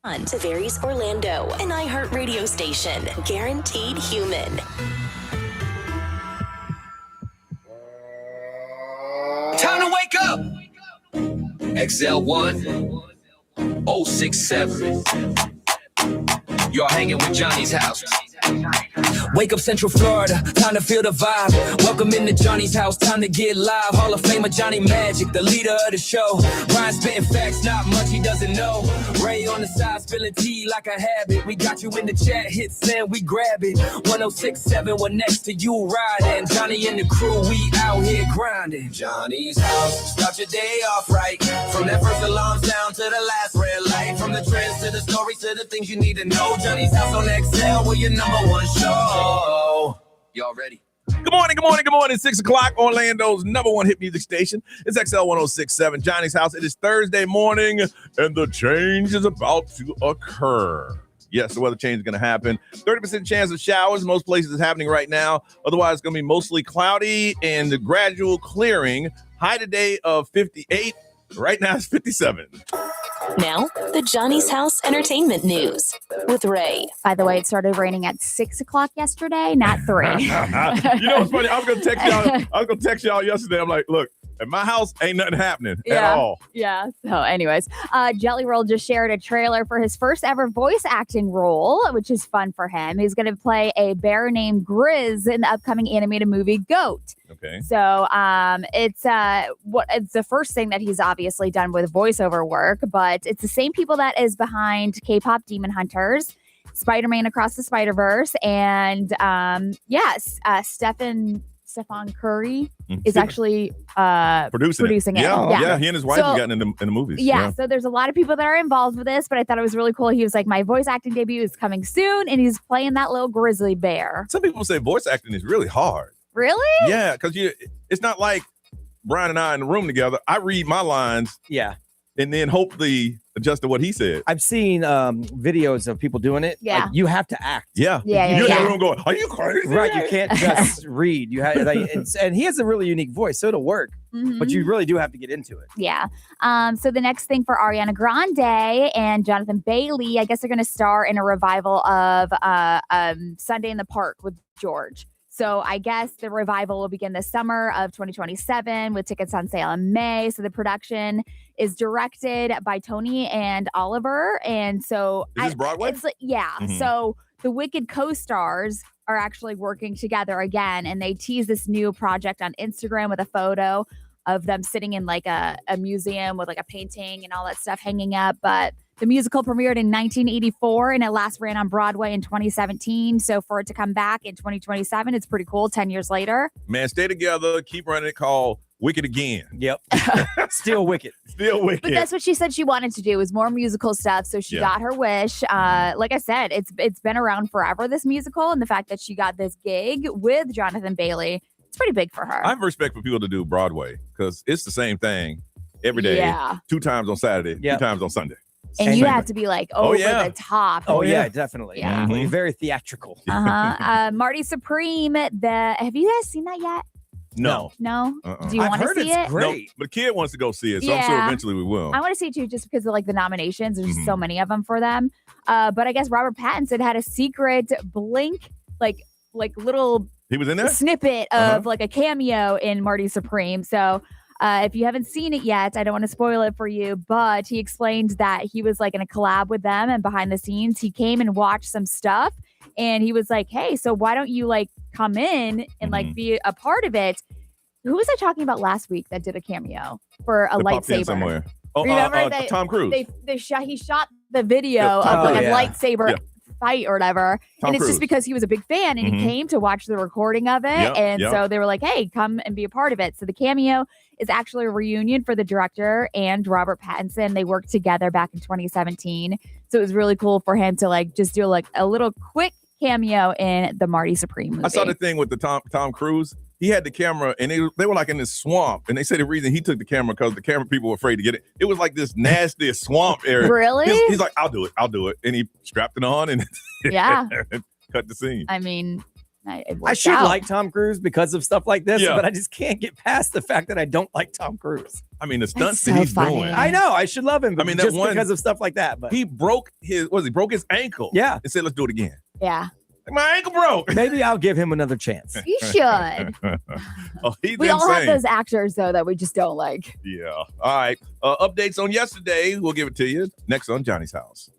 On Tavares Orlando, an iHeartRadio station, guaranteed human. Time to wake up. XL1 067. You're hanging with Johnny's house. Wake up Central Florida, time to feel the vibe. Welcome into Johnny's house, time to get live. Hall of Famer Johnny Magic, the leader of the show. Ryan spitting facts, not much he doesn't know. Ray on the side, spilling tea like a habit. We got you in the chat, hit send, we grab it. 1067, we're next to you riding. Johnny and the crew, we out here grinding. Johnny's house, start your day off right. From that first alarm sound to the last red light. From the trends to the stories to the things you need to know. Johnny's house on XL, we're your number one show. Y'all ready? Good morning. 6 o'clock, Orlando's number one hit music station. It's XL 1067, Johnny's house. It is Thursday morning, and the change is about to occur. Yes, the weather change is going to happen. 30% chance of showers. Most places it's happening right now. Otherwise, it's going to be mostly cloudy and the gradual clearing. High today of 58. Right now, it's 57. Now, the Johnny's House Entertainment News with Ray. By the way, it started raining at 6 o'clock yesterday, not 3. You know what's funny? I was gonna text y'all yesterday. I'm like, look, at my house ain't nothing happening at all. Yeah. So anyways, Jelly Roll just shared a trailer for his first ever voice acting role, which is fun for him. He's going to play a bear named Grizz in the upcoming animated movie Goat. Okay. So it's the first thing that he's obviously done with voiceover work, but it's the same people that is behind K-pop Demon Hunters, Spider-Man Across the Spider-Verse, and Stephen Curry is actually producing it. Yeah, he and his wife have gotten in the movies. Yeah, so there's a lot of people that are involved with this, but I thought it was really cool. He was like, my voice acting debut is coming soon, and he's playing that little grizzly bear. Some people say voice acting is really hard. Really? Yeah, because it's not like Brian and I in the room together. I read my lines. Yeah. And then hopefully adjust to what he said. I've seen videos of people doing it. Yeah. Like, you have to act. Yeah. You're in the room going, are you crazy? Right. You can't just read. You have, and he has a really unique voice, so it'll work. Mm-hmm. But you really do have to get into it. Yeah. So the next thing for Ariana Grande and Jonathan Bailey, I guess they're going to star in a revival of Sunday in the Park with George. So I guess the revival will begin this summer of 2027 with tickets on sale in May. So the production is directed by Tony and Oliver. And so is this Broadway? It's Mm-hmm. So the Wicked co-stars are actually working together again. And they tease this new project on Instagram with a photo of them sitting in like a museum with like a painting and all that stuff hanging up. But the musical premiered in 1984 and it last ran on Broadway in 2017. So for it to come back in 2027, it's pretty cool. 10 years later. Man, stay together. Keep running it. Called Wicked again. Yep. Still Wicked. Still Wicked. But that's what she said she wanted to do, was more musical stuff. So she got her wish. Like I said, it's been around forever, this musical. And the fact that she got this gig with Jonathan Bailey, it's pretty big for her. I have respect for people to do Broadway because it's the same thing every day. 2 times on Saturday, 2 times on Sunday. And you have to be like over the top. Oh, yeah, definitely. Yeah. Mm-hmm. Very theatrical. Marty Supreme, have you guys seen that yet? No. No? Do you want to see it? Great. No, but kid wants to go see it, so I'm sure eventually we will. I want to see it too, just because of like the nominations. There's so many of them for them. But I guess Robert Pattinson had a secret blink, like little he was in there? Snippet of like a cameo in Marty Supreme. So if you haven't seen it yet, I don't want to spoil it for you, but he explained that he was like in a collab with them, and behind the scenes, he came and watched some stuff, and he was like, hey, so why don't you like come in and like be a part of it? Who was I talking about last week that did a cameo for a lightsaber? Somewhere. Remember Tom Cruise. He shot the video of like a lightsaber fight or whatever. Tom Cruise. It's just because he was a big fan and he came to watch the recording of it. So they were like, hey, come and be a part of it. So the cameo is actually a reunion for the director and Robert Pattinson. They worked together back in 2017. So it was really cool for him to like just do like a little quick cameo in the Marty Supreme movie. I saw the thing with the Tom Cruise. He had the camera and they were like in this swamp, and they said the reason he took the camera because the camera people were afraid to get it. It was like this nasty swamp area. Really? He's like, I'll do it. And he strapped it on and cut the scene. I mean, It I worked should out. like Tom Cruise because of stuff like this, Yeah. but I just can't get past the fact that I don't like Tom Cruise. I mean, the stunts so that he's funny. doing. I know I should love him, but I mean, that just one- because of stuff like that. But He broke his ankle. Yeah. And said, let's do it again. Yeah, Like, my ankle broke. maybe I'll give him another chance. you should. Oh, he's We all have insane. those actors though that we just don't like. Yeah. All right. Updates on yesterday. We'll give it to you next on Johnny's House.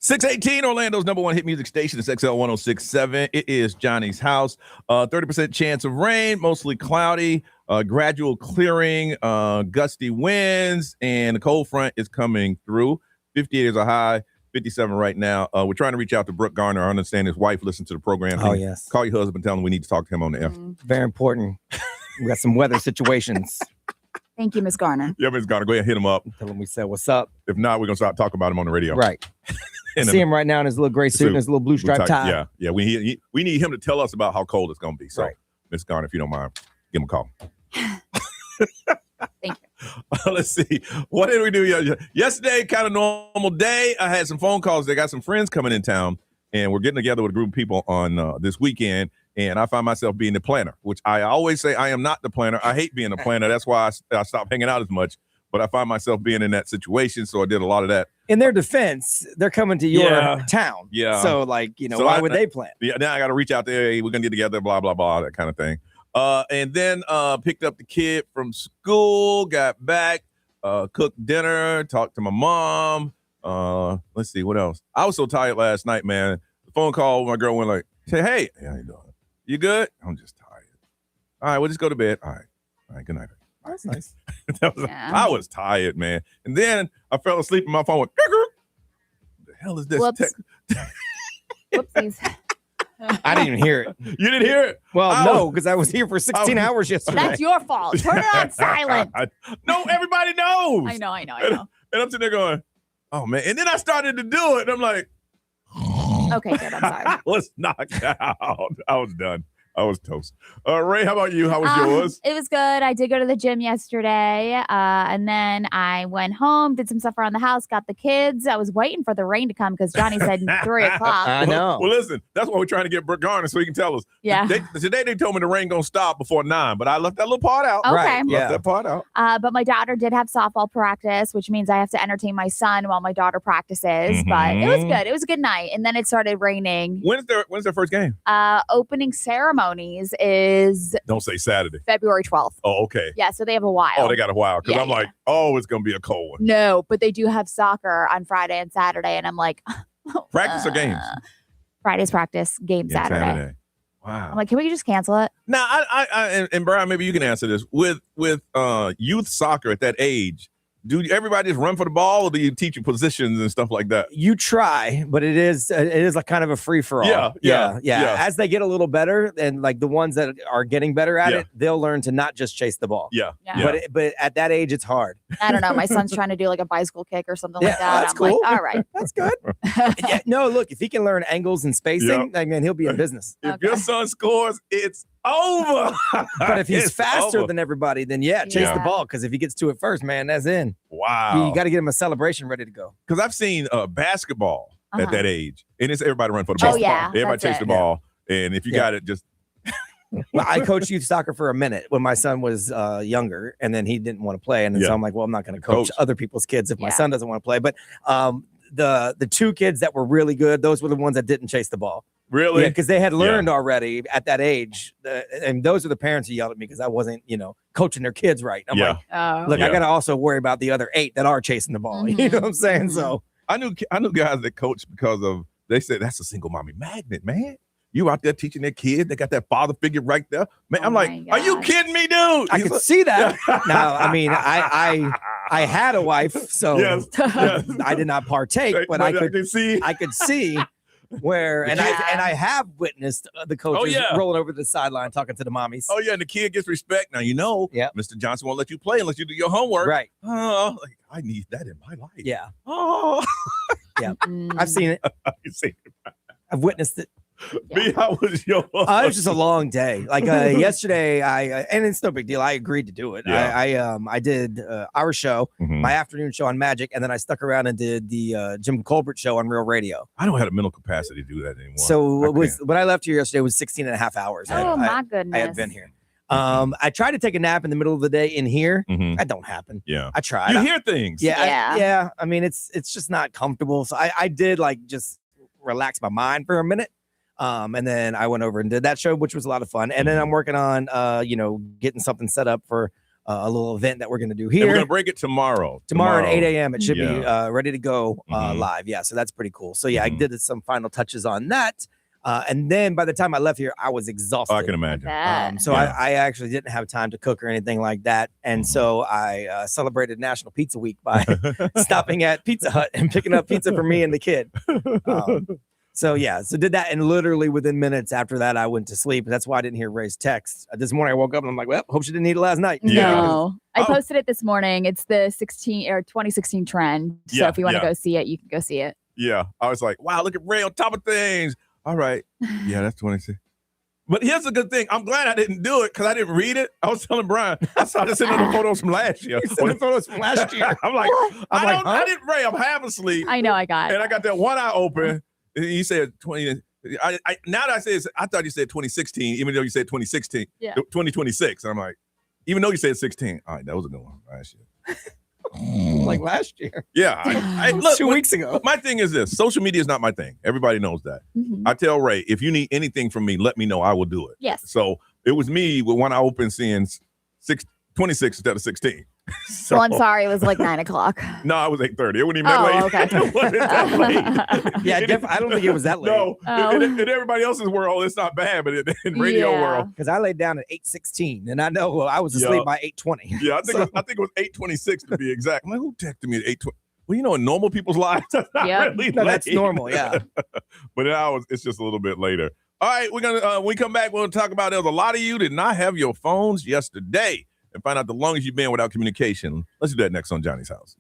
618, Orlando's number one hit music station. It's XL 1067. It is Johnny's house. 30% chance of rain, mostly cloudy, gradual clearing, gusty winds, and the cold front is coming through. 58 is a high, 57 right now. We're trying to reach out to Brooke Garner. I understand his wife listens to the program. Oh, yes. Call your husband, tell him we need to talk to him on the air. Very important. We got some weather situations. Thank you, Miss Garner. Yeah, Ms. Garner, go ahead, hit him up. Tell him we said, what's up? If not, we're going to stop talking about him on the radio. Right. See him right now in his little gray suit and his little blue striped tie. Yeah. We need him to tell us about how cold it's going to be. So, right. Ms. Garner, if you don't mind, give him a call. Thank you. Let's see. What did we do yesterday? Kind of normal day. I had some phone calls. They got some friends coming in town, and we're getting together with a group of people on this weekend. And I find myself being the planner, which I always say I am not the planner. I hate being a planner. That's why I stopped hanging out as much. But I find myself being in that situation, so I did a lot of that. In their defense, they're coming to your town. Yeah. So, why would they plan? Yeah, now I got to reach out there. Hey, we're going to get together, blah, blah, blah, that kind of thing. And then picked up the kid from school, got back, cooked dinner, talked to my mom. Let's see, what else? I was so tired last night, man. The phone call, my girl went like, hey, how you doing? You good? I'm just tired. All right, we'll just go to bed. All right, good night. That's nice. I was tired, man. And then I fell asleep and my phone went, what the hell is this? Whoops. Whoopsies. I didn't even hear it. You didn't hear it? Well, no, because I was here for 16 hours yesterday. That's your fault. Turn it on silent. No, everybody knows. I know. And I'm sitting there going, oh, man. And then I started to do it. And I'm like, okay, good. I'm sorry. I was knocked out. I was done. I was toast. Ray, how about you? How was yours? It was good. I did go to the gym yesterday, and then I went home, did some stuff around the house, got the kids. I was waiting for the rain to come because Johnny said 3 o'clock. I know. Well, listen, that's why we're trying to get Brooke Garner so he can tell us. Yeah. Today they told me the rain gonna stop before 9, but I left that little part out. Okay. Right. Left that part out. But my daughter did have softball practice, which means I have to entertain my son while my daughter practices. But it was good. It was a good night. And then it started raining. When's their first game? Opening ceremonies is Don't say Saturday. February 12th. Oh, okay. Yeah, so they have a while. Oh, they got a while. Because Yeah, I'm like, oh, it's going to be a cold one. No, but they do have soccer on Friday and Saturday. And I'm like, Practice or games? Friday's practice, game Yeah, Saturday. Wow. I'm like, can we just cancel it? Now, and Brian, maybe you can answer this. With youth soccer at that age, do everybody just run for the ball, or do you teach you positions and stuff like that? You try, but it is like kind of a free for all. Yeah. As they get a little better, and like the ones that are getting better at it, they'll learn to not just chase the ball. Yeah. But at that age, it's hard. I don't know. My son's trying to do like a bicycle kick or something like that. That's I'm cool. like, all right. That's good. No, look, if he can learn angles and spacing, I mean, he'll be in business. If your son scores, it's over. But if he's It's faster over. than everybody, then chase the ball. Because if he gets to it first, man, that's in. Wow. You got to get him a celebration ready to go. Because I've seen basketball at that age, and it's everybody run for the ball. Oh, yeah. Everybody That's chase it. the ball, and if you got it, just Well, I coached youth soccer for a minute when my son was younger, and then he didn't want to play. And then so I'm like, well, I'm not going to coach other people's kids if my son doesn't want to play. But the 2 kids that were really good, those were the ones that didn't chase the ball. really. Yeah, because they had learned already at that age. And those are the parents who yelled at me because I wasn't, coaching their kids right. I'm like, look, I got to also worry about the other 8 that are chasing the ball. You know what I'm saying? So I knew guys that coach because of, they said that's a single mommy magnet, man. You out there teaching their kids, they got that father figure right there. Man, I'm like, are you kidding me, dude? I could see that. Now, I mean, I had a wife, so Yes. I did not partake, but I could see. I could see where, and I have witnessed the coaches rolling over to the sideline talking to the mommies. Oh yeah, and the kid gets respect. Now Mr. Johnson won't let you play unless you do your homework. Right. Oh, like, I need that in my life. Yeah. Oh. Yeah. I've seen it. You see it. I've witnessed it. Me, how was yours? It was just a long day. Like yesterday, and it's no big deal. I agreed to do it. Yeah. I did our show, my afternoon show on Magic, and then I stuck around and did the Jim Colbert show on Real Radio. I don't have the mental capacity to do that anymore. So when I left here yesterday, it was 16 and a half hours. Oh, my goodness. I had been here. I tried to take a nap in the middle of the day in here. That don't happen. Yeah. I tried. You hear things. Yeah. I mean, it's just not comfortable. So I did like just relax my mind for a minute. And then I went over and did that show, which was a lot of fun. And then I'm working on, getting something set up for a little event that we're going to do And here. we're going to break it tomorrow. Tomorrow at 8 a.m. It should be Yeah. ready to go Mhm. live. Yeah, so that's pretty cool. So yeah, I did some final touches on that. And then by the time I left here, I was exhausted. I can imagine. So I actually didn't have time to cook or anything like that. And so I celebrated National Pizza Week by stopping at Pizza Hut and picking up pizza for me and the kid. So did that. And literally within minutes after that, I went to sleep. That's why I didn't hear Ray's text. This morning I woke up and I'm like, well, hope she didn't eat it last night. No, I posted it this morning. It's the 2016 trend. So if you want to go see it, you can go see it. Yeah. I was like, wow, look at Ray on top of things. All right. Yeah, that's 26. But here's a good thing. I'm glad I didn't do it because I didn't read it. I was telling Brian, I started sending the photos from last year. I'm like, I didn't, Ray, I'm half asleep. I know I got. And I got that one eye open. And he said 20. Now that I say I thought you said 2016, even though you said 2016. Yeah. 2026. And I'm like, even though you said 16. All right, that was a good one last year. Like last year. Yeah. Look, 2 weeks ago. My thing is this. Social media is not my thing. Everybody knows that. Mm-hmm. I tell Ray, if you need anything from me, let me know. I will do it. Yes. So it was me with one eye open seeing 26 instead of 16. So, well, I'm sorry. It was like 9 o'clock. No, it was 8:30. It wasn't even that late. Okay. It wasn't that late. Yeah, I don't think it was that late. No, in everybody else's world, it's not bad, but in radio world. Because I laid down at 8:16, and I know I was asleep by 8:20. Yeah, I think it was 8:26 to be exact. I'm like, who texted me at 8:20? Well, you know, in normal people's lives, that's not really no, late. that's normal, yeah. But it's just a little bit later. All right, we're gonna when we come back, we'll talk about there's a lot of you did not have your phones yesterday and find out the longest you've been without communication. Let's do that next on Johnny's House.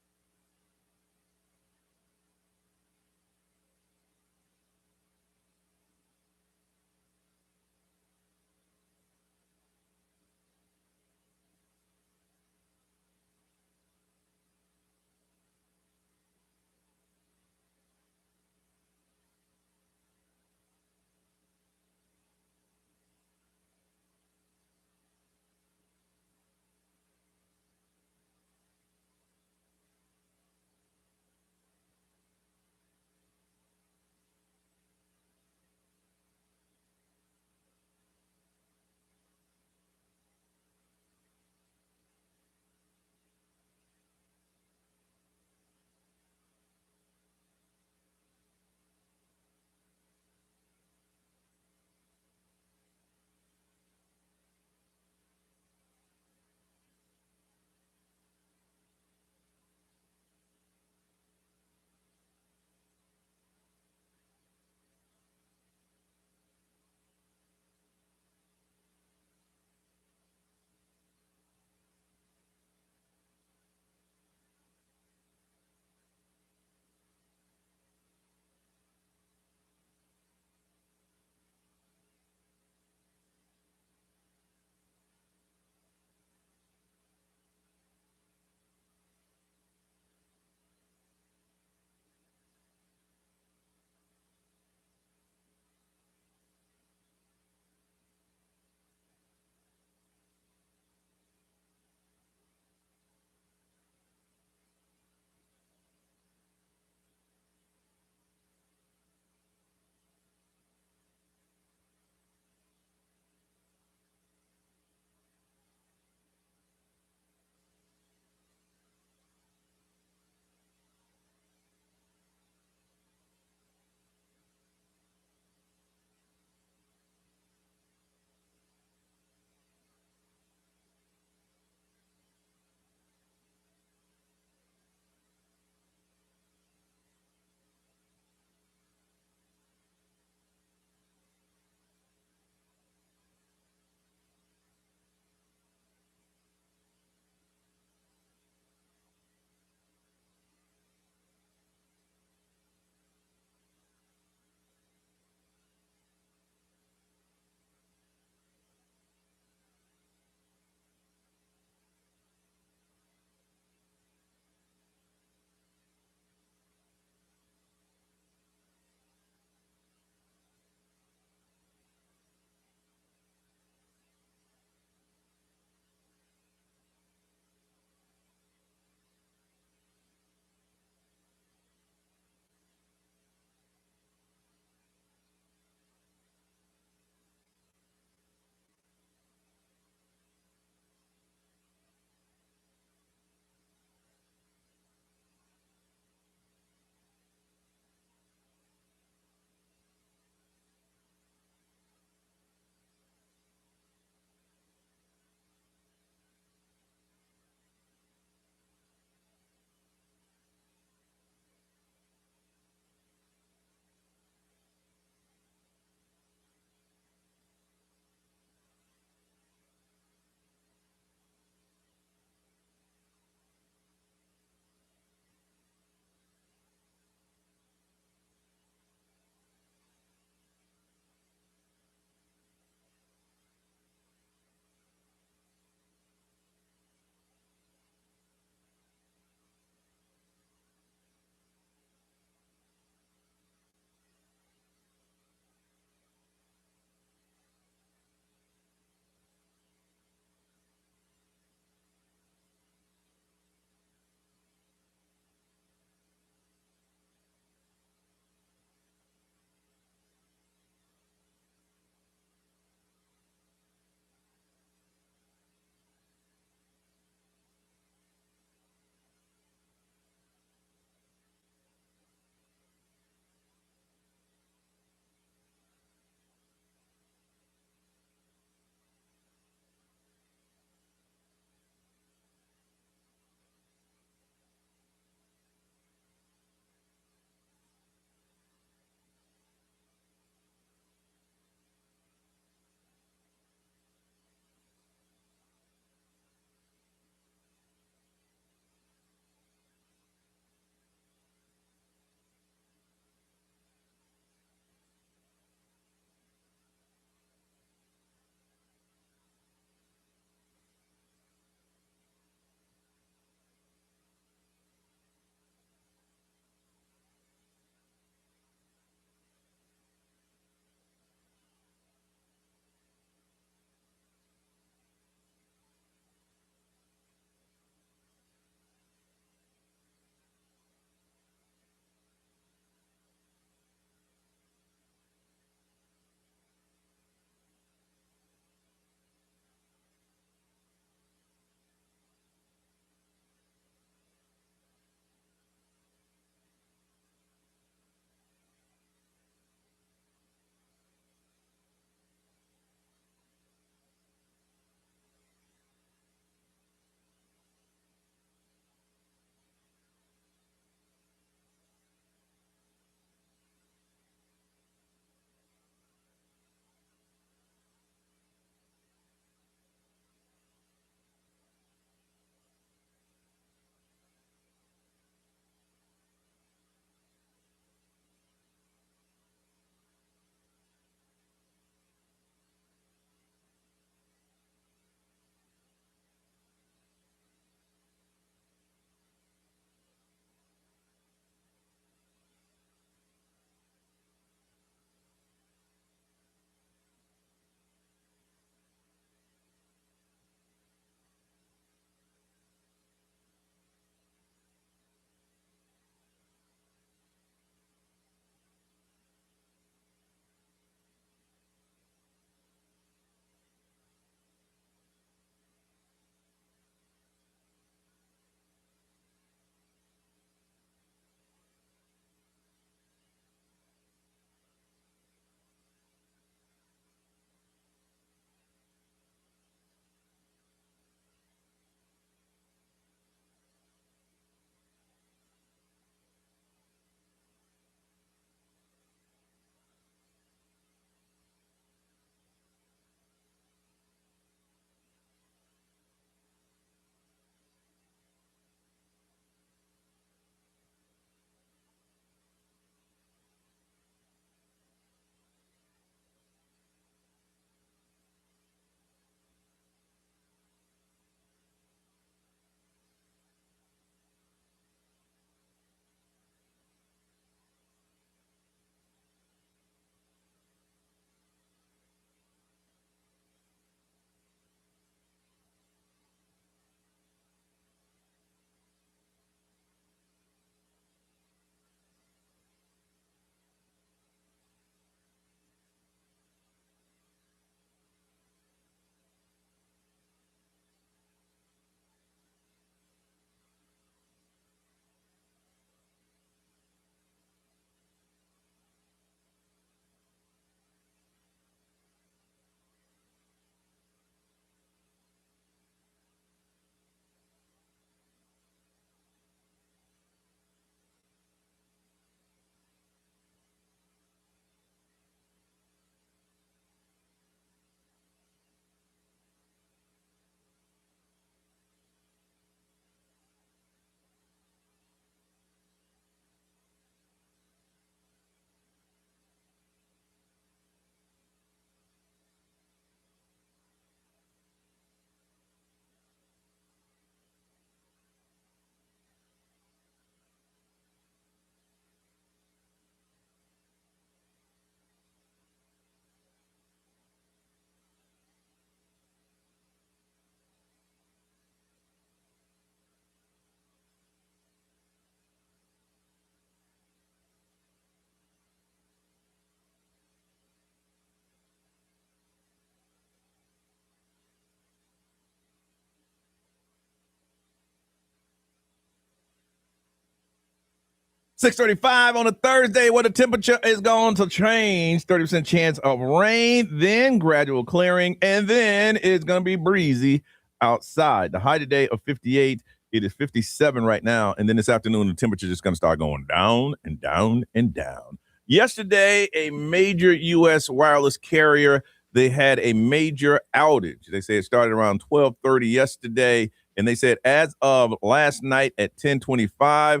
6:35 on a Thursday, where the temperature is going to change. 30% chance of rain, then gradual clearing, and then it's going to be breezy outside. The high today of 58. It is 57 right now, and then this afternoon the temperature is just going to start going down and down and down. Yesterday, a major U.S. wireless carrier, they had a major outage. They say it started around 12:30 yesterday, and they said as of last night at 10:25.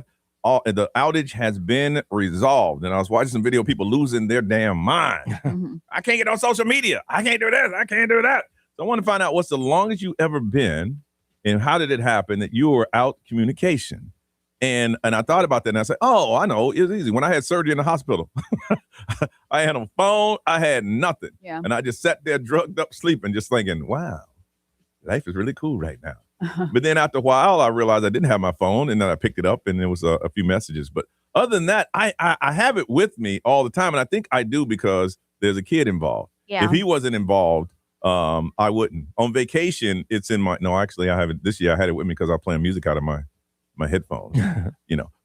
The outage has been resolved. And I was watching some video of people losing their damn mind. I can't get on social media. I can't do this. I can't do that. So I want to find out what's the longest you ever been and how did it happen that you were out communication? And I thought about that and I said, oh, I know. It was easy. When I had surgery in the hospital, I had a phone. I had nothing. Yeah. And I just sat there drugged up sleeping, just thinking, wow, life is really cool right now. But then after a while, I realized I didn't have my phone, and then I picked it up, and there was a few messages. But other than that, I have it with me all the time, and I think I do because there's a kid involved. Yeah. If he wasn't involved, I wouldn't. On vacation, it's in my. No, actually, I have it this year. I had it with me because I'm playing music out of my headphones.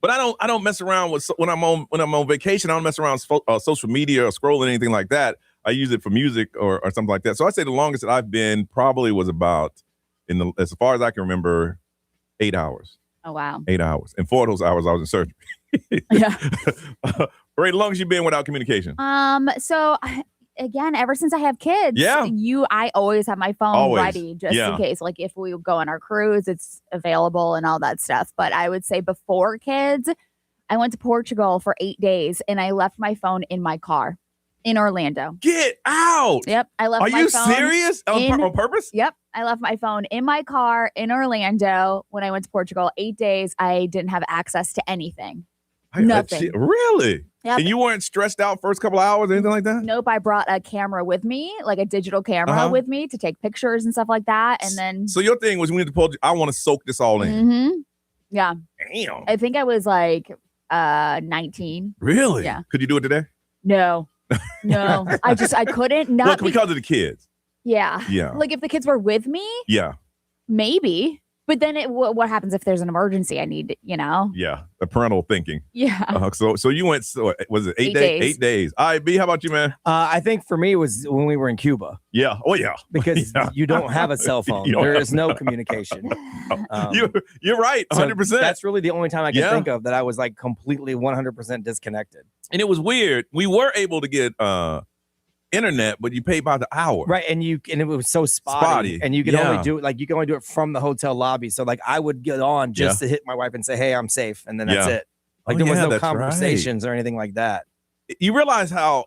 But I don't mess around with when I'm on vacation. I don't mess around with social media or scrolling anything like that. I use it for music or something like that. So I say the longest that I've been probably was about. As far as I can remember, 8 hours. Oh, wow. 8 hours. And 4 of those hours I was in surgery. Yeah. Ray, how long as you been without communication? So again, ever since I have kids, I always have my phone ready just in case. Like if we go on our cruise, it's available and all that stuff. But I would say before kids, I went to Portugal for 8 days and I left my phone in my car. In Orlando. Get out. Yep. I left my phone. Are you serious? On purpose? Yep. I left my phone in my car in Orlando when I went to Portugal. 8 days. I didn't have access to anything. Nothing. Really? Yep. And you weren't stressed out first couple of hours or anything like that? Nope. I brought a camera with me, like a digital camera with me to take pictures and stuff like that. And then. So your thing was when you went to I want to soak this all in. Mm-hmm. Yeah. Damn. I think I was like 19. Really? Yeah. Could you do it today? No. No, I couldn't. Not because of the kids. Yeah. Yeah. Like if the kids were with me. Yeah. Maybe. But then what happens if there's an emergency? I need, Yeah. The parental thinking. Yeah. So you went, was it 8 days? 8 days. All right, B, how about you, man? I think for me it was when we were in Cuba. Yeah. Oh, yeah. Because you don't have a cell phone. There is no communication. You're right. 100%. So that's really the only time I can think of that I was like completely 100% disconnected. And it was weird. We were able to get internet, but you pay by the hour. Right. And it was so spotty. And you could only do it from the hotel lobby. So like I would get on just to hit my wife and say, hey, I'm safe. And then that's it. Like there was no conversations or anything like that. You realize how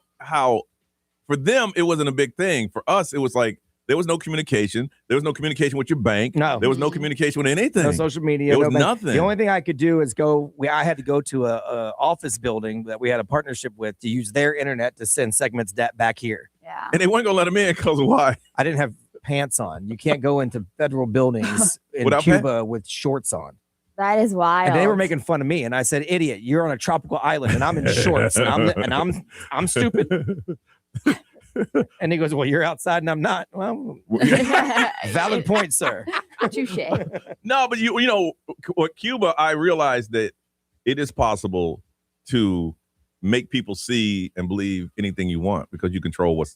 for them it wasn't a big thing. For us, it was like there was no communication. There was no communication with your bank. No. There was no communication with anything. No social media. There was nothing. The only thing I could do is I had to go to a office building that we had a partnership with to use their internet to send segments back here. Yeah. And they weren't going to let them in because of why? I didn't have pants on. You can't go into federal buildings in Cuba with shorts on. That is wild. And they were making fun of me. And I said, idiot, you're on a tropical island and I'm in shorts and I'm stupid. And he goes, well, you're outside and I'm not. Well, valid point, sir. Touche. No, but with Cuba, I realized that it is possible to make people see and believe anything you want because you control what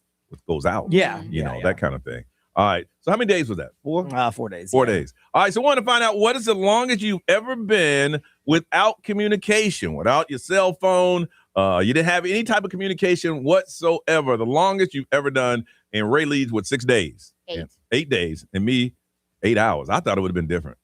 goes out. Yeah. That kind of thing. All right. So how many days was that? 4? 4 days. 4 days. All right. So I want to find out what is the longest you've ever been without communication, without your cell phone. You didn't have any type of communication whatsoever. The longest you've ever done. And Ray leads with 6 days. 8. 8 days. And me, 8 hours. I thought it would have been different.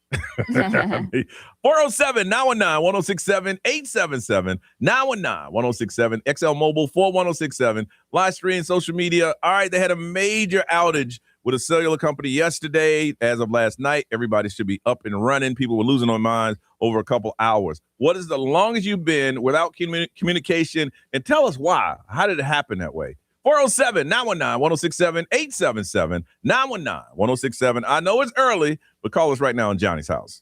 407-919-1067-877 919-1067 XL Mobile 41067 live stream social media. All right, they had a major outage with a cellular company yesterday. As of last night, everybody should be up and running. People were losing their minds over a couple hours. What is the longest you've been without communication? And tell us why. How did it happen that way? 407-919-1067 877 919-1067. I know it's early, but call us right now in Johnny's house.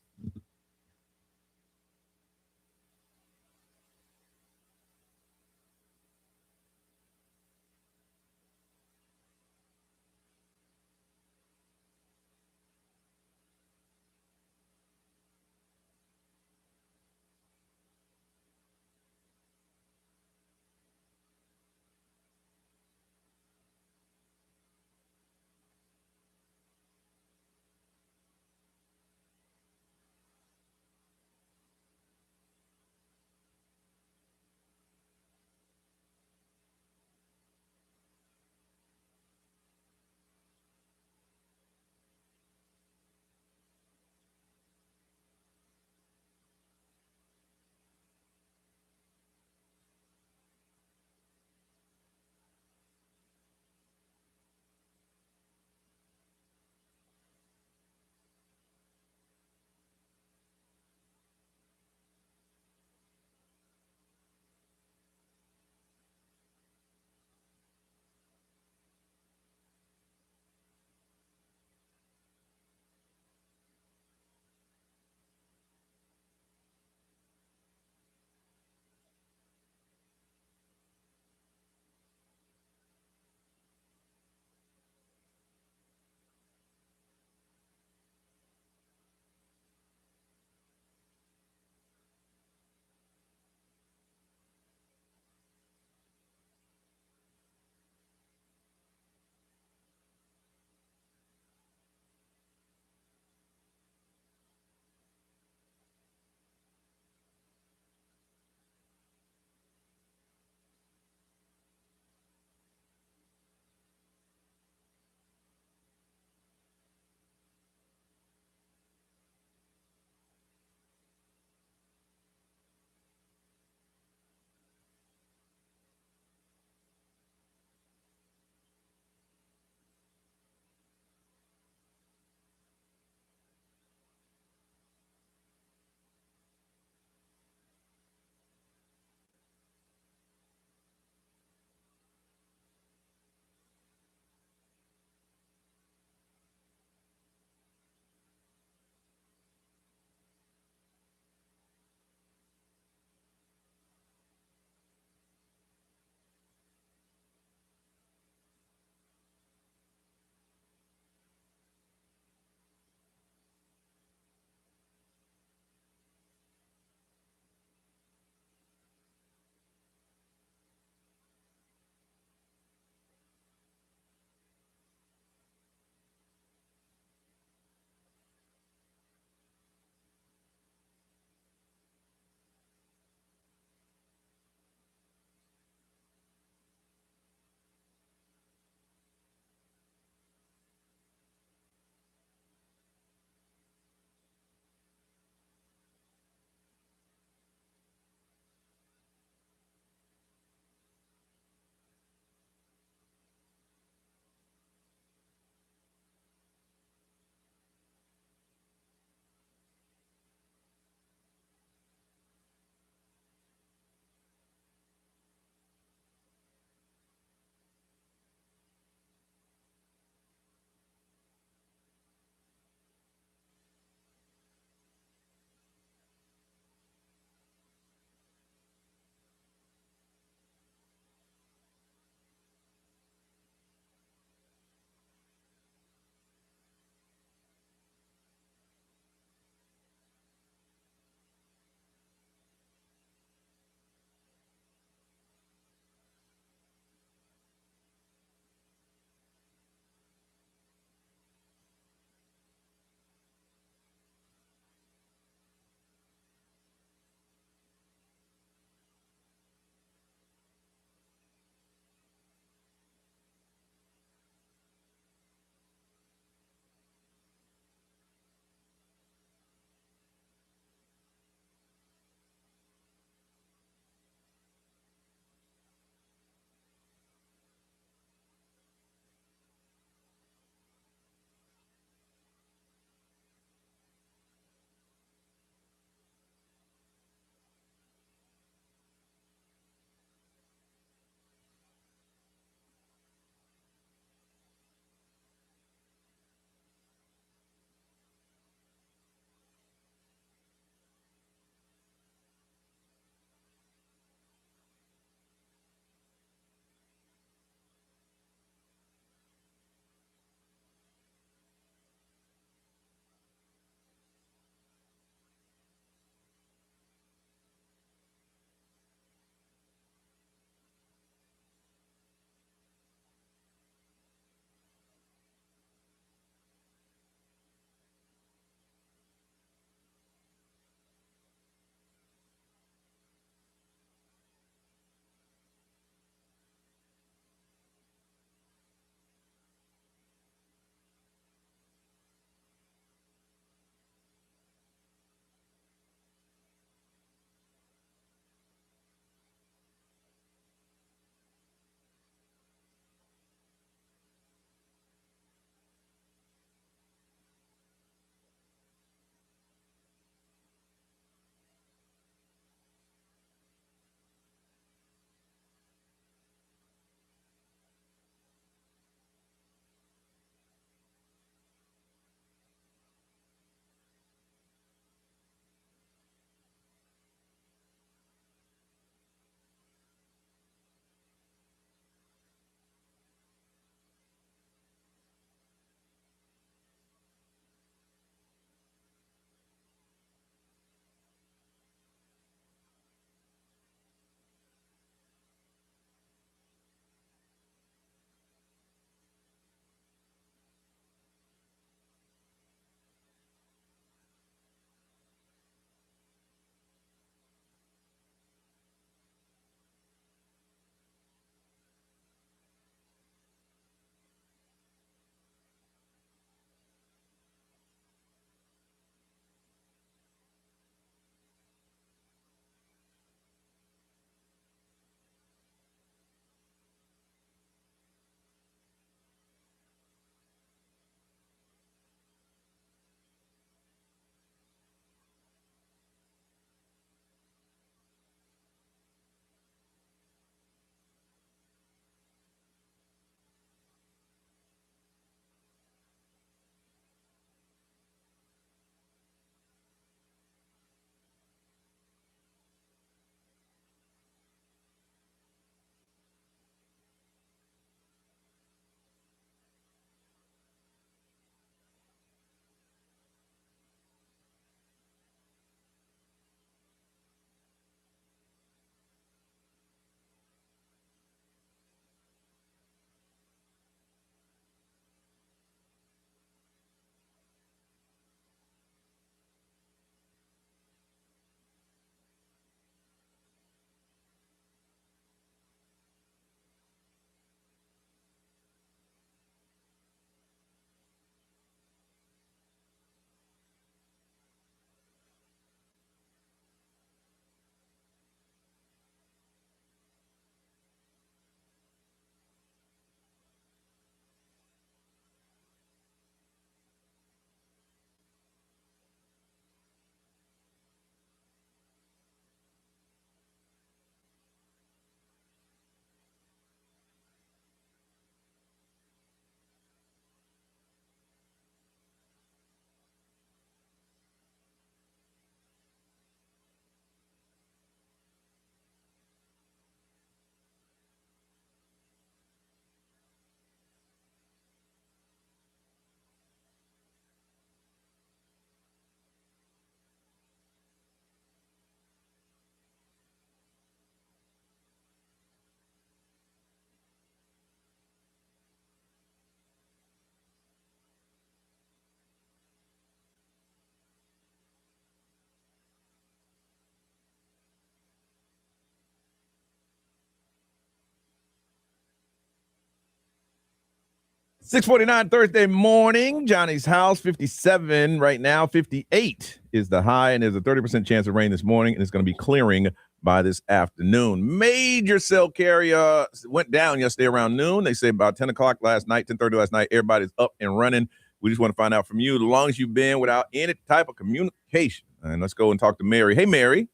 6:49 Thursday morning. Johnny's house, 57 right now. 58 is the high, and there's a 30% chance of rain this morning, and it's going to be clearing by this afternoon. Major cell carrier went down yesterday around noon. They say about 10 o'clock last night, 10:30 last night, everybody's up and running. We just want to find out from you, as long as you've been without any type of communication. And let's go and talk to Mary. Hey, Mary.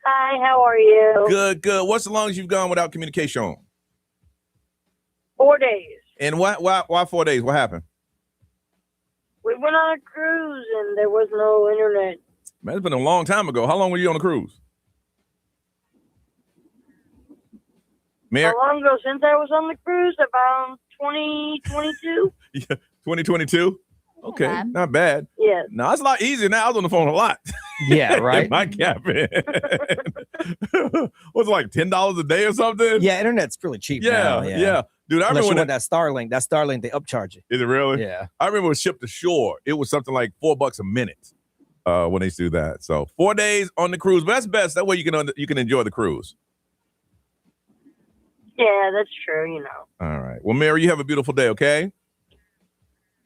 Hi, how are you? Good, good. What's the longest you've gone without communication? 4 days. And why 4 days? What happened? We went on a cruise and there was no internet. Man, it's been a long time ago. How long were you on a cruise? Mary? How long ago since I was on the cruise? About 2022? Yeah, 2022? Okay, not bad. Yes. No, it's a lot easier now. I was on the phone a lot. Yeah, right. In my cabin. What's it like, $10 a day or something? Yeah, internet's really cheap Yeah, now. yeah. Dude, I Unless remember you when want that Starlink, they upcharge you. Is it really? Yeah. I remember it was shipped to shore. It was something like $4 a minute when they used to do that. So 4 days on the cruise, but that's best. That way you can enjoy the cruise. Yeah, that's true, you know. All right. Well, Mary, you have a beautiful day, okay?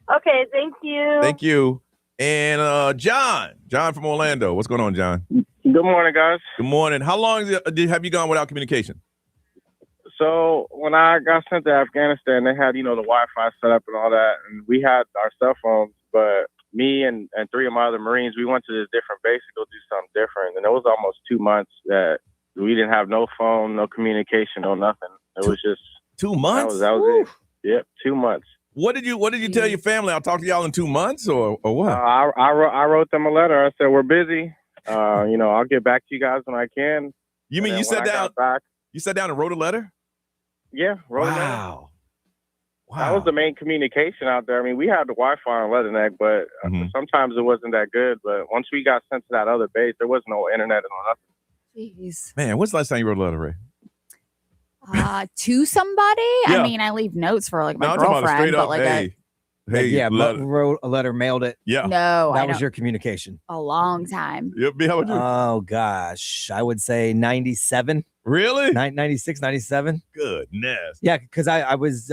Okay, thank you. Thank you. And John from Orlando. What's going on, John? Good morning, guys. Good morning. How long have you gone without communication? So when I got sent to Afghanistan, they had, the Wi-Fi set up and all that, and we had our cell phones, but me and three of my other Marines, we went to this different base to go do something different, and it was almost 2 months that we didn't have no phone, no communication, no nothing. It was just 2 months. That was it. Yep, 2 months. What did you tell your family? I'll talk to y'all in 2 months, or what? I wrote them a letter. I said we're busy. I'll get back to you guys when I can. You mean you sat down? You sat down and wrote a letter? Yeah, wrote a letter. Wow. That was the main communication out there. I mean, we had the Wi-Fi on Leatherneck, but sometimes it wasn't that good. But once we got sent to that other base, there was no internet and nothing. Jeez. Man, when's the last time you wrote a letter, Ray? To somebody? Yeah. I mean, I leave notes for like my I'm talking about girlfriend, straight but up, like wrote a letter, mailed it. Yeah. no, That was your communication. a long time. Yep. How about you? Oh, gosh. I would say 97. Really? 96, 97. Goodness. Yeah, because I was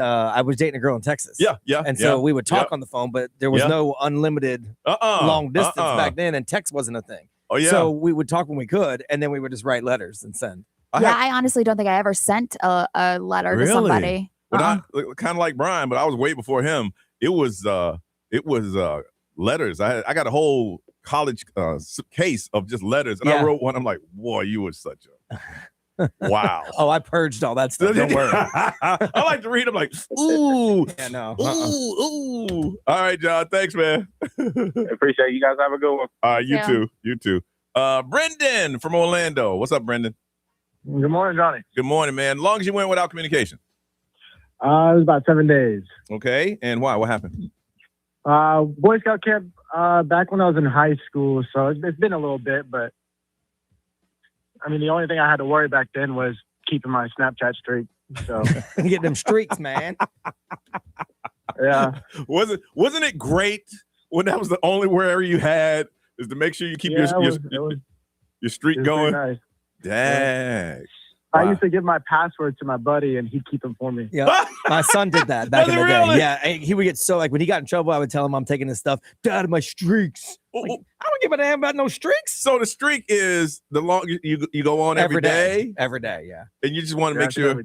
dating a girl in Texas. Yeah. And so we would talk on the phone, but there was no unlimited long distance back then, and text wasn't a thing. Oh, yeah. So we would talk when we could, and then we would just write letters and send. I honestly don't think I ever sent a letter to somebody. But kind of like Brian, but I was way before him. It was letters. I got a whole college case of just letters, and I wrote one. I'm like, boy, you were such a wow. Oh, I purged all that stuff. Don't worry. I like to read them like, ooh. Yeah, no. Ooh. All right, John. Thanks, man. Appreciate it. You guys have a good one. All right, you too. Brendan from Orlando. What's up, Brendan? Good morning, Johnny. Good morning, man. Long as you went without communication. It was about 7 days. Okay. And why? What happened? Boy Scout camp back when I was in high school. So it's been a little bit, but I mean, the only thing I had to worry back then was keeping my Snapchat streak. So get them streaks, man. Yeah. Wasn't it great when that was the only where you had is to make sure you keep your streak going? Nice. Dang. I used to give my password to my buddy, and he'd keep them for me. Yeah, my son did that back in the really? day. Yeah, he would get so when he got in trouble, I would tell him I'm taking his stuff. Dad, my streaks. I don't give a damn about no streaks. So the streak is the long you go on every day. Every day, yeah. And you just want to make sure.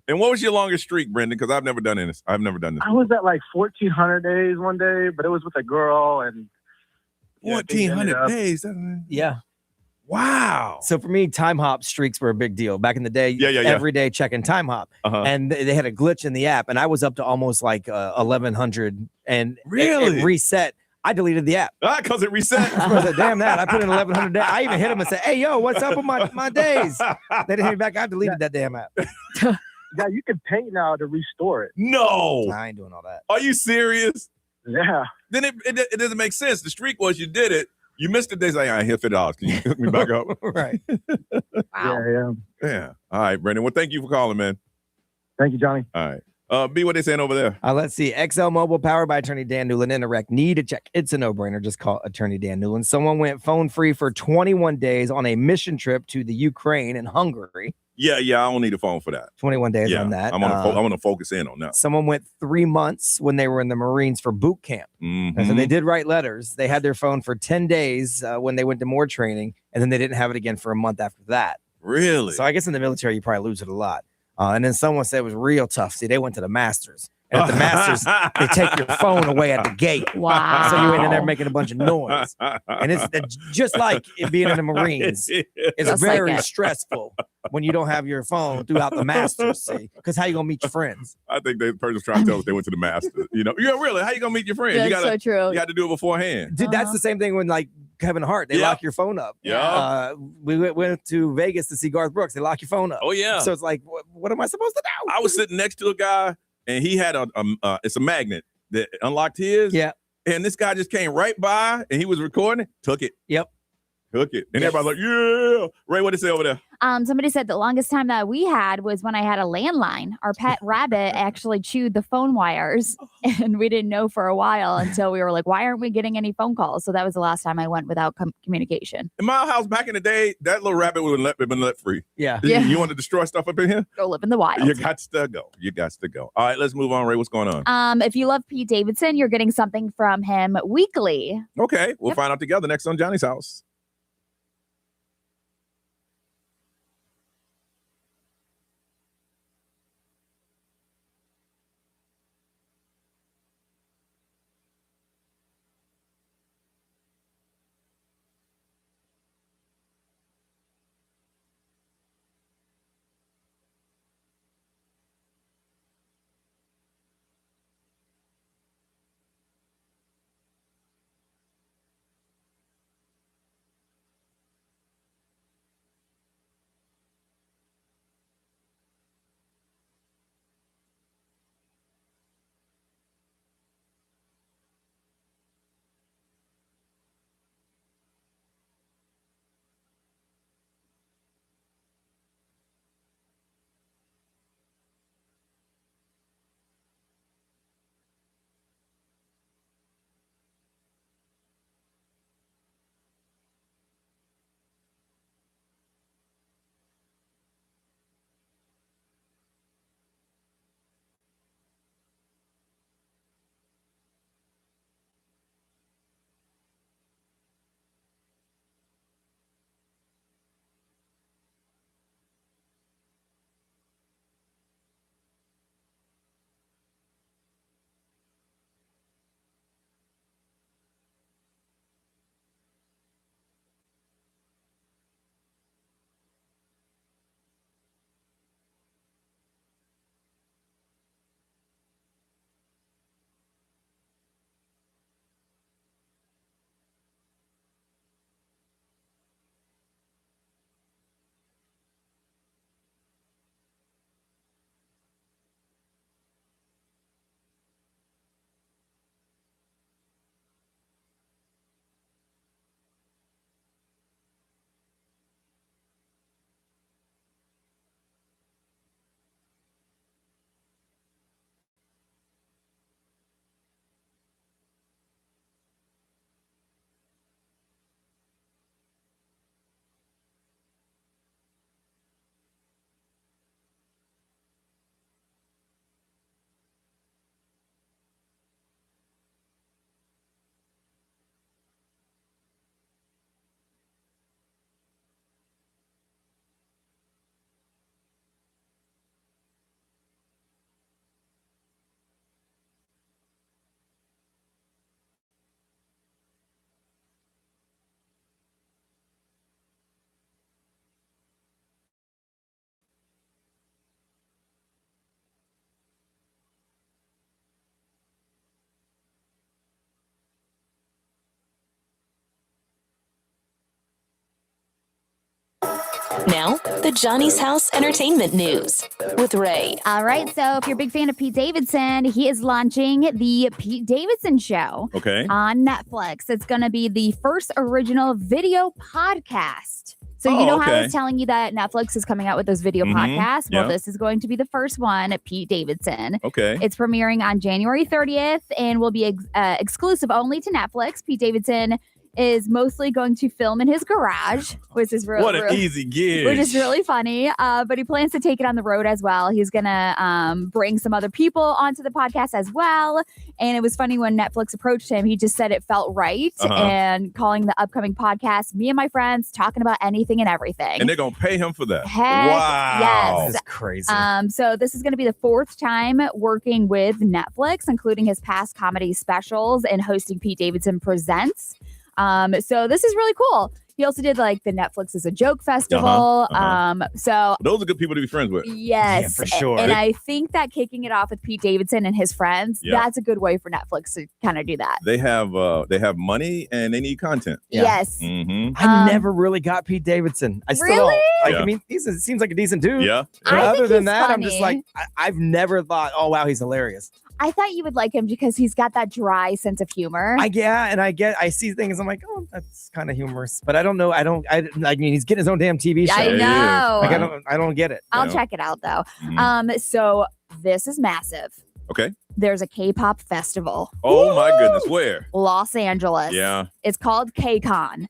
And what was your longest streak, Brendan? Because I've never done this. I was at like 1,400 days one day, but it was with a girl, and 1,400 days. Yeah. Wow. So for me, time hop streaks were a big deal. Back in the day, every day checking time hop. And they had a glitch in the app, and I was up to almost like 1,100. And it reset. I deleted the app. Because it reset. I was like, damn that. I put in 1,100 days. I even hit them and said, hey, yo, what's up with my days? They didn't hit me back. I deleted that damn app. Yeah, you can pay now to restore it. No. I ain't doing all that. Are you serious? Yeah. Then it doesn't make sense. The streak was you did it. You missed the days. Like, I hit $50. Can you hook me back up? Right. Wow. Yeah. All right, Brendan. Well, thank you for calling, man. Thank you, Johnny. All right. B, what they saying over there? Let's see. XL Mobile, powered by Attorney Dan Newland. In a wreck. Need to check. It's a no-brainer. Just call Attorney Dan Newland. Someone went phone-free for 21 days on a mission trip to the Ukraine and Hungary. Yeah, I don't need a phone for that. 21 days on that. I'm gonna focus in on that. Someone went 3 months when they were in the Marines for boot camp. Mm-hmm. And so they did write letters. They had their phone for 10 days when they went to more training, and then they didn't have it again for a month after that. Really? So I guess in the military, you probably lose it a lot. And then someone said it was real tough. See, they went to the Masters. And at the Masters, they take your phone away at the gate. Wow. So you're in there making a bunch of noise. And it's just like it being in the Marines. It's Just very like it. stressful when you don't have your phone throughout the Masters, see? Because how you going to meet your friends? I think the person's trying to tell us they went to the Masters. Yeah, really? How you gonna meet your friends? That's so true. You got to do it beforehand. Dude, that's the same thing when, like, Kevin Hart, they lock your phone up. Yeah. We went to Vegas to see Garth Brooks. They lock your phone up. Oh, yeah. So it's like, what am I supposed to do? I was sitting next to a guy, and he had it's a magnet that unlocked his. Yeah. And this guy just came right by, and he was recording. Took it. Yep. Took it. And everybody's like, yeah. Ray, what did it say over there? Somebody said the longest time that we had was when I had a landline. Our pet rabbit actually chewed the phone wires, and we didn't know for a while until we were like, why aren't we getting any phone calls? So that was the last time I went without communication. In my house back in the day, that little rabbit would have been let free. Yeah. You want to destroy stuff up in here? Go live in the wild. You got to go. All right, let's move on, Ray. What's going on? If you love Pete Davidson, you're getting something from him weekly. Okay, we'll find out together next on Johnny's House. Now, the Johnny's House Entertainment News with Ray. All right. So if you're a big fan of Pete Davidson, he is launching the Pete Davidson Show on Netflix. It's going to be the first original video podcast. So you know how I was telling you that Netflix is coming out with those video podcasts? Well, this is going to be the first one, Pete Davidson. Okay. It's premiering on January 30th and will be exclusive only to Netflix. Pete Davidson is mostly going to film in his garage, which is really What an easy gig. which is really funny. But he plans to take it on the road as well. He's gonna bring some other people onto the podcast as well. And it was funny when Netflix approached him, he just said it felt right, and calling the upcoming podcast Me and My Friends, talking about anything and everything. And they're gonna pay him for that. Heck wow. yes. That's crazy. So this is going to be the 4th time working with Netflix, including his past comedy specials and hosting Pete Davidson Presents. So this is really cool. He also did like the Netflix is a Joke Festival. So those are good people to be friends with. yes, Yeah, for sure. And I think that kicking it off with Pete Davidson and his friends, that's a good way for Netflix to kind of do that. They have money and they need content. Yeah. Yes. Mm-hmm. I never really got Pete Davidson. I still Really? don't. Like, Yeah. I mean, he seems like a decent dude. Yeah. I Other think than he's that, I'm just funny. like, I've never thought, oh, wow, he's hilarious. I thought you would like him because he's got that dry sense of humor. I see things. I'm like, oh, that's kind of humorous, but I don't know. I mean, he's getting his own damn TV show. I Yeah, know. Like, I don't get it. I'll Yeah. check it out though. Mhm. So this is massive. Okay. There's a K-pop festival. Oh my goodness. Where? Los Angeles. Yeah. It's called KCON.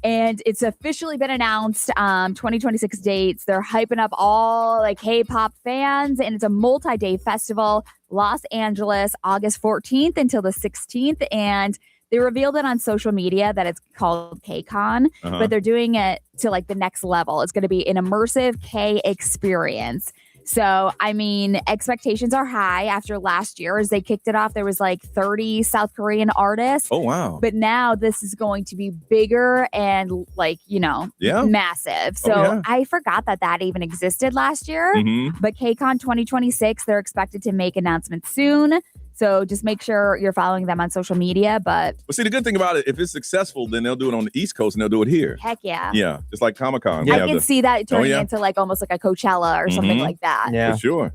And it's officially been announced, 2026 dates. They're hyping up all like K-pop fans, and it's a multi-day festival, Los Angeles, August 14th until the 16th. And they revealed it on social media that it's called KCON, but they're doing it to like the next level. It's going to be an immersive K experience. So, I mean, expectations are high after last year. As they kicked it off, there was like 30 South Korean artists. Oh wow. But now this is going to be bigger and like, massive. So I forgot that even existed last year. But KCON 2026, they're expected to make announcements soon. So just make sure you're following them on social media. But see, the good thing about it, if it's successful, then they'll do it on the East Coast and they'll do it here. heck yeah. Yeah, just like Comic-Con. I can see that turning into like almost like a Coachella or something like that. Yeah, for sure.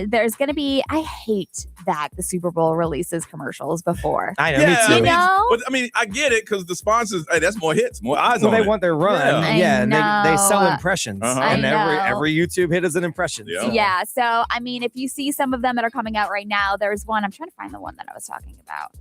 There's going to be, I hate that the Super Bowl releases commercials before. I know. Yeah, Me too. You know? But I mean, I get it because the sponsors, hey, that's more hits, more eyes Well, on they it. want their run. I Yeah, and they sell know. impressions, I and know. every YouTube hit is an impression. Yeah. Yeah. So, I mean, if you see some of them that are coming out right now, there's one, I'm trying to find the one that I was talking about.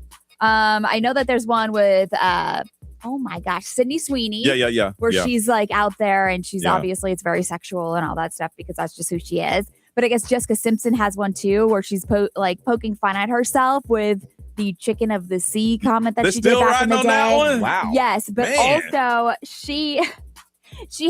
I know that there's one with, oh my gosh, Sydney Sweeney. Yeah. Where yeah. she's like out there and she's Yeah. obviously it's very sexual and all that stuff because that's just who she is. But I guess Jessica Simpson has one too where she's poking fun at herself with the chicken of the sea comment that They're she did still back in riding the on day. that one? Wow. Yes, but Man. also she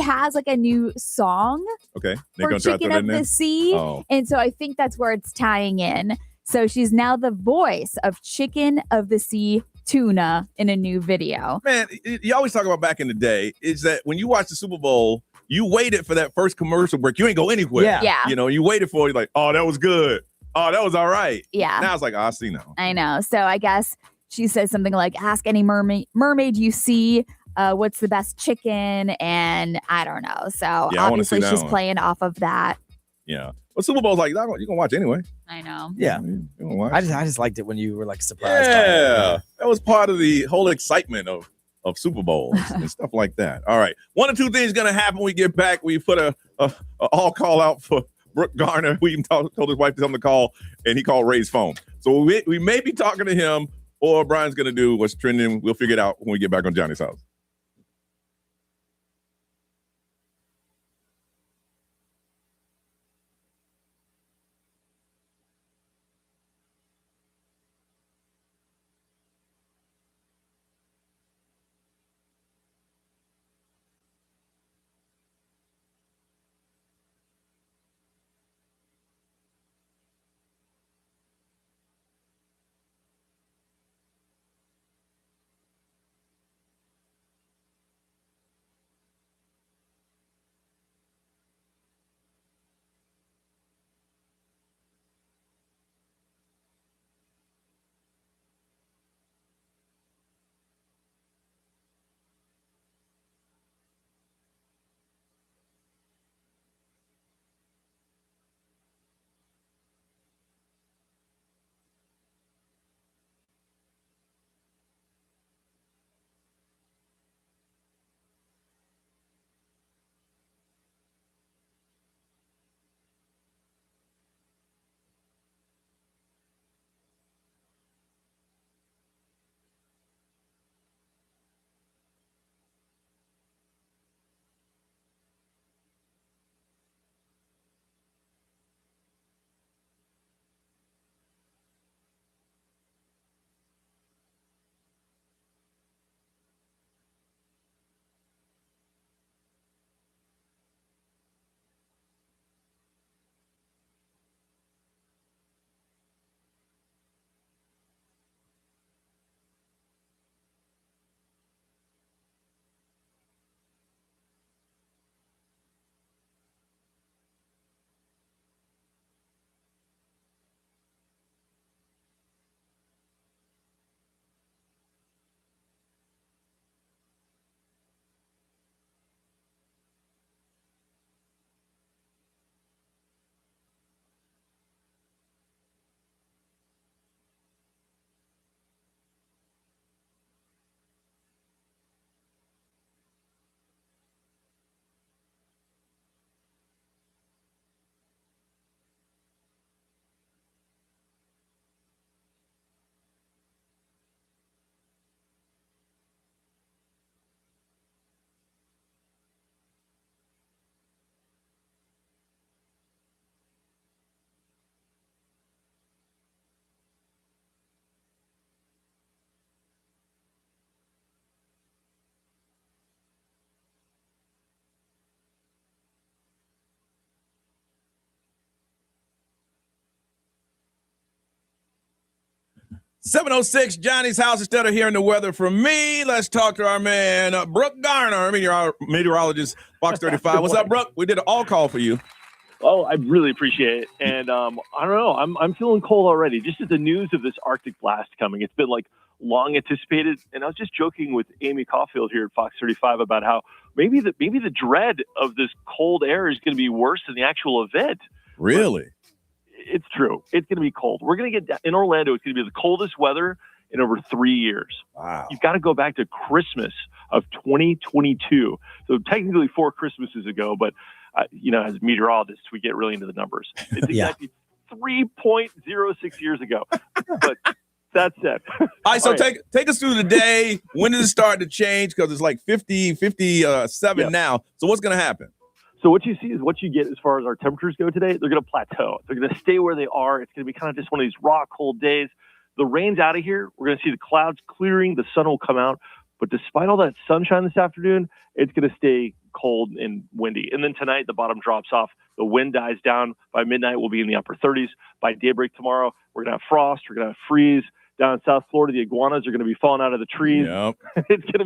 has like a new song Okay. They're for gonna try to Chicken throw that of in there? the Sea. Oh. And so I think that's where it's tying in. So she's now the voice of Chicken of the Sea tuna in a new video. Man, you always talk about back in the day is that when you watch the Super Bowl, you waited for that first commercial break. You ain't go anywhere. Yeah. You know, you waited for it. Like, oh, that was good. Oh, that was all right. Yeah. Now it's like, I see now. I know. So I guess she says something like, ask any mermaid you see what's the best chicken. And I don't know. So Yeah, I wanna see obviously that she's one. playing off of that. Yeah. Well, Super Bowl's like, you can watch anyway. I know. Yeah. You can watch. I just liked it when you were like surprised. By it. Yeah. That was part of the whole excitement of Super Bowls and stuff like that. All right. One or two things going to happen when we get back. We put a all call out for Brooke Garner. We even told his wife to tell him to call, and he called Ray's phone. So we may be talking to him, or Brian's going to do what's trending. We'll figure it out when we get back on Johnny's House. 7:06, Johnny's house. Instead of hearing the weather from me, let's talk to our man, Brooke Garner, meteorologist, Fox 35. What's up, Brooke? We did an all call for you. Oh, I really appreciate it. And I don't know, I'm feeling cold already. Just at the news of this Arctic blast coming, it's been like long anticipated. And I was just joking with Amy Caulfield here at Fox 35 about how maybe the dread of this cold air is going to be worse than the actual event. Really? But it's true. It's going to be cold. We're going to get in Orlando. It's going to be the coldest weather in over 3 years. Wow. You've got to go back to Christmas of 2022. So technically 4 Christmases ago, but as meteorologists, we get really into the numbers. It's exactly 3.06 years ago. But that's it. All right, so take us through the day. When does it start to change? Because it's like 57 now. So what's going to happen? So what you see is what you get as far as our temperatures go today. They're going to plateau. They're going to stay where they are. It's going to be kind of just one of these raw, cold days. The rain's out of here. We're going to see the clouds clearing. The sun will come out. But despite all that sunshine this afternoon, it's going to stay cold and windy. And then tonight, the bottom drops off. The wind dies down. By midnight, we'll be in the upper 30s. By daybreak tomorrow, we're going to have frost. We're going to have freeze. Down in South Florida, the iguanas are going to be falling out of the trees. Yep. It's going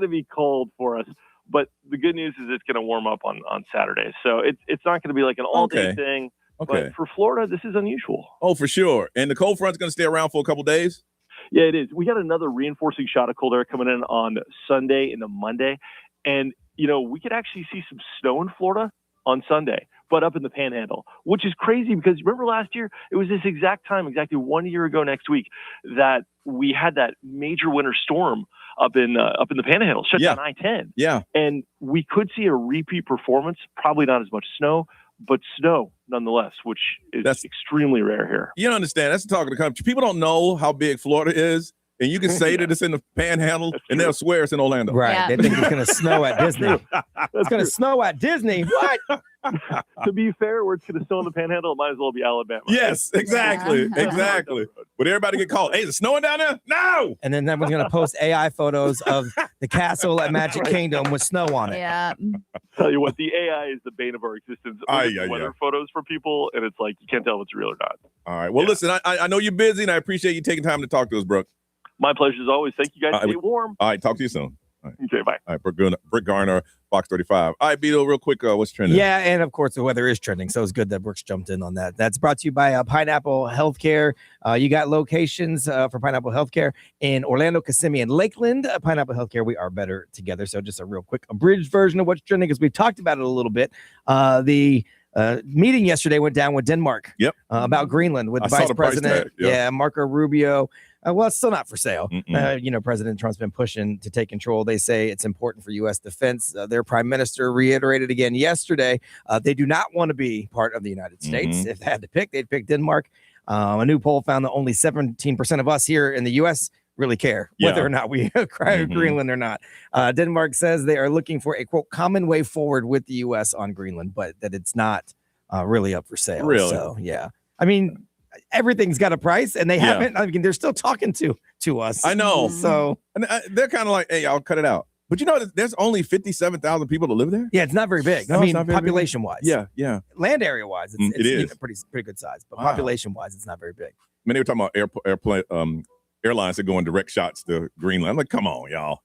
to be cold for us. But the good news is it's going to warm up on Saturday. So it's not going to be like an all-day thing. Okay. But for Florida, this is unusual. Oh, for sure. And the cold front's going to stay around for a couple days? Yeah, it is. We got another reinforcing shot of cold air coming in on Sunday into Monday. And, we could actually see some snow in Florida on Sunday, but up in the Panhandle, which is crazy because remember last year, it was this exact time, exactly 1 year ago next week, that we had that major winter storm up in the Panhandle, shut down I-10. Yeah. And we could see a repeat performance, probably not as much snow, but snow nonetheless, which is extremely rare here. You don't understand. That's the talk of the country. People don't know how big Florida is. And you can say that it's in the Panhandle, and they'll swear it's in Orlando. Right. Yeah. They think it's going to snow at Disney. It's going to snow at Disney. What? To be fair, where it's going to snow in the Panhandle, it might as well be Alabama. Yes, exactly. Yeah. Exactly. Would everybody get called? Hey, is it snowing down there? No. And then everyone's going to post AI photos of the castle at Magic Kingdom with snow on it. Yeah. Tell you what, the AI is the bane of our existence. Weather photos for people, and it's like you can't tell if it's real or not. All right. Well, listen, I know you're busy, and I appreciate you taking time to talk to us, Brooke. My pleasure as always. Thank you guys. Stay warm. All right. Talk to you soon. All right. Okay, bye. All right. Brooke Garner, Fox 35. All right, Beto, real quick, what's trending? Yeah, and of course, the weather is trending, so it's good that Brooks jumped in on that. That's brought to you by Pineapple Healthcare. You got locations for Pineapple Healthcare in Orlando, Kissimmee, and Lakeland. Pineapple Healthcare, we are better together. So just a real quick abridged version of what's trending, because we've talked about it a little bit. The meeting yesterday went down with Denmark about Greenland with the vice president. Marco Rubio. Well, it's still not for sale. President Trump's been pushing to take control. They say it's important for U.S. defense. Their prime minister reiterated again yesterday they do not want to be part of the United States. If they had to pick, they'd pick Denmark. A new poll found that only 17% of us here in the U.S. really care whether or not we acquire Greenland or not. Denmark says they are looking for a, quote, common way forward with the U.S. on Greenland, but that it's not really up for sale. Really? So, yeah. I mean, everything's got a price, and they haven't. I mean, they're still talking to us. I know. So and they're kind of like, hey, I'll cut it out. But there's only 57,000 people that live there. Yeah, it's not very big. No, I mean, it's not population wise. Yeah. Land area wise, it's it is pretty good size. But population wise, it's not very big. I mean, they were talking about airlines that go in direct shots to Greenland. I'm like, come on, y'all.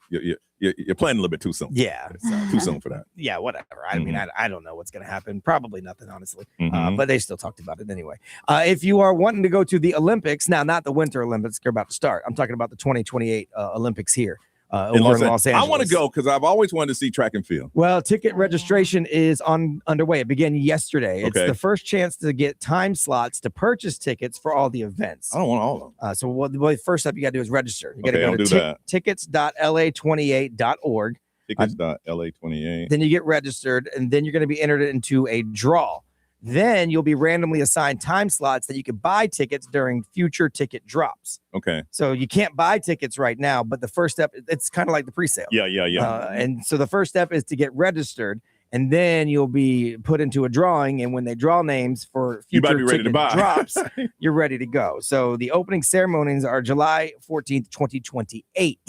You're playing a little bit too soon. Yeah. Too soon for that. Yeah, whatever. I mean, I don't know what's going to happen. Probably nothing, honestly. But they still talked about it anyway. If you are wanting to go to the Olympics, now not the Winter Olympics, they're about to start. I'm talking about the 2028 Olympics here over in Los Angeles. I want to go because I've always wanted to see track and field. Well, ticket registration is underway. It began yesterday. It's the first chance to get time slots to purchase tickets for all the events. I don't want all of them. So first up you got to do is register. You got to go to tickets.la28.org. Tickets.la28. Then you get registered, and then you're going to be entered into a draw. Then you'll be randomly assigned time slots that you can buy tickets during future ticket drops. Okay. So you can't buy tickets right now, but the first step, it's kind of like the pre-sale. Yeah. And so the first step is to get registered, and then you'll be put into a drawing. And when they draw names for future ticket drops, you're ready to go. So the opening ceremonies are July 14th, 2028.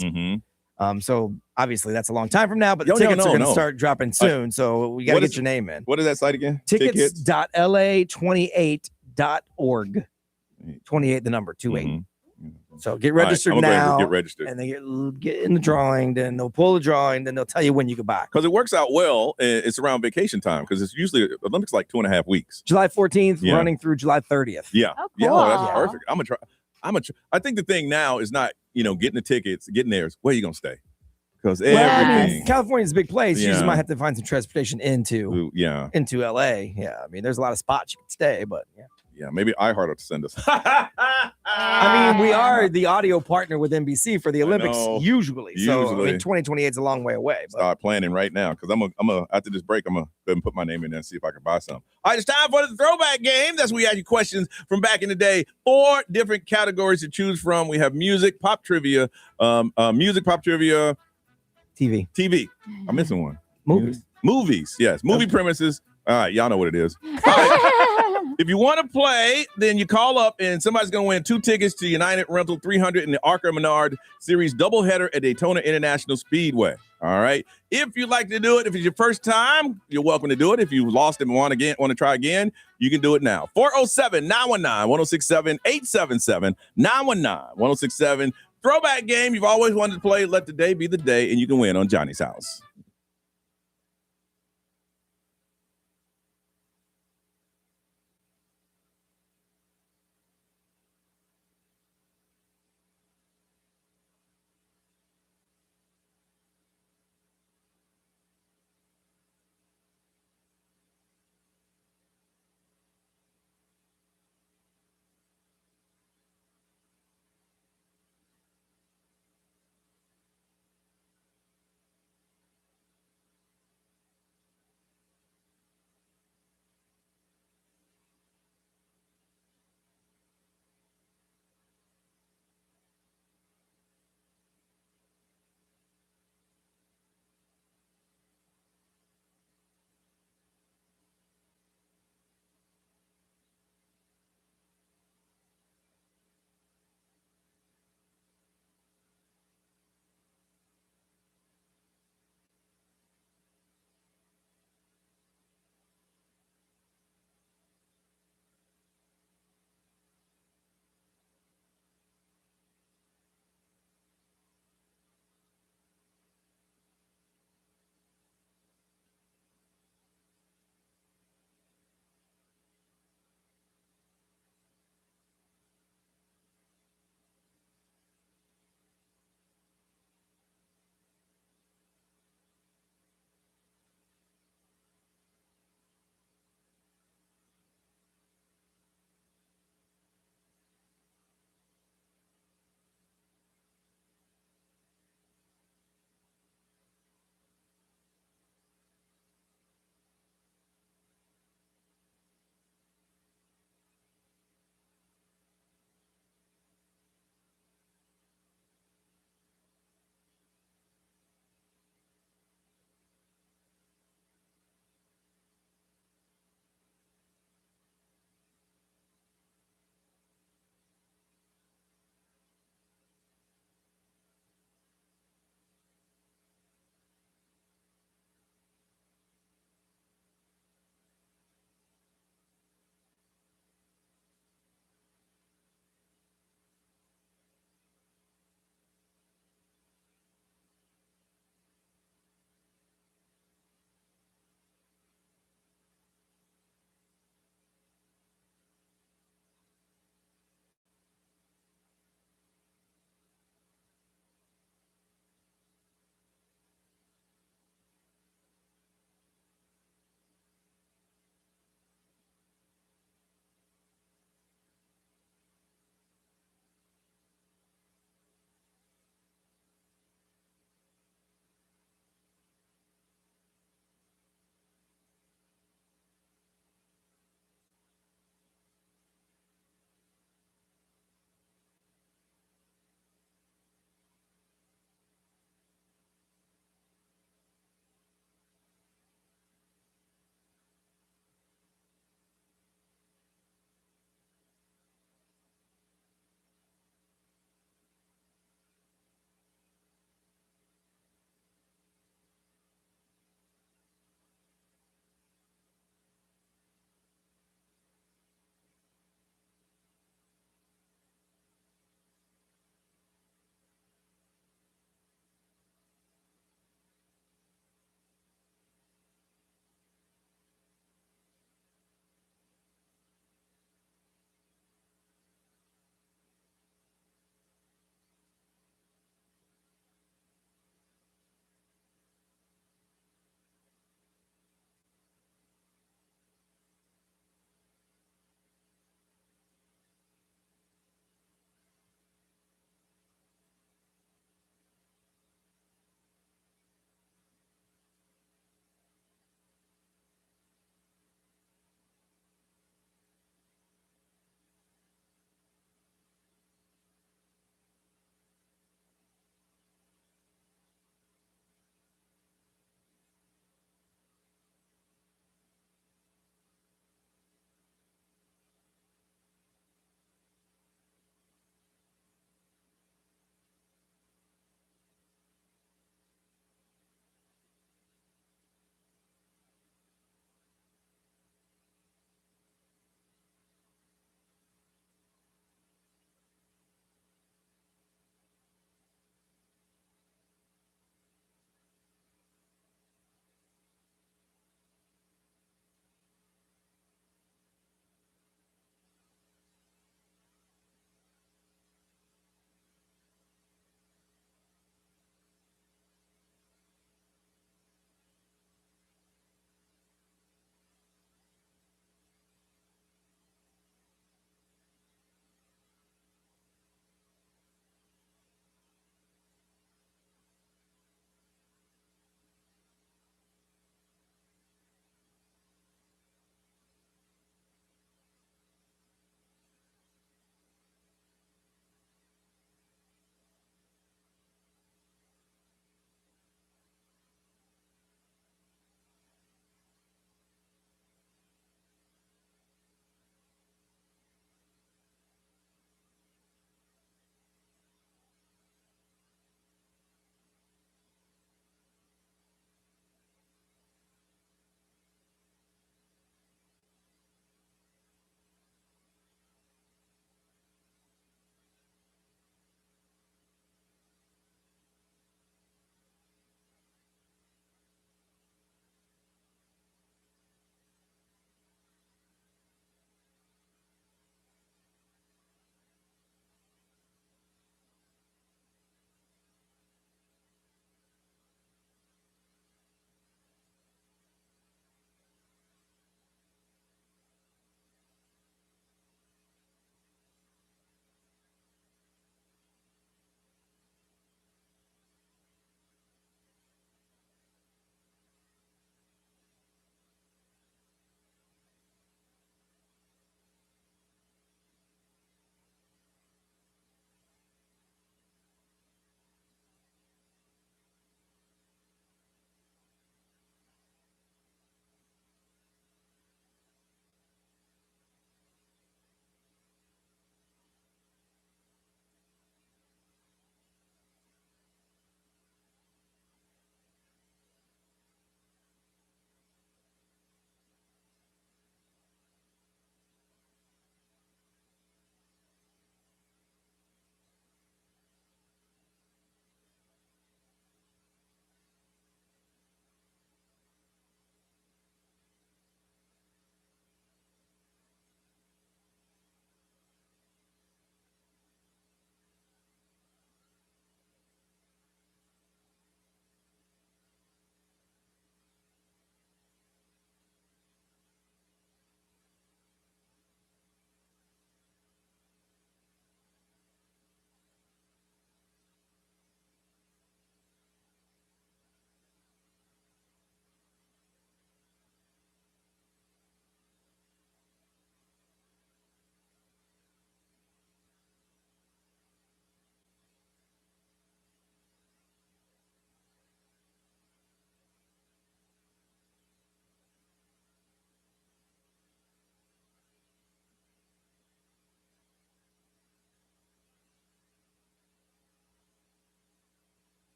So obviously that's a long time from now, but the tickets are going to start dropping soon. So we got to get your name in. What is that site again? Tickets.la28.org. 28, the number 28. So get registered I'm gonna go ahead now. and get registered. And then get in the drawing. Then they'll pull the drawing. Then they'll tell you when you can buy. Because it works out well. It's around vacation time because it's usually Olympics like 2.5 weeks. July 14th, running through July 30th. Yeah. Oh, Yeah, cool. that's perfect. I'm gonna try. I think the thing now is not, getting the tickets, getting there. Where are you gonna stay? Because everything. California's a big place. You Yeah. just might have to find some transportation into LA. Yeah, I mean, there's a lot of spots you can stay, but yeah. Yeah, maybe iHeart will send us. I mean, we are the audio partner with NBC for the Olympics usually. So I mean, 2028 is a long way away. But. Start planning right now because I'm a after this break I'm gonna go ahead and put my name in there and see if I can buy some. All right, it's time for the throwback game. That's where we ask you questions from back in the day. 4 different categories to choose from. We have music, pop trivia, music, pop trivia, TV. I'm missing one. Movies. Yes, movie premises. All right, y'all know what it is. All right. If you want to play, then you call up and somebody's going to win 2 tickets to United Rental 300 in the Arca Menard Series doubleheader at Daytona International Speedway. All right. If you'd like to do it, if it's your first time, you're welcome to do it. If you lost and want to try again, you can do it now. 407-919-1067, 877-919-1067. Throwback game you've always wanted to play. Let the day be the day, and you can win on Johnny's House.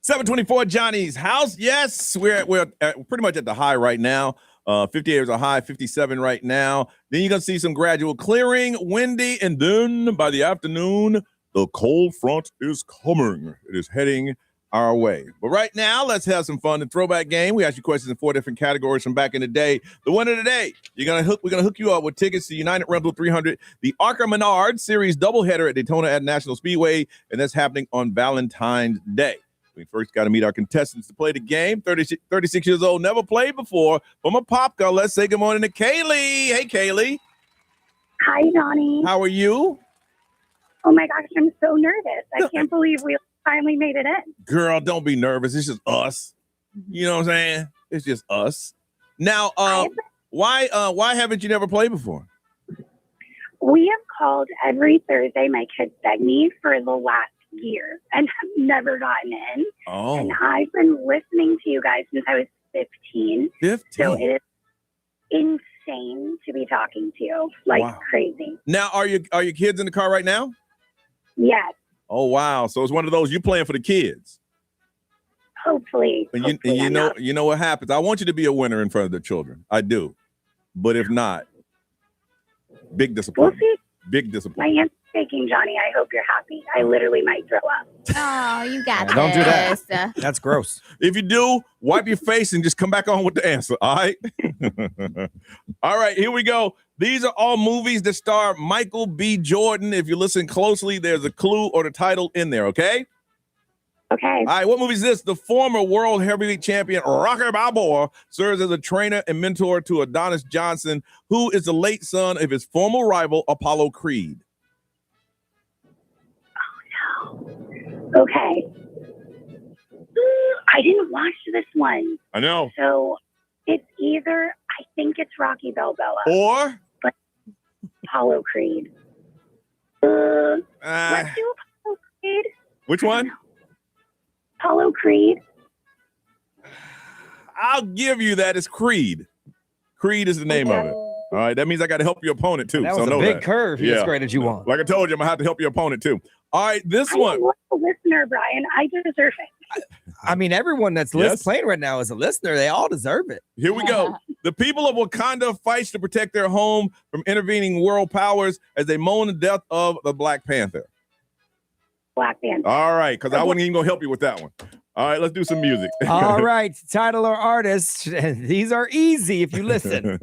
724 Johnny's house. Yes, we're pretty much at the high right now. 58 is a high, 57 right now. Then you're going to see some gradual clearing, windy, and then by the afternoon, the cold front is coming. It is heading our way. But right now, let's have some fun. The throwback game. We ask you questions in 4 different categories from back in the day. The winner of the day, we're gonna hook you up with tickets to United Rental 300, the Arca Menard Series doubleheader at Daytona at National Speedway, and that's happening on Valentine's Day. We first got to meet our contestants to play the game. 36 years old, never played before. From a pop girl, let's say good morning to Kaylee. Hey, Kaylee. Hi, Johnny. How are you? Oh, my gosh, I'm so nervous. I can't believe we finally made it in. Girl, don't be nervous. It's just us. You know what I'm saying? It's just us. Now, why haven't you never played before? We have called every Thursday. My kids beg me for the last year and have never gotten in. Oh. And I've been listening to you guys since I was 15. 15? So it is insane to be talking to you. Like crazy. Now, are your kids in the car right now? Yes. Oh, wow. So it's one of those you playing for the kids. Hopefully. And you know what happens. I want you to be a winner in front of the children. I do. But if not, big disappointment. We'll see. Big disappointment. My hand's shaking, Johnny. I hope you're happy. I literally might throw up. Oh, you got this. Don't do that. That's gross. If you do, wipe your face and just come back on with the answer. All right. All right, here we go. These are all movies that star Michael B. Jordan. If you listen closely, there's a clue or the title in there, okay? Okay. All right, what movie is this? The former world heavyweight champion Rocky Balboa serves as a trainer and mentor to Adonis Johnson, who is the late son of his former rival Apollo Creed. Oh, no. Okay. I didn't watch this one. I know. So it's either, I think it's Rocky Balboa. Or? But Apollo Creed. Let's do Apollo Creed. Which one? Apollo Creed. I'll give you that. It's Creed. Creed is the name of it. All right. That means I got to help your opponent, too. That was a big curve he graded you on. Like I told you, I'm going to have to help your opponent, too. All right. This one. I'm a listener, Brian. I deserve it. I mean, everyone that's playing right now is a listener. They all deserve it. Here we go. The people of Wakanda fight to protect their home from intervening world powers as they mourn the death of the Black Panther. Black Panther. All right, because I wasn't even going to help you with that one. All right, let's do some music. All right, title or artist. These are easy if you listen.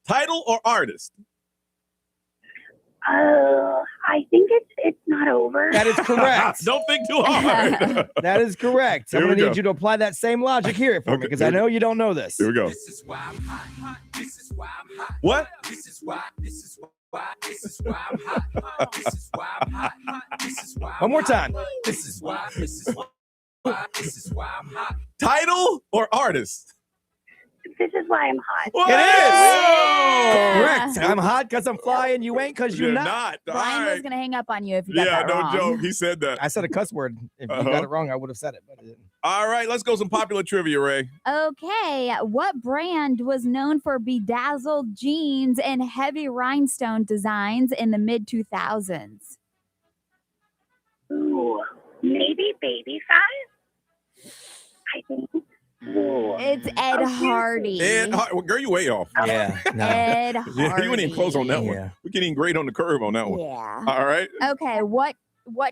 Title or artist? I think it's not over. That is correct. Don't think too hard. That is correct. I'm going to need you to apply that same logic here for me because I know you don't know this. Here we go. This is why I'm hot. This is why I'm hot. What? This is why I'm hot. This is why I'm hot. This is why. One more time. This is why I'm hot. Title or artist? This is why I'm hot. It is. Correct. I'm hot because I'm flying. You ain't because you're not. Brian was going to hang up on you if you got that wrong. joke. He said that. I said a cuss word. If you got it wrong, I would have said it, but I didn't. All right, let's go some popular trivia, Ray. Okay. What brand was known for bedazzled jeans and heavy rhinestone designs in the mid-2000s? Ooh, maybe Baby Size? I think. Ooh. It's Ed Hardy. Ed Hardy. Well, girl, you way off. Yeah. No. Ed Hardy. Yeah, you weren't even close on that one. Yeah. We can't even grade on the curve on that one. Yeah. All right. Okay. What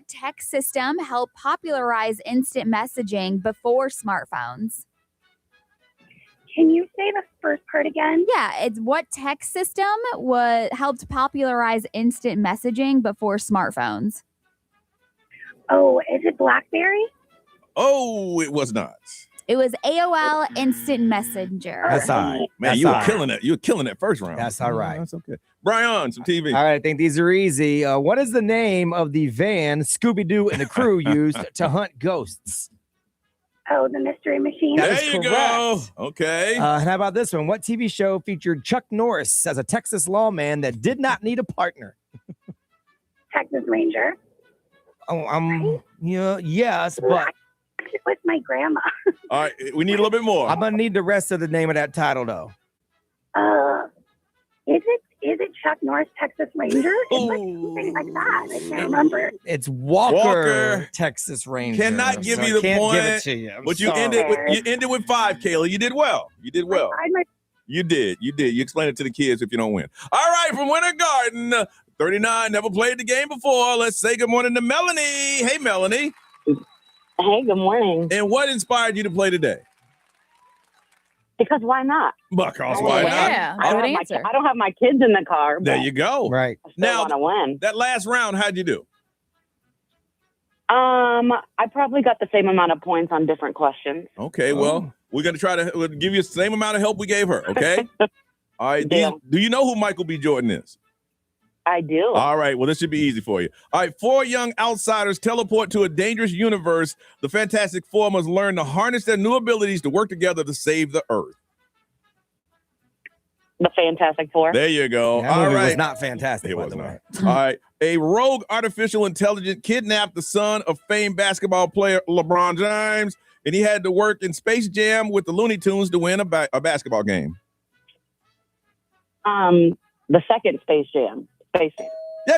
tech system helped popularize instant messaging before smartphones? Can you say the first part again? Yeah, it's what tech system helped popularize instant messaging before smartphones? Oh, is it BlackBerry? Oh, it was not. It was AOL Instant Messenger. That's all right. Man, you were killing it. You were killing it first round. That's all right. That's okay. Brian, some TV. All right, I think these are easy. What is the name of the van Scooby-Doo and the crew used to hunt ghosts? Oh, the Mystery Machine. There you go. Okay. And how about this one? What TV show featured Chuck Norris as a Texas lawman that did not need a partner? Texas Ranger. Oh, yes, but with my grandma. All right, we need a little bit more. I'm gonna need the rest of the name of that title though. Is it Chuck Norris, Texas Ranger? It's like something like that. I can't remember. It's Walker, Texas Ranger. Cannot give So you the I can't point. give it to you. But you ended with 5, Kayla. You did well. You did well. You did. You explain it to the kids if you don't win. All right, from Winter Garden, 39, never played the game before. Let's say good morning to Melanie. Hey, Melanie. Hey, good morning. And what inspired you to play today? Because why not? Because why not? I don't have my kids in the car. There you go. Right. I still want to win. That last round, how'd you do? I probably got the same amount of points on different questions. Okay, well, we're going to try to give you the same amount of help we gave her, okay? All right. Do you know who Michael B. Jordan is? I do. All right. Well, this should be easy for you. All right. 4 young outsiders teleport to a dangerous universe. The Fantastic Four must learn to harness their new abilities to work together to save the Earth. The Fantastic Four. There you go. That All movie right. was not fantastic, It by was the not. way. All right. A rogue artificial intelligence kidnapped the son of famed basketball player LeBron James, and he had to work in Space Jam with the Looney Tunes to win a basketball game. The second Space Jam. Space Jam.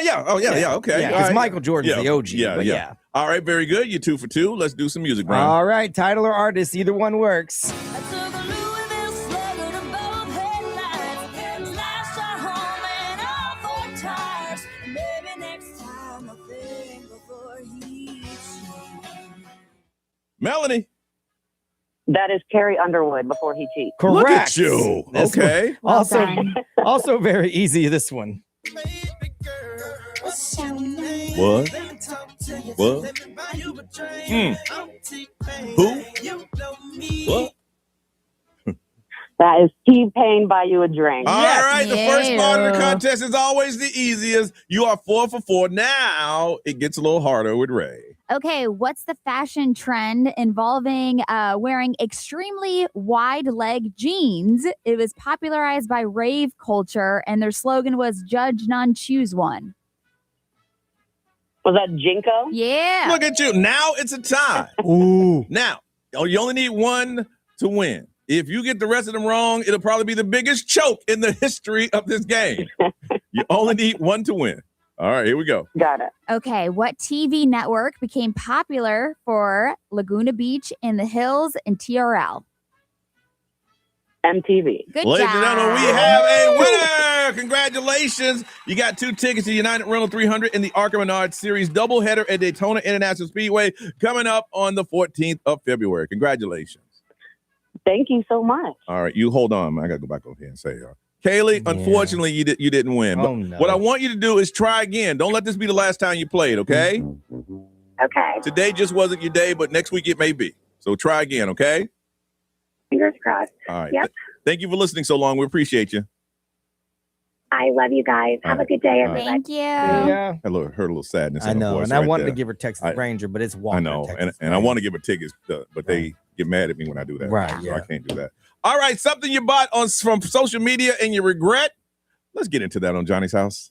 Yeah. Oh, yeah. Okay. Yeah, because Michael Jordan's the OG. Yeah. All right. Very good. You're 2 for 2. Let's do some music, Brian. All right. Title or artist, either one works. Melanie. That is Carrie Underwood before he cheats. Correct. Look at you. This Okay. one. Also very easy, this one. What? Who? What? That is T-Pain, Buy You a Drink. All right, the first part of the contest is always the easiest. You are 4 for 4. Now it gets a little harder with Ray. Okay, what's the fashion trend involving wearing extremely wide leg jeans? It was popularized by rave culture, and their slogan was "Judge None, Choose One." Was that Jinko? Yeah. Look at you. Now it's a tie. Ooh. Now, you only need one to win. If you get the rest of them wrong, it'll probably be the biggest choke in the history of this game. You only need one to win. All right, here we go. Got it. Okay, what TV network became popular for Laguna Beach, In the Hills, and TRL? MTV. Good Ladies job. and gentlemen, we have a winner. Congratulations. You got 2 tickets to United Rental 300 in the Arca Menard Series doubleheader at Daytona International Speedway coming up on the 14th of February. Congratulations. Thank you so much. All right, you hold on. I got to go back over here and say, Kaylee, unfortunately, you didn't win. But no. what I want you to do is try again. Don't let this be the last time you played, okay? Okay. Today just wasn't your day, but next week it may be. So try again, okay? Fingers crossed. All right. Yep. Thank you for listening so long. We appreciate you. I love you guys. Have a good day, everybody. Thank you. Yeah. I heard a little sadness I in her know, voice and I right wanted there. to give her Texas Ranger, but it's Walker. I know, Texas and I want to give her tickets, but they get mad at me when I do that. Right, So yeah. I can't do that. All right, something you bought from social media and you regret. Let's get into that on Johnny's House.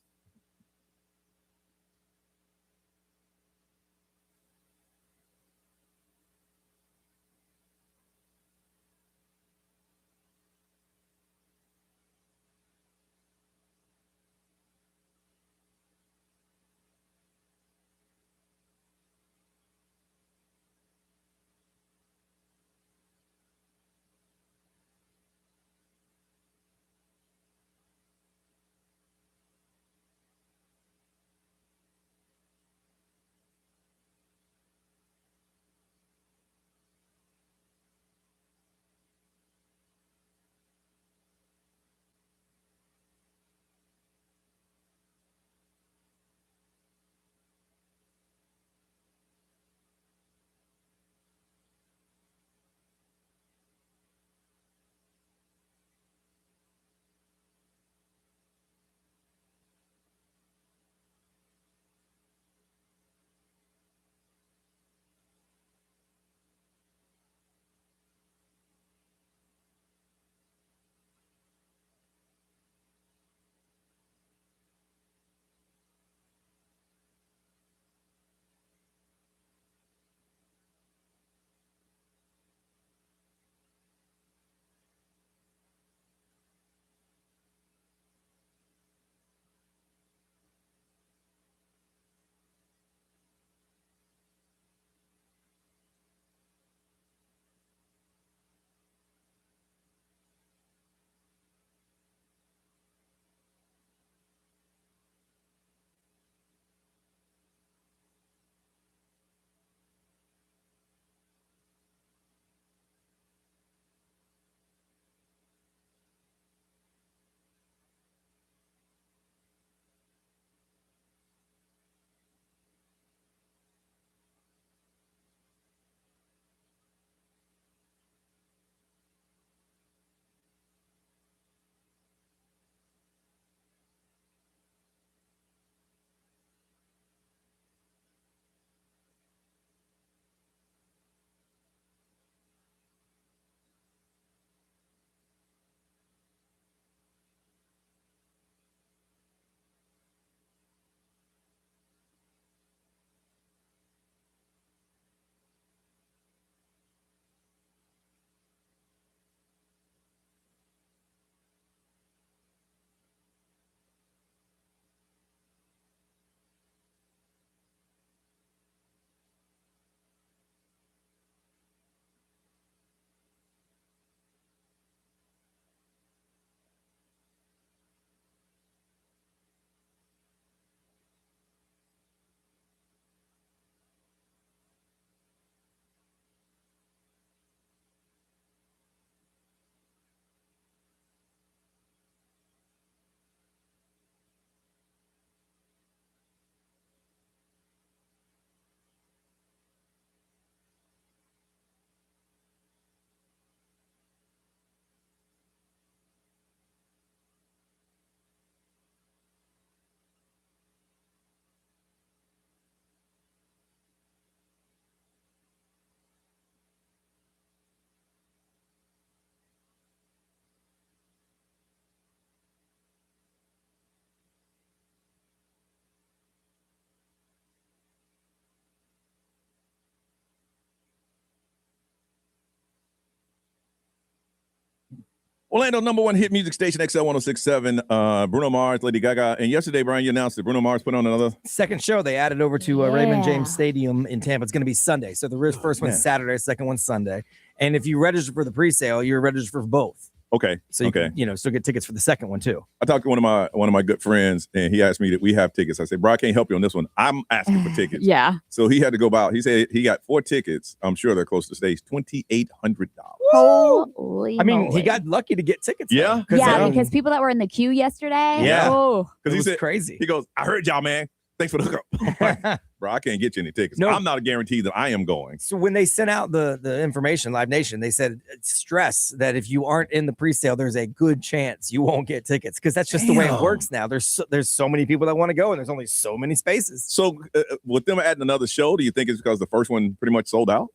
Orlando number one hit music station, XL 106.7. Bruno Mars, Lady Gaga. And yesterday, Brian, you announced that Bruno Mars put on another second show. They added over to Raymond James Stadium in Tampa. It's going to be Sunday. So the first one's Saturday, second one's Sunday. And if you register for the pre-sale, you're registered for both. Okay. So you can, still get tickets for the second one too. I talked to one of my good friends, and he asked me that we have tickets. I said, bro, I can't help you on this one. I'm asking for tickets. Yeah. So he had to go about. He said he got 4 tickets. I'm sure they're close to stage, $2,800. Holy moly. He got lucky to get tickets. Yeah. Because people that were in the queue yesterday. Yeah. Oh, because he said crazy. He goes, I heard y'all, man. Thanks for the hookup. Bro, I can't get you any tickets. No. I'm not a guarantee that I am going. So when they sent out the information, Live Nation, they said stress that if you aren't in the pre-sale, there's a good chance you won't get tickets because that's just the way it works now. There's so many people that want to go and there's only so many spaces. So with them adding another show, do you think it's because the first one pretty much sold out?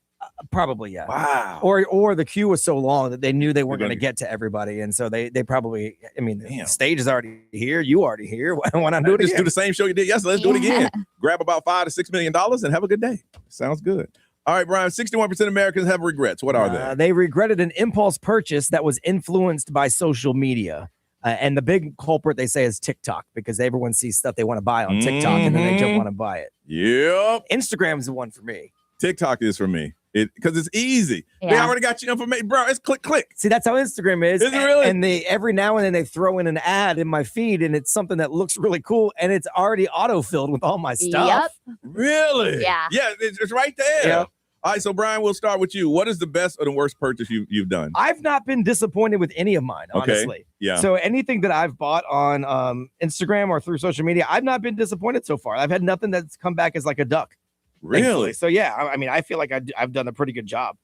Probably, yeah. Wow. Or the queue was so long that they knew they weren't going to get to everybody, and so they probably. I mean, the stage is already here. You already here. Why not do it? Just do the same show you did yesterday. Let's do it again. Grab about $5 to $6 million and have a good day. Sounds good. All right, Brian. 61% of Americans have regrets. What are they? They regretted an impulse purchase that was influenced by social media. And the big culprit, they say, is TikTok because everyone sees stuff they want to buy on TikTok and then they just want to buy it. Yep. Instagram's the one for me. TikTok is for me. Because it's easy. Yeah. They already got your information. Bro, it's click. See, that's how Instagram is. Is it really? And they every now and then they throw in an ad in my feed and it's something that looks really cool and it's already auto-filled with all my stuff. Yep. Really? Yeah. Yeah, it's right there. Yep. All right, so Brian, we'll start with you. What is the best or the worst purchase you've done? I've not been disappointed with any of mine, honestly. Okay. Yeah. So anything that I've bought on Instagram or through social media, I've not been disappointed so far. I've had nothing that's come back as like a duck. Really? Thankfully. So yeah, I mean, I feel like I've done a pretty good job.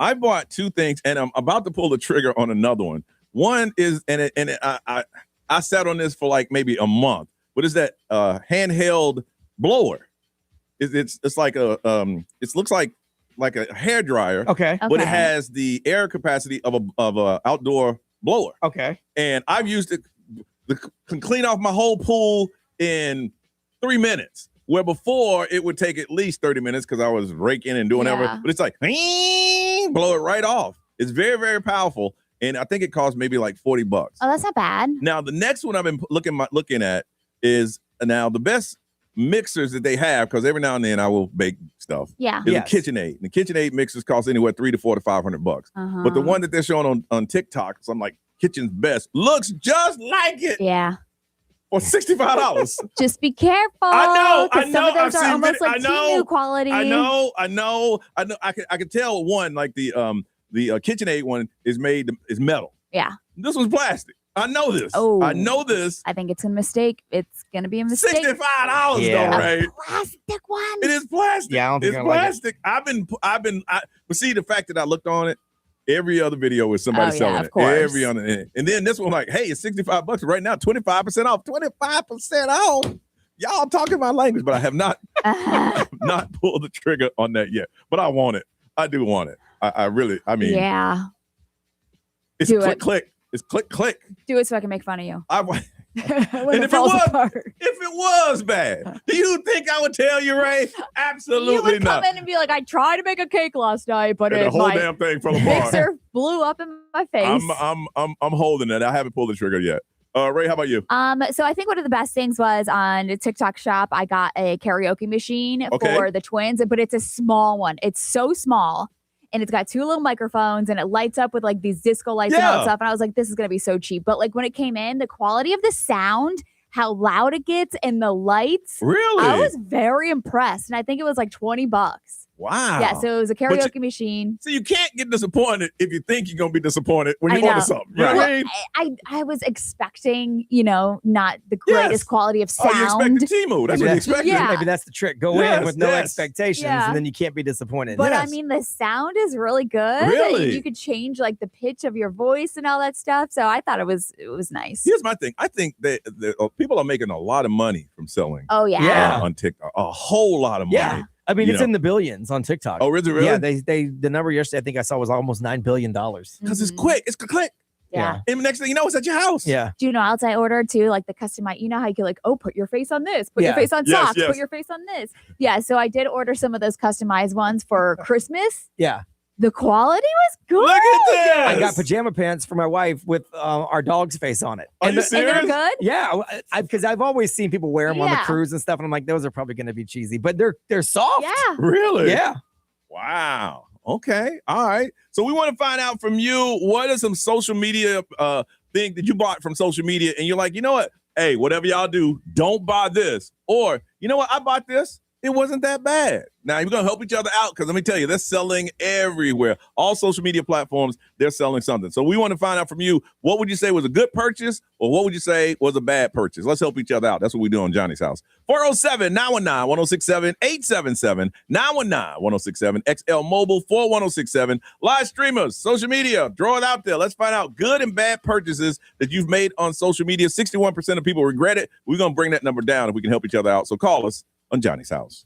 I bought 2 things, and I'm about to pull the trigger on another one. One is, I sat on this for like maybe a month. What is that? Handheld blower. It's like it looks like a hair dryer. Okay. But it has the air capacity of a outdoor blower. Okay. And I've used it can clean off my whole pool in 3 minutes. Where before it would take at least 30 minutes because I was raking and doing everything. But it's like, blow it right off. It's very, very powerful. And I think it costs maybe like $40. Oh, that's not bad. Now, the next one I've been looking at is now the best mixers that they have, because every now and then I will bake stuff. Yeah. Is a KitchenAid. And the KitchenAid mixers cost anywhere $300 to $500. But the one that they're showing on TikTok, so I'm like, Kitchen's Best, looks just like it. Yeah. For $65. Just be careful. I know. Some of those are almost like Temu quality. I know. I can tell one, like the KitchenAid one is metal. Yeah. This one's plastic. I know this. Oh, I know this. I think it's a mistake. It's gonna be a mistake. $65 though, right? A plastic one. It is plastic. Yeah, I don't think it's I like plastic. But see, the fact that I looked on it, every other video was somebody selling it. Course. Every other, and then this one, like, hey, it's $65 right now, 25% off. 25% off. Y'all talking my language, but I have not not pulled the trigger on that yet. But I want it. I do want it. I mean, yeah. It's click. It's click. Do it so I can make fun of you. And if it was bad, do you think I would tell you, Ray? Absolutely you would not. come in and be like, I tried to make a cake last night, but the whole damn thing fell apart. Mixer blew up in my face. I'm holding it. I haven't pulled the trigger yet. Ray, how about you? So I think one of the best things was on the TikTok shop, I got a karaoke machine for the twins, but it's a small one. It's so small. And it's got 2 little microphones and it lights up with like these disco lights and all that stuff. And I was like, this is going to be so cheap. But like when it came in, the quality of the sound, how loud it gets and the lights. Really? I was very impressed. And I think it was like $20. Wow. Yeah, so it was a karaoke machine. So you can't get disappointed if you think you're going to be disappointed when you order something. You know what I mean? I was expecting, not the greatest quality of sound. Oh, you expected Temu. That's what you expected. Yeah. Maybe that's the trick. Go in with no expectations, and then you can't be disappointed. But I mean, the sound is really good. Really? You could change like the pitch of your voice and all that stuff. So I thought it was nice. Here's my thing. I think that people are making a lot of money from selling. Oh, yeah. On TikTok. A whole lot of money. Yeah. I mean, it's in the billions on TikTok. Oh, is it really? Yeah, the number yesterday I think I saw was almost $9 billion. Because it's quick. It's click. Yeah. And the next thing you know, it's at your house. Yeah. Do you know what else I ordered too? Like the customized, you know how you can like, put your face on this, put your face on socks, put your face on this. Yeah. So I did order some of those customized ones for Christmas. Yeah. The quality was good. Look at this. I got pajama pants for my wife with our dog's face on it. Are you serious? And they're good? Yeah, because I've always seen people wear them on the Yeah. cruise and stuff, and I'm like, those are probably going to be cheesy, but they're soft. Yeah. Really? Yeah. Wow. Okay. All right. So we want to find out from you, what are some social media thing that you bought from social media and you're like, you know what? Hey, whatever y'all do, don't buy this. Or, you know what? I bought this. It wasn't that bad. Now, you're going to help each other out because let me tell you, they're selling everywhere. All social media platforms, they're selling something. So we want to find out from you, what would you say was a good purchase or what would you say was a bad purchase? Let's help each other out. That's what we do on Johnny's House. 407-919-1067, 877-919-1067, XL Mobile 41067. Live streamers, social media, throw it out there. Let's find out good and bad purchases that you've made on social media. 61% of people regret it. We're going to bring that number down if we can help each other out. So call us on Johnny's House.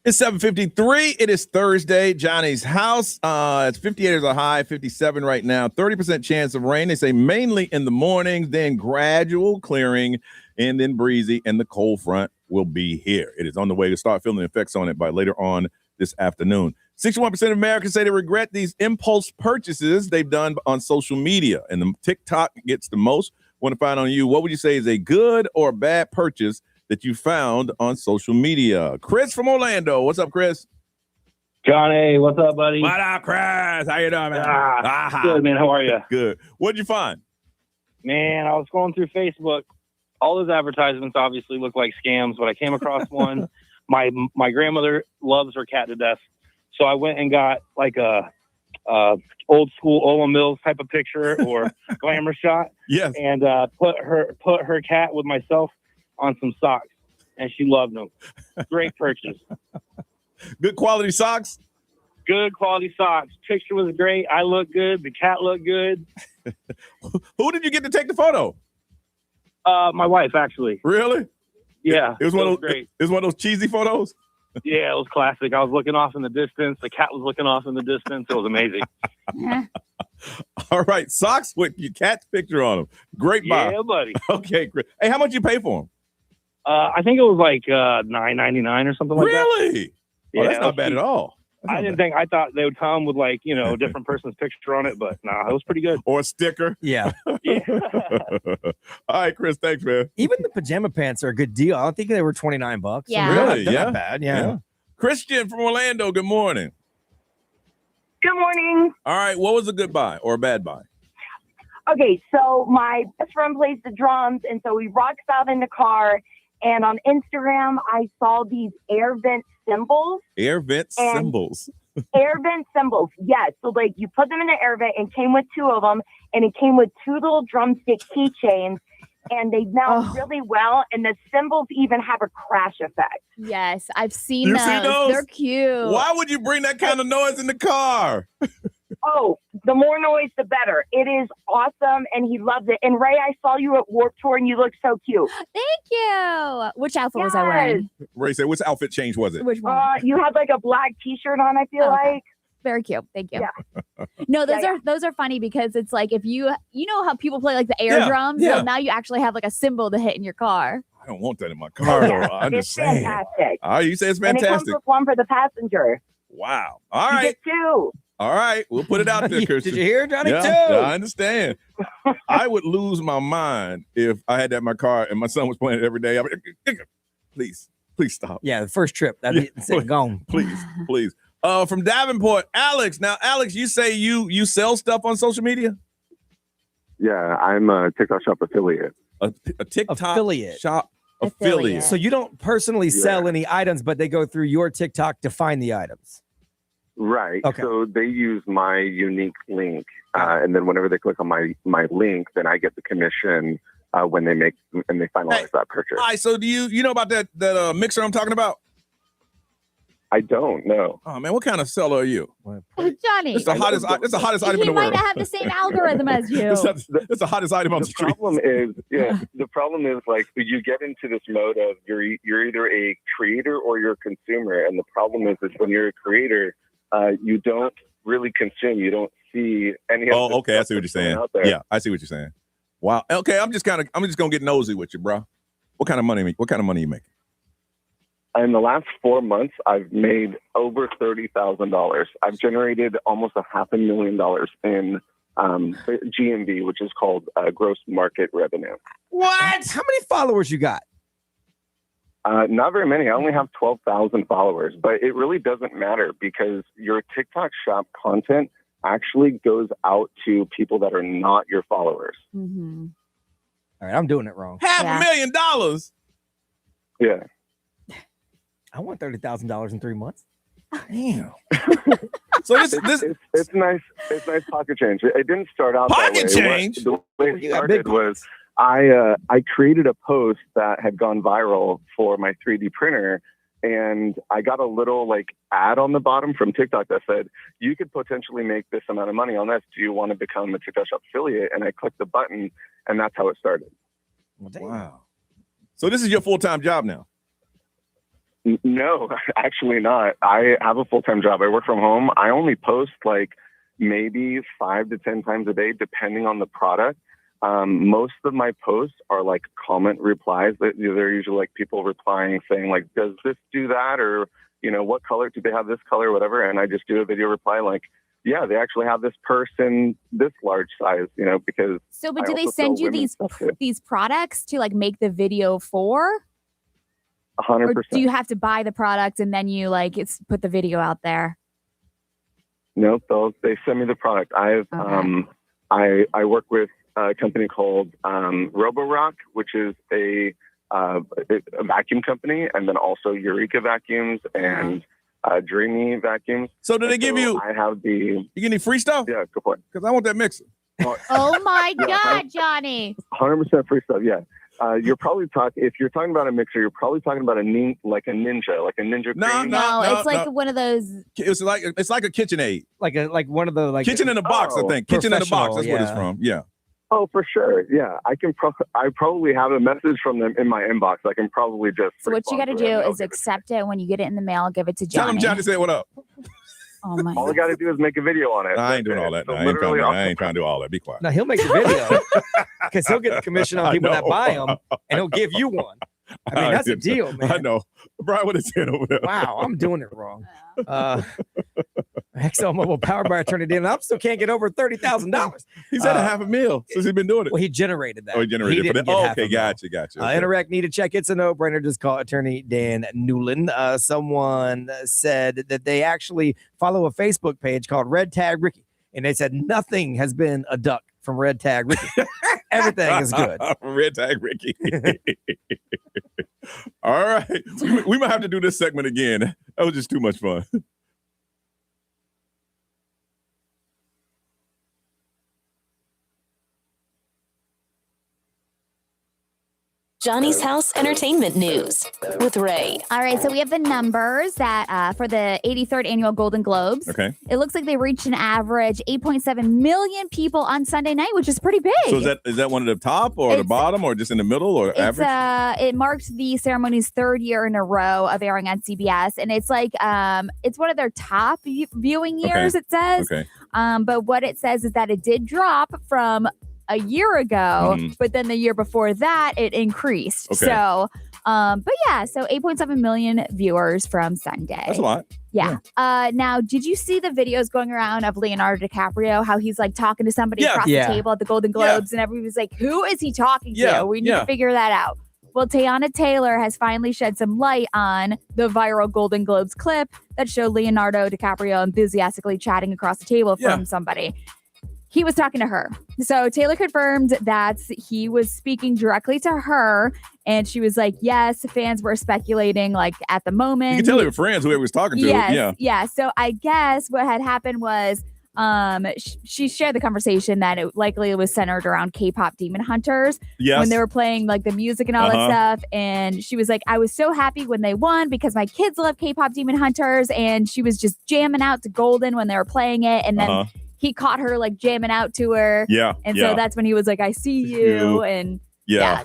It's 7:53. It is Thursday. Johnny's house. It's 58 is a high, 57 right now. 30% chance of rain. They say mainly in the morning, then gradual clearing, and then breezy, and the cold front will be here. It is on the way to start feeling the effects on it by later on this afternoon. 61% of Americans say they regret these impulse purchases they've done on social media, and the TikTok gets the most. Want to find on you, what would you say is a good or bad purchase that you found on social media? Chris from Orlando. What's up, Chris? Johnny, what's up, buddy? What up, Chris? How you doing, man? Good, man. How are you? Good. What'd you find? Man, I was scrolling through Facebook. All those advertisements obviously look like scams, but I came across one. My grandmother loves her cat to death, so I went and got like a old school Ola Mills type of picture or glamour shot. Yes. And put her cat with myself on some socks, and she loved them. Great purchase. Good quality socks? Good quality socks. Picture was great. I look good. The cat looked good. Who did you get to take the photo? My wife, actually. Really? Yeah. It was one of those great. It was one of those cheesy photos? Yeah, it was classic. I was looking off in the distance. The cat was looking off in the distance. It was amazing. All right. Socks with your cat's picture on them. Great buy. Yeah, buddy. Okay, great. Hey, how much you pay for them? I think it was like $9.99 or something like that. Really? Yeah, that's not bad at all. I thought they would come with like, a different person's picture on it, but it was pretty good. Or a sticker. Yeah. All right, Chris, thanks, man. Even the pajama pants are a good deal. I don't think they were $29. Yeah. Really? They're Yeah. not bad. Yeah. Christian from Orlando, good morning. Good morning. All right, what was a good buy or a bad buy? Okay, so my best friend plays the drums, and so we rocks out in the car, and on Instagram, I saw these air vent cymbals. Air vent symbols. Air vent cymbals, yes. So, like, you put them in the air vent, and came with two of them, and it came with two little drumstick keychains, and they mount really well, and the cymbals even have a crash effect. Yes, I've seen You those. see those? They're cute. Why would you bring that kind of noise in the car? Oh, the more noise, the better. It is awesome, and he loves it. And Ray, I saw you at Warped Tour, and you look so cute. Thank you. Which outfit was I wearing? Ray said, which outfit change was it? Which one? You had like a black T-shirt on, I feel like. Very cute. Thank you. Yeah. No, those are funny because it's like if you know how people play like the air Yeah, drums, yeah. well, now you actually have like a cymbal to hit in your car. I don't want that in my car, though. I It's understand. fantastic. All right, you say it's And it comes fantastic. with one for the passenger. Wow. All You right. get two. All right. We'll put it out there, Did Christian. you hear, Johnny? Yeah, Two. I understand. I would lose my mind if I had that in my car and my son was playing it every day. Please stop. Yeah, the first trip. That's it, gone. Please. From Davenport, Alex. Now, Alex, you say you sell stuff on social media? Yeah, I'm a TikTok shop affiliate. A TikTok Affiliate. shop affiliate. So you don't personally sell any items, but they go through your TikTok to find the items. Right. Okay. So they use my unique link, and then whenever they click on my link, then I get the commission when they make and they finalize that purchase. All right, so do you know about that mixer I'm talking about? I don't know. Oh man, what kind of seller are you? Johnny. It's the hottest item in He the might world. not have the same algorithm as you. It's the hottest item on the street. The problem is like you get into this mode of you're either a creator or you're a consumer, and the problem is when you're a creator, you don't really consume. You don't see any. Oh, okay, I see what you're saying. Yeah, I see what you're saying. Wow. Okay, I'm just gonna get nosy with you, bro. What kind of money you making? In the last 4 months, I've made over $30,000. I've generated almost $500,000 in GMV, which is called gross market revenue. What? How many followers you got? Not very many. I only have 12,000 followers, but it really doesn't matter because your TikTok shop content actually goes out to people that are not your followers. Mm-hmm. All right, I'm doing it wrong. $500,000. Yeah. I want $30,000 in 3 months. Damn. So it's nice. It's nice pocket change. It didn't start out pocket that way. change. The way it started was I created a post that had gone viral for my 3D printer, and I got a little like ad on the bottom from TikTok that said you could potentially make this amount of money on this. Do you want to become a TikTok shop affiliate? And I clicked the button, and that's how it started. Wow. So this is your full-time job now? No, actually not. I have a full-time job. I work from home. I only post like maybe 5 to 10 times a day, depending on the product. Most of my posts are like comment replies. They're usually like people replying saying like, does this do that? Or, what color? Do they have this color or whatever? And I just do a video reply like, yeah, they actually have this purse in this large size, because. So, but do they send you these products to like make the video for? 100%. Or do you have to buy the product and then you put the video out there? Nope, they send me the product. I work with a company called Roborock, which is a vacuum company, and then also Eureka vacuums and Dreamy vacuums. So do they give you? I have you get any free stuff? Yeah, go for it. Because I want that mixer. Oh my God, Johnny! 100% free stuff. Yeah. You're probably if you're talking about a mixer, you're probably talking about a ninja. No, it's like one of those. It's like a KitchenAid, like one of the kitchen in a box. I think kitchen in a box. That's what it's from. Yeah. Oh, for sure. Yeah, I can. I probably have a message from them in my inbox. I can probably just. So what you got to do is accept it when you get it in the mail. Give it to Johnny. Tell him Johnny said what up. Oh my! All I got to do is make a video on it. I ain't doing all that. I ain't trying to do all that. Be quiet. No, he'll make the video because he'll get the commission on people that buy them, and he'll give you one. I mean, that's a deal, man. I know. Brian, what is it over there? Wow, I'm doing it wrong. ExxonMobil powered by Attorney Dan. I still can't get over $30,000. He's had $500,000 since he's been doing it. Well, he generated that. Oh, he generated it for that. Okay, gotcha. Okay. Interact, need a check. It's a no-brainer. Just call Attorney Dan Newland. Someone said that they actually follow a Facebook page called Red Tag Ricky, and they said nothing has been a duck from Red Tag Ricky. Everything is good. Red Tag Ricky. All right. We might have to do this segment again. That was just too much fun. Johnny's House Entertainment News with Ray. All right, so we have the numbers that for the 83rd Annual Golden Globes. Okay. It looks like they reached an average 8.7 million people on Sunday night, which is pretty big. So is that one of the top or the bottom or just in the middle or average? It marked the ceremony's 3rd year in a row of airing on CBS, and it's like it's one of their top viewing years. Okay. It says. Okay. But what it says is that it did drop from a year ago, but then the year before that it increased. Okay. So, but yeah, so 8.7 million viewers from Sunday. That's a lot. Yeah. Now, did you see the videos going around of Leonardo DiCaprio, how he's like talking to somebody across the table at the Golden Globes and everybody was like, who is he talking to? We need to figure that out. Well, Teyana Taylor has finally shed some light on the viral Golden Globes clip that showed Leonardo DiCaprio enthusiastically chatting across the table from somebody. He was talking to her. So Taylor confirmed that he was speaking directly to her. And she was like, yes, fans were speculating like at the moment. You can tell they were friends, whoever was talking to. Yes, yeah. So I guess what had happened was she shared the conversation that it likely was centered around K-pop Demon Hunters when they were playing like the music and all that stuff. And she was like, I was so happy when they won because my kids love K-pop Demon Hunters. And she was just jamming out to Golden when they were playing it. And then he caught her like jamming out to her. Yeah. And so that's when he was like, I see you. And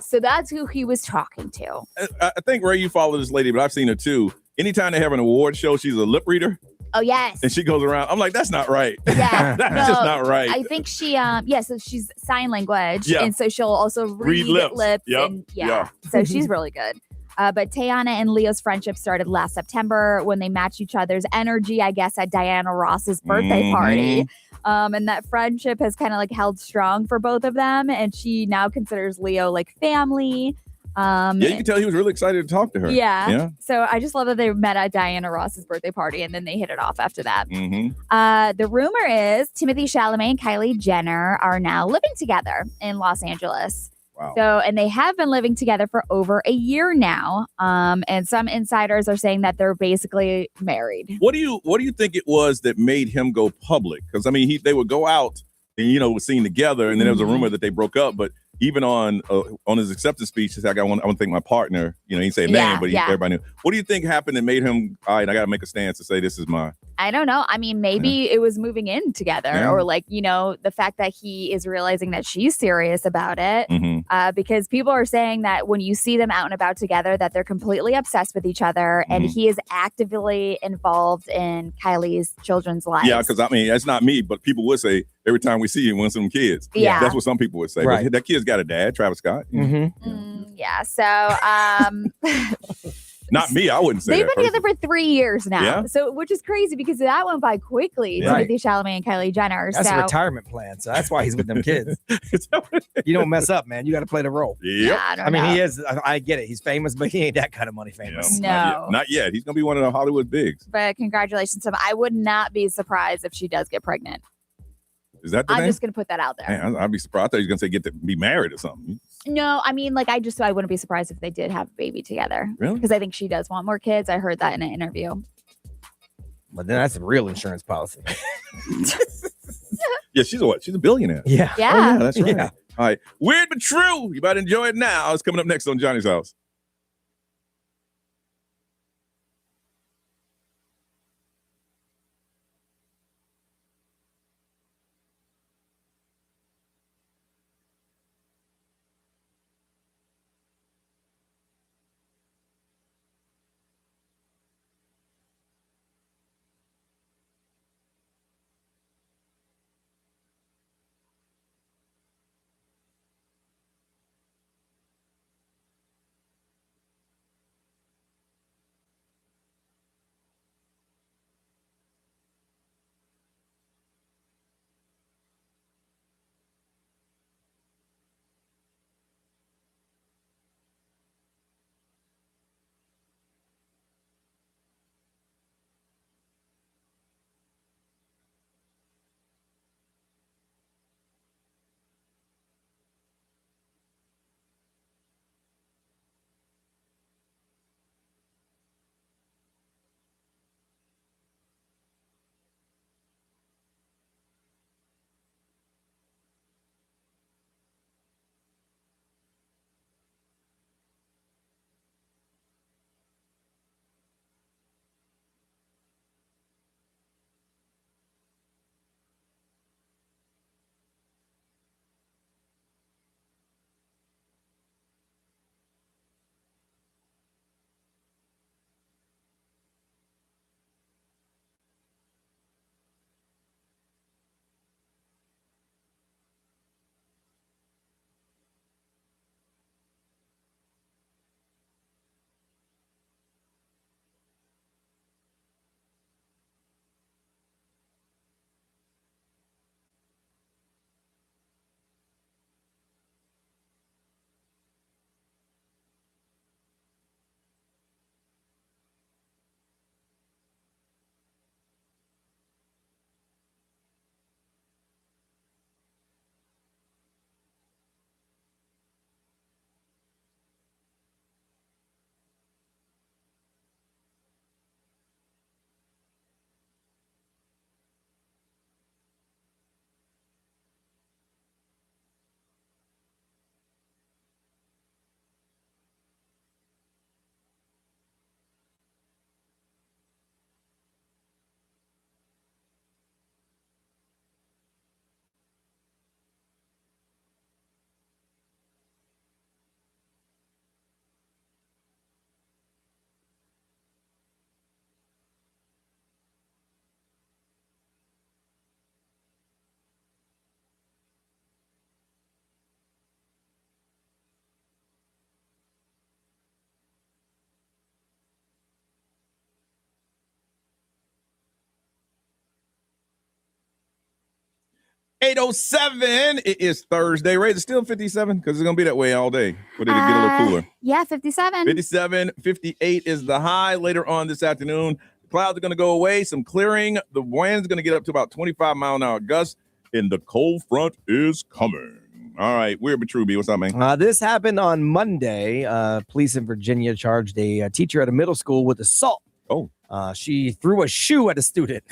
so that's who he was talking to. I think, Ray, you follow this lady, but I've seen her too. Anytime they have an award show, she's a lip reader. Oh, yes. And she goes around. I'm like, that's not right. Yeah. That's just not right. I think she, so she's sign language. Yeah. And so she'll also read lips. Yep. And, so she's really good. But Teyana and Leo's friendship started last September when they matched each other's energy, I guess, at Diana Ross's birthday party. And that friendship has kind of like held strong for both of them. And she now considers Leo like family. You can tell he was really excited to talk to her. Yeah. So I just love that they met at Diana Ross's birthday party and then they hit it off after that. The rumor is Timothée Chalamet and Kylie Jenner are now living together in Los Angeles. Wow. So, and they have been living together for over a year now. And some insiders are saying that they're basically married. What do you think it was that made him go public? Because I mean, they would go out and, was seen together, and then there was a rumor that they broke up. But, even on his acceptance speech, he said, I want to thank my partner. You know, he said name, but everybody knew. What do you think happened that made him, all right, I got to make a stance to say this is mine? I don't know. I mean, maybe it was moving in together or like, you know, the fact that he is realizing that she's serious about it. Because people are saying that when you see them out and about together, that they're completely obsessed with each other and he is actively involved in Kylie's children's lives. Yeah, because I mean, that's not me, but people would say every time we see him, one of them kids. Yeah. That's what some people would say. Right. But that kid's got a dad, Travis Scott. Yeah. So, not me. I wouldn't say they've that. been together for 3 years now. Yeah. So, which is crazy because that went by quickly. Right. Timothy Chalamet and Kylie Jenner. That's a retirement plan. So that's why he's with them kids. You don't mess up, man. You got to play the role. Yep. Yeah, I mean, he is. I get it. He's famous, but he ain't that kind of money famous. No. Not yet. He's going to be one of the Hollywood bigs. But congratulations to him. I would not be surprised if she does get pregnant. Is that the I'm name? just going to put that out there. Man, I'd be surprised. I thought he was going to say get to be married or something. No, I mean, like, I wouldn't be surprised if they did have a baby together. Really? Because I think she does want more kids. I heard that in an interview. But then that's a real insurance policy. Yeah, she's a billionaire. Yeah. Yeah. Oh, yeah, that's right. Yeah. All right. Weird but true. You better enjoy it now. It's coming up next on Johnny's House. $8:07. It is Thursday. Right? It's still 57 because it's going to be that way all day. But it'll get a little cooler. Yeah, 57. 57, 58 is the high later on this afternoon. The clouds are going to go away. Some clearing. The wind's going to get up to about 25 mile an hour gusts. And the cold front is coming. All right. Weird but true, B. What's up, man? This happened on Monday. Police in Virginia charged a teacher at a middle school with assault. Oh. She threw a shoe at a student.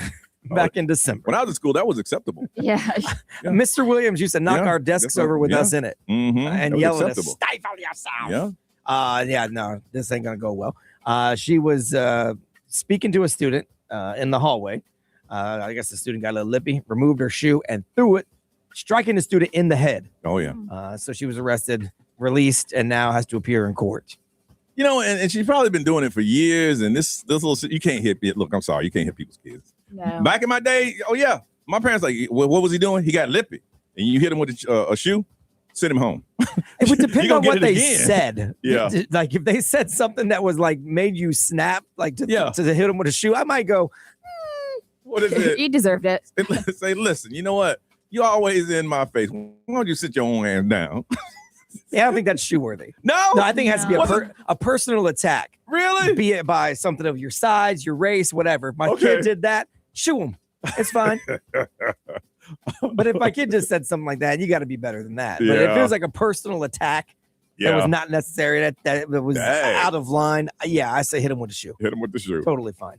back in December. When I was in school, that was acceptable. Yeah. Mr. Williams used to knock our desks over with us in it and yell at us, "Stifle yourself." No, this ain't gonna go well. She was speaking to a student in the hallway. I guess the student got a little lippy, removed her shoe and threw it, striking the student in the head. Oh yeah. So she was arrested, released, and now has to appear in court. You know, and she's probably been doing it for years. And this little, you can't hit. Look, I'm sorry, you can't hit people's kids. No. Back in my day, oh yeah, my parents like, what was he doing? He got lippy, and you hit him with a shoe, send him home. It would depend on what they said. Yeah, like if they said something that was like made you snap, like to hit him with a shoe, I might go. What is it? He deserved it. Say, listen, you know what? You always in my face. Why don't you sit your own ass down? Yeah, I don't think that's shoe worthy. No, I think it has to be a personal attack. Really? Be it by something of your size, your race, whatever. If my kid did that, shoo him. It's fine. But if my kid just said something like that, you got to be better than that. But if it was like a personal attack that was not necessary, that was out of line, I say hit him with a shoe. Hit him with the shoe. Totally fine.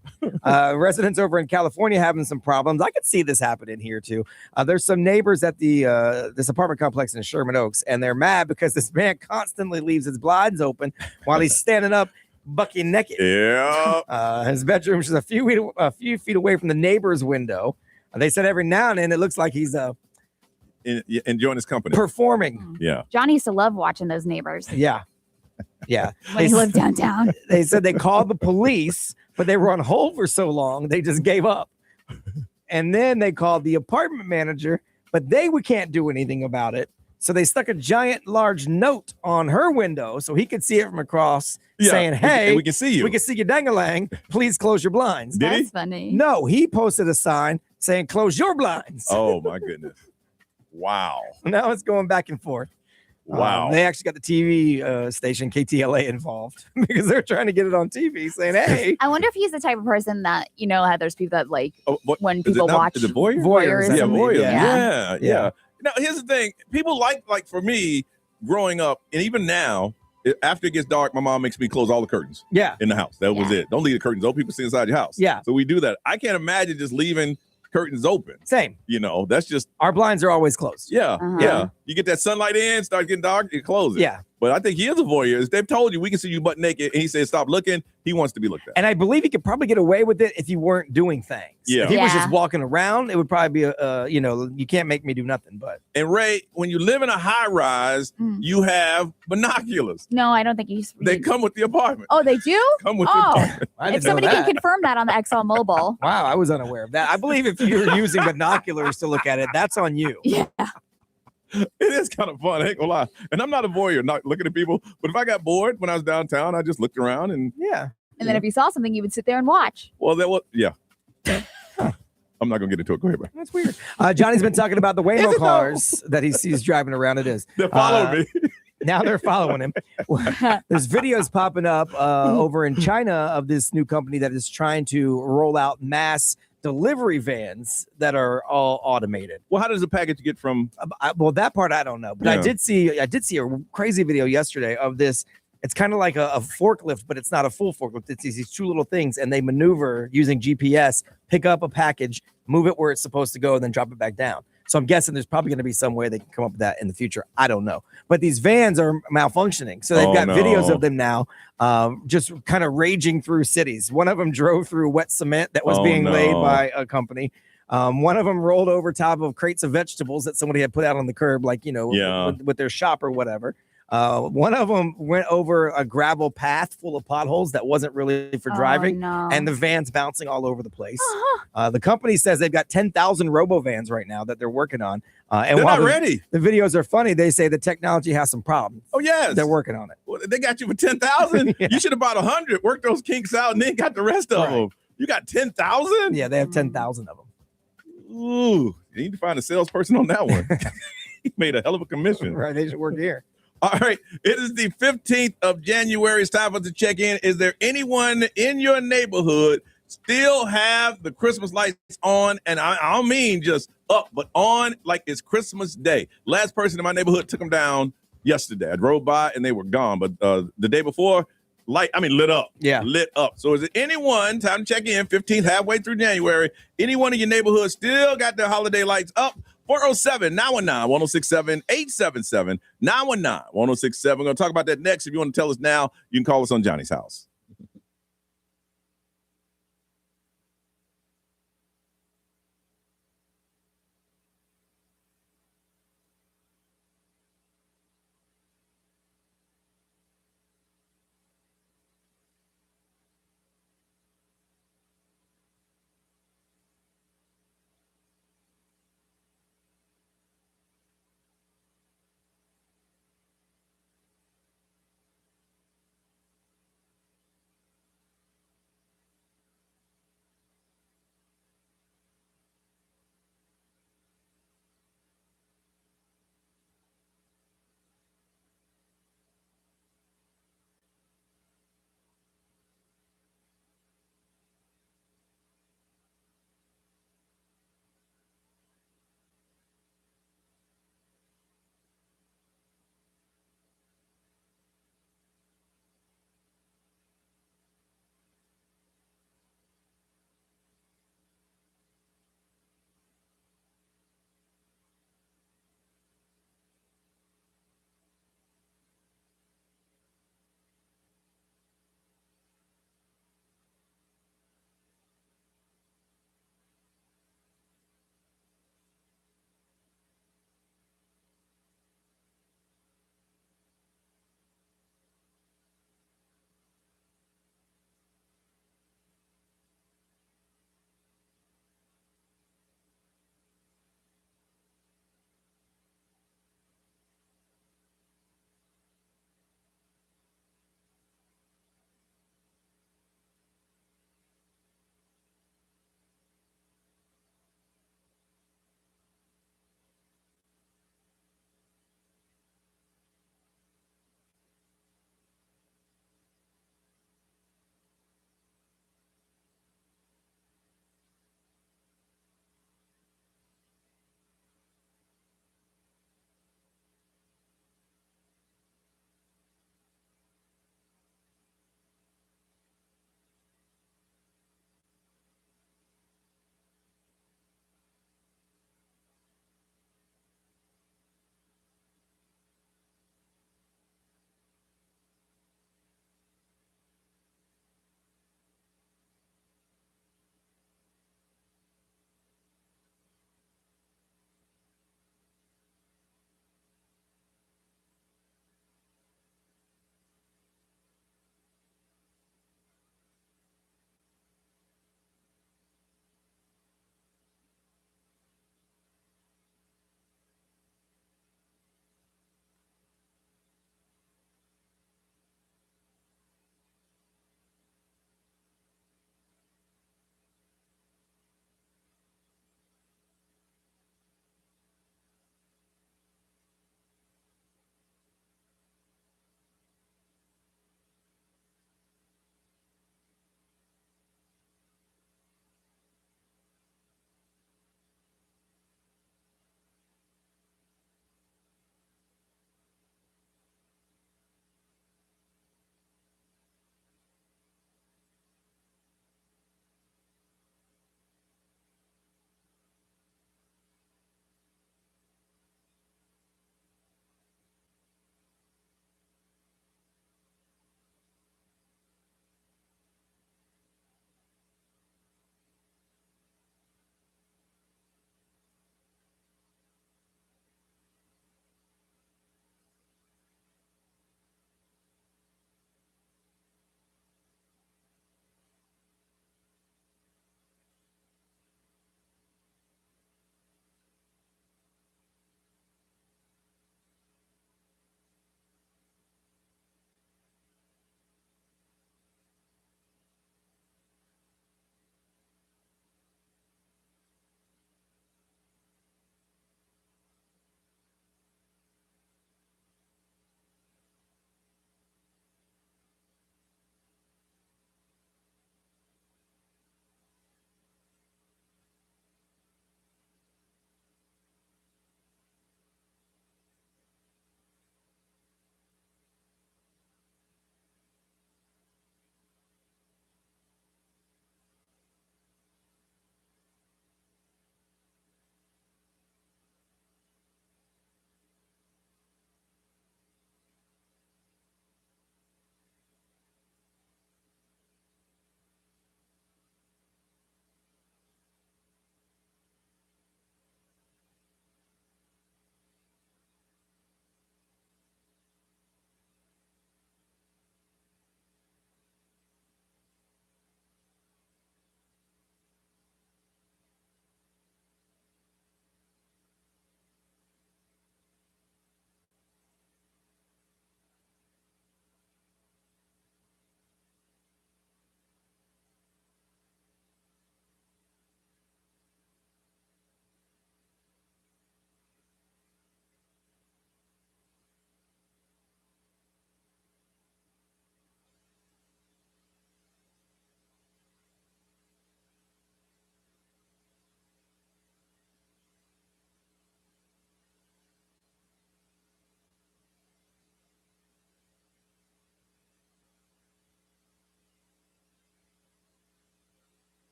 Residents over in California having some problems. I could see this happening here too. There's some neighbors at this apartment complex in Sherman Oaks, and they're mad because this man constantly leaves his blinds open while he's standing up, bucky naked. Yeah. His bedroom is a few feet away from the neighbor's window. They said every now and then it looks like he's enjoying his company, performing. Yeah. Johnny used to love watching those neighbors. Yeah. When he lived downtown. They said they called the police, but they were on hold for so long they just gave up. And then they called the apartment manager, but they can't do anything about it. So they stuck a giant, large note on her window so he could see it from across, saying, "Hey, we can see you. We can see your dang-a-lang. Please close your blinds." That's funny. No, he posted a sign saying, "Close your blinds." Oh my goodness! Wow. Now it's going back and forth. Wow. They actually got the TV station KTLA involved because they're trying to get it on TV, saying, "Hey." I wonder if he's the type of person that how there's people that like when people watch is it voyeurs? voyeurs. Yeah, voyeurs. Yeah. Now here's the thing: people like for me growing up, and even now, after it gets dark, my mom makes me close all the curtains. Yeah, in the house. That was it. Don't leave the curtains open. People see inside your house. Yeah. So we do that. I can't imagine just leaving curtains open. Same. That's just our blinds are always closed. Yeah. Yeah. You get that sunlight in, start getting dark, you close it. Yeah. But I think he is a voyeur. They've told you we can see you butt naked, and he said stop looking. He wants to be looked at. And I believe he could probably get away with it if you weren't doing things. Yeah. If he was just walking around, it would probably be you can't make me do nothing. But Ray, when you live in a high rise, you have binoculars. No, I don't think he's. They come with the apartment. Oh, they do? Come with the apartment. If somebody can confirm that on the XL Mobile. Wow, I was unaware of that. I believe if you're using binoculars to look at it, that's on you. Yeah. It is kind of fun, I ain't gonna lie. And I'm not a voyeur, not looking at people. But if I got bored when I was downtown, I just looked around and And then if you saw something, you would sit there and watch. Well, I'm not gonna get into it. Go ahead, man. That's weird. Johnny's been talking about the Waymo cars that he sees driving around. It is. They're following me. Now they're following him. There's videos popping up over in China of this new company that is trying to roll out mass delivery vans that are all automated. Well, how does the package get from? That part I don't know, but I did see a crazy video yesterday of this. It's kind of like a forklift, but it's not a full forklift. It's these two little things, and they maneuver using GPS, pick up a package, move it where it's supposed to go, and then drop it back down. So I'm guessing there's probably going to be some way they can come up with that in the future. I don't know. But these vans are malfunctioning. So they've got videos of them now just kind of raging through cities. One of them drove through wet cement that was being laid by a company. One of them rolled over top of crates of vegetables that somebody had put out on the curb, like, with their shop or whatever. One of them went over a gravel path full of potholes that wasn't really for driving, and the van's bouncing all over the place. The company says they've got 10,000 robo-vans right now that they're working on. And they're not ready. The videos are funny. They say the technology has some problems. Oh, yes. They're working on it. Well, they got you for 10,000. You should have bought 100, work those kinks out, and then got the rest of them. You got 10,000? Yeah, they have 10,000 of them. Ooh, you need to find a salesperson on that one. He made a hell of a commission. Right, they should work here. All right, it is the 15th of January. It's time for us to check in. Is there anyone in your neighborhood still have the Christmas lights on? And I don't mean just up, but on like it's Christmas Day. Last person in my neighborhood took them down yesterday. I drove by and they were gone. But the day before, lit up. Yeah. Lit up. So is it anyone, time to check in, 15th, halfway through January, anyone in your neighborhood still got their holiday lights up? 407-919-1067, 877-919-1067. We're going to talk about that next. If you want to tell us now, you can call us on Johnny's House.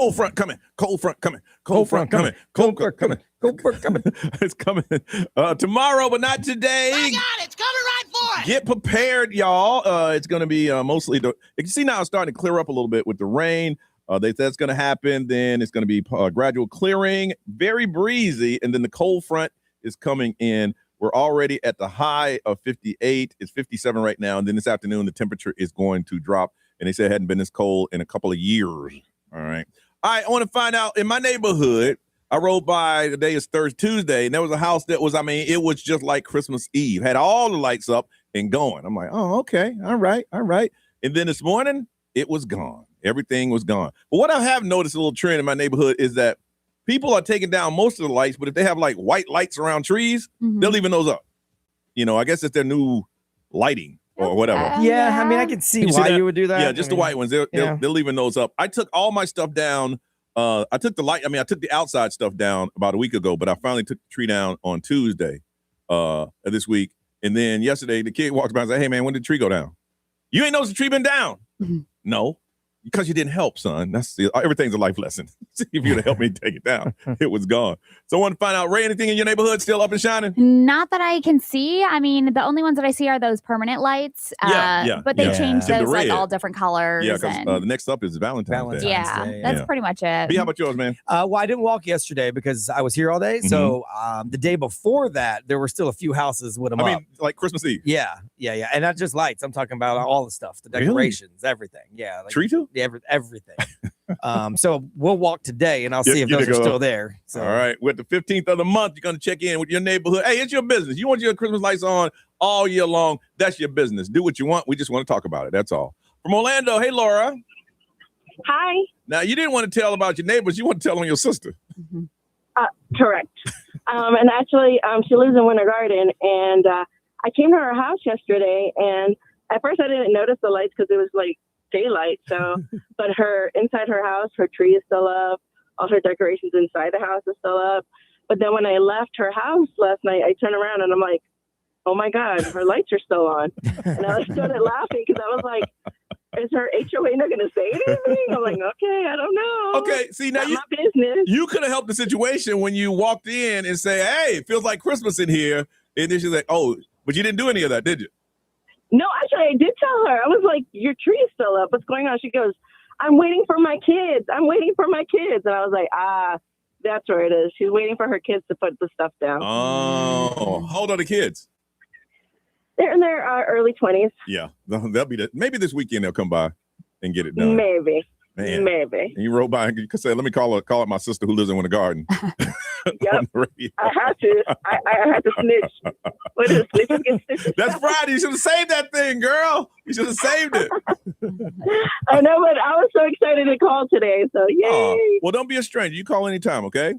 Cold front coming. Cold front coming. Cold front coming. Cold front coming. Cold front coming. It's coming tomorrow, but not today. My God, it's coming right for it. Get prepared, y'all. It's going to be mostly you can see now it's starting to clear up a little bit with the rain. That's going to happen. Then it's going to be gradual clearing, very breezy, and then the cold front is coming in. We're already at the high of 58. It's 57 right now. And then this afternoon, the temperature is going to drop. And they said it hadn't been this cold in a couple of years. All right. I want to find out in my neighborhood. I rode by, the day is Tuesday, and there was a house that was, it was just like Christmas Eve. Had all the lights up and going. I'm like, oh, okay. All right. And then this morning, it was gone. Everything was gone. But what I have noticed, a little trend in my neighborhood, is that people are taking down most of the lights, but if they have like white lights around trees, they're leaving those up. I guess it's their new lighting or whatever. Yeah, I can see why you would do that. Yeah, just the white ones. They're leaving those up. I took all my stuff down. I took the outside stuff down about a week ago, but I finally took the tree down on Tuesday this week. And then yesterday, the kid walked by and said, hey, man, when did the tree go down? You ain't noticed the tree been down? No. Because you didn't help, son. Everything's a life lesson. See if you'd have helped me take it down. It was gone. So I want to find out, Ray, anything in your neighborhood still up and shining? Not that I can see. The only ones that I see are those permanent lights. But they change those like all different colors. Yeah, because the next up is Valentine's Day. Yeah, that's pretty much it. B, how about yours, man? Well, I didn't walk yesterday because I was here all day. So the day before that, there were still a few houses with them up. Like Christmas Eve. Yeah. And not just lights. I'm talking about all the stuff, the decorations, everything. Yeah. Like, tree too? Yeah, everything. So we'll walk today, and I'll see if those are still there. So. All right. With the 15th of the month, you're going to check in with your neighborhood. Hey, it's your business. You want your Christmas lights on all year long. That's your business. Do what you want. We just want to talk about it. That's all. From Orlando, hey, Laura. Hi. Now, you didn't want to tell about your neighbors. You want to tell on your sister. Correct. And actually, she lives in Winter Garden, and I came to her house yesterday, and at first I didn't notice the lights because it was like daylight. So, but inside her house, her tree is still up. All her decorations inside the house is still up. But then when I left her house last night, I turned around and I'm like, oh my God, her lights are still on. And I started laughing because I was like, is her HOA not going to say anything? I'm like, okay, I don't know. Okay, see, now my business. You could have helped the situation when you walked in and say, hey, it feels like Christmas in here. And then she's like, oh, but you didn't do any of that, did you? No, actually, I did tell her. I was like, your tree is still up. What's going on? She goes, I'm waiting for my kids. And I was like, that's where it is. She's waiting for her kids to put the stuff down. Oh, how old are the kids? They're in their early 20s. Yeah, they'll be maybe this weekend they'll come by and get it done. Maybe. Man. Maybe. And you wrote by and say, let me call it my sister who lives in Winter Garden. Yep. I had to. I had to snitch. What is snitch? That's Friday. You should have saved that thing, girl. You should have saved it. I know, but I was so excited to call today. So yay. Well, don't be a stranger. You call anytime, okay?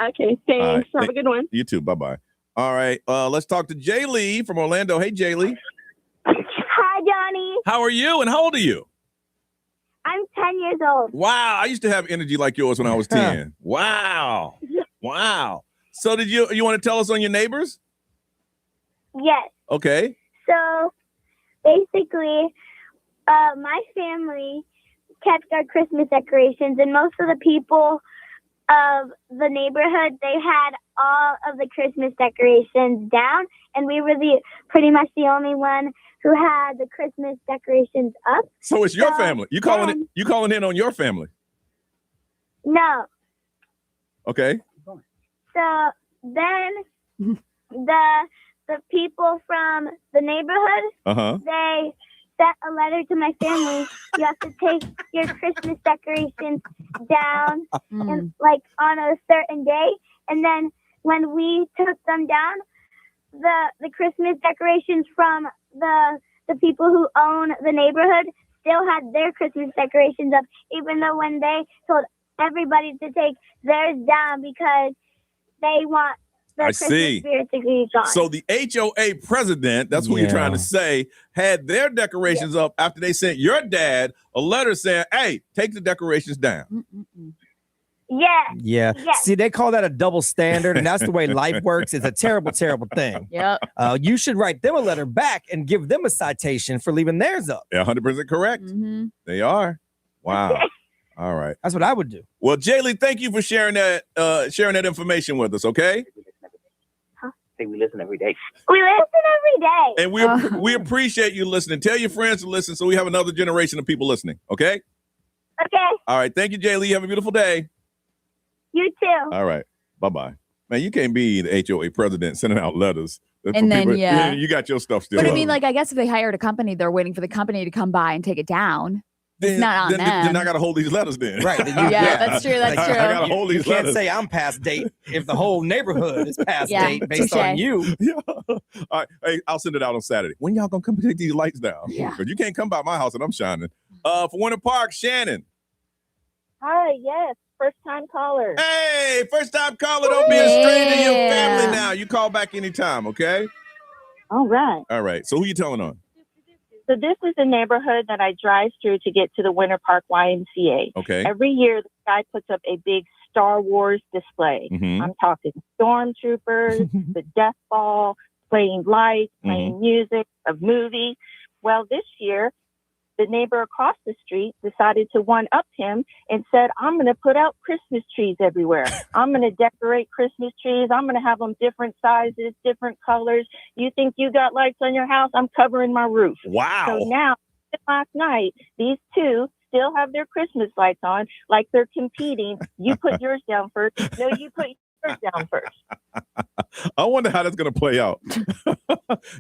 Okay. Thanks. Have a good one. You too. Bye-bye. All right. Let's talk to Jay Lee from Orlando. Hey, Jay Lee. Hi, Johnny. How are you and how old are you? I'm 10 years old. Wow. I used to have energy like yours when I was 10. Wow. Wow. So did you want to tell us on your neighbors? Yes. Okay. So basically, my family kept our Christmas decorations, and most of the people of the neighborhood, they had all of the Christmas decorations down, and we were pretty much the only one who had the Christmas decorations up. So it's your family. You calling in on your family? No. Okay. So then the people from the neighborhood, they sent a letter to my family. You have to take your Christmas decorations down and like on a certain day. And then when we took them down, the Christmas decorations from the people who own the neighborhood still had their Christmas decorations up, even though when they told everybody to take theirs down because they want the Christmas spirit to be gone. So the HOA president, that's what you're trying to say, had their decorations up after they sent your dad a letter saying, hey, take the decorations down. Yeah. Yeah. Yes. See, they call that a double standard, and that's the way life works. It's a terrible, terrible thing. Yep. You should write them a letter back and give them a citation for leaving theirs up. Yeah, 100% correct. They are. Wow. All right. That's what I would do. Well, Jaylee, thank you for sharing that information with us, okay? I think we listen every day. We listen every day. And we appreciate you listening. Tell your friends to listen so we have another generation of people listening, okay? Okay. All right. Thank you, Jaylee. Have a beautiful day. You too. All right. Bye-bye. Man, you can't be the HOA president sending out letters. And then, people. yeah. You got your stuff still. But I mean, like, I guess if they hired a company, they're waiting for the company to come by and take it down. It's not on them. Then I got to hold these letters then. Right. Yeah, that's true. That's true. I got to hold You these can't letters. say I'm past date if the whole neighborhood is past Yeah, date based touche. on you. Yeah. All right. Hey, I'll send it out on Saturday. When y'all going to come take these lights down? Yeah. Because you can't come by my house and I'm shining. For Winter Park, Shannon. Hi, yes, first time caller. Hey, first time caller. Don't be a stranger to your family now. You call back anytime, okay? All right. All right. So who you telling on? So this is the neighborhood that I drive through to get to the Winter Park YMCA. Okay. Every year, the guy puts up a big Star Wars display. Mhm. I'm talking stormtroopers, the death ball, playing lights, playing music, a movie. Well, this year, the neighbor across the street decided to one-up him and said, I'm going to put out Christmas trees everywhere. I'm going to decorate Christmas trees. I'm going to have them different sizes, different colors. You think you got lights on your house? I'm covering my roof. Wow. So now, last night, these two still have their Christmas lights on like they're competing. You put yours down first. No, you put yours down first. I wonder how that's going to play out.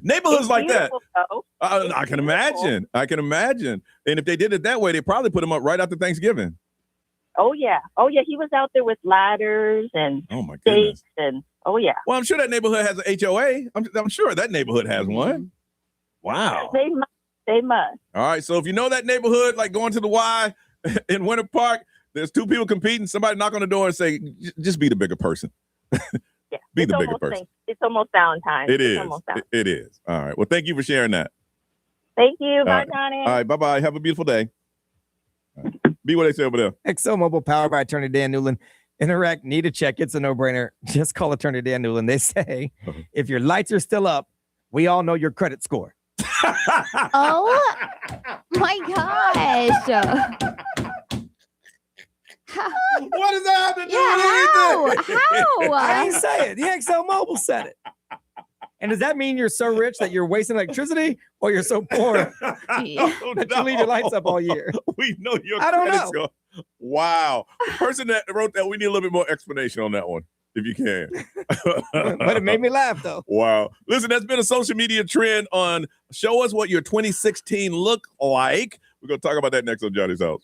Neighborhoods It's like that. beautiful, though. I can imagine. I can imagine. And if they did it that way, they probably put them up right after Thanksgiving. Oh, yeah. Oh, yeah. He was out there with ladders and Oh, my goodness. stakes and, oh, yeah. Well, I'm sure that neighborhood has an HOA. I'm sure that neighborhood has one. Wow. They must. They must. All right. So if you know that neighborhood, like going to the Y in Winter Park, there's two people competing. Somebody knock on the door and say, just be the bigger person. Yeah. Be It's the bigger almost person. It's almost Valentine's. It It's is. almost Valentine's. It is. All right. Well, thank you for sharing that. Thank you. Bye, right. Johnny. All right. Bye-bye. Have a beautiful day. All right. Be what they say over there. ExxonMobil, powered by Attorney Dan Newland. Interact, need a check. It's a no-brainer. Just call Attorney Dan Newland. They say, if your lights are still up, we all know your credit score. Oh my gosh. What does that have to do Yeah, with anything? how? I didn't say it. The ExxonMobil said it. And does that mean you're so rich that you're wasting electricity, or you're so poor that you leave your lights up all year? We know your I don't credit know. score. Wow. The person that wrote that, we need a little bit more explanation on that one, if you can. But it made me laugh, though. Wow. Listen, that's been a social media trend on show us what your 2016 look like. We're going to talk about that next on Johnny's House.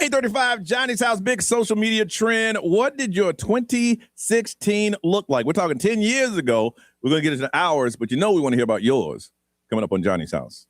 8:35, Johnny's House, big social media trend. What did your 2016 look like? We're talking 10 years ago. We're going to get into hours, but we want to hear about yours coming up on Johnny's House.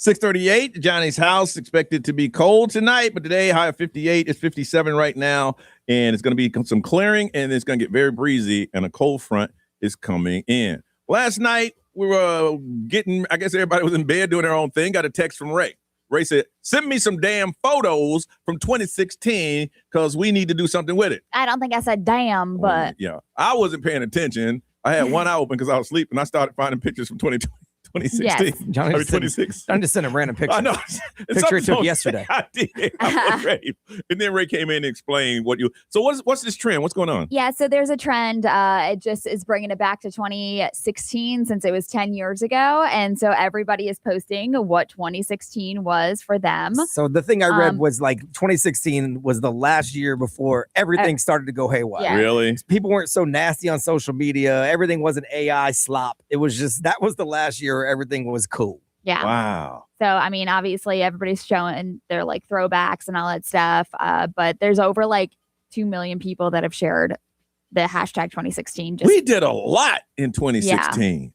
.38, Johnny's House, expected to be cold tonight, but today high of 58. It's 57 right now, and it's going to be some clearing, and it's going to get very breezy, and a cold front is coming in. Last night, we were I guess everybody was in bed doing their own thing, got a text from Ray. Ray said, send me some damn photos from 2016 because we need to do something with it. I don't think I said damn, but. Yeah, I wasn't paying attention. I had one eye open because I was asleep, and I started finding pictures from 2016. Yes. Johnny 26. I'm just sending random pictures. I know. Picture it took yesterday. I did. I was ready. And then Ray came in and explained what you. So what's this trend? What's going on? Yeah, so there's a trend. It just is bringing it back to 2016 since it was 10 years ago. And so everybody is posting what 2016 was for them. So the thing I read was like 2016 was the last year before everything started to go haywire. Yeah. Really? People weren't so nasty on social media. Everything wasn't AI slop. It was just, that was the last year where everything was cool. Yeah. Wow. So, I mean, obviously everybody's showing their like throwbacks and all that stuff. But there's over like 2 million people that have shared the hashtag 2016. We did a lot in 2016.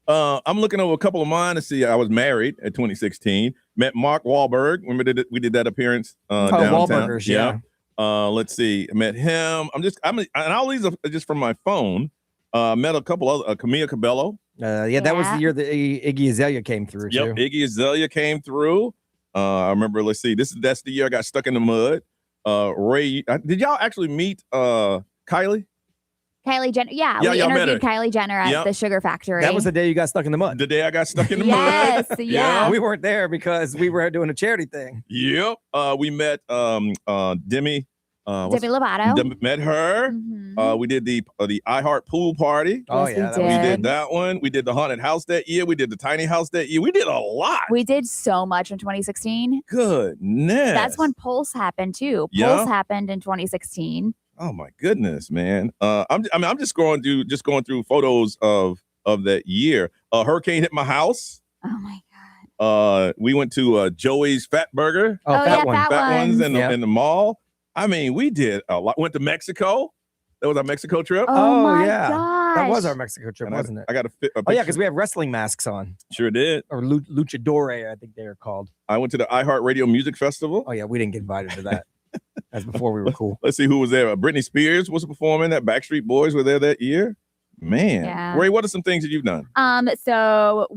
Yeah. I'm looking over a couple of mine to see. I was married at 2016. Met Mark Wahlberg. Remember we did that appearance downtown. Wahlburgers, yeah. Let's see. Met him. And all these are just from my phone. Met a couple other Camila Cabello. That was the year that Iggy Azalea came through. Yep, too. Iggy Azalea came through. I remember. Let's see. That's the year I got stuck in the mud. Ray, did y'all actually meet Kylie? Kylie Jenner. Yeah, Yeah, we y'all met interviewed her. Kylie Jenner at Yep. the Sugar Factory. That was the day you got stuck in the mud. The day I got stuck in the Yes, mud. yeah. We weren't there because we were doing a charity thing. Yep. We met Demi. Demi Lovato. Met her. We did the iHeart pool party. Yes, we We did. did that one. We did the haunted house that year. We did the tiny house that year. We did a lot. We did so much in 2016. Goodness. That's when Pulse happened too. Yeah. Pulse happened in 2016. Oh my goodness, man. I'm just going through photos of that year. Hurricane hit my house. Oh my God. We went to Joey's Fat Burger. Fat ones ones. in the mall. I mean, we did a lot. Went to Mexico. That was our Mexico trip. Oh my yeah. gosh. That was our Mexico trip, wasn't it? I got a picture. Oh, yeah, because we have wrestling masks on. Sure did. Or luchadore, I think they are called. I went to the iHeartRadio Music Festival. Oh, yeah, we didn't get invited to that. That's before we were cool. Let's see who was there. Britney Spears was performing. That Backstreet Boys were there that year. Man. Yeah. Ray, what are some things that you've done? So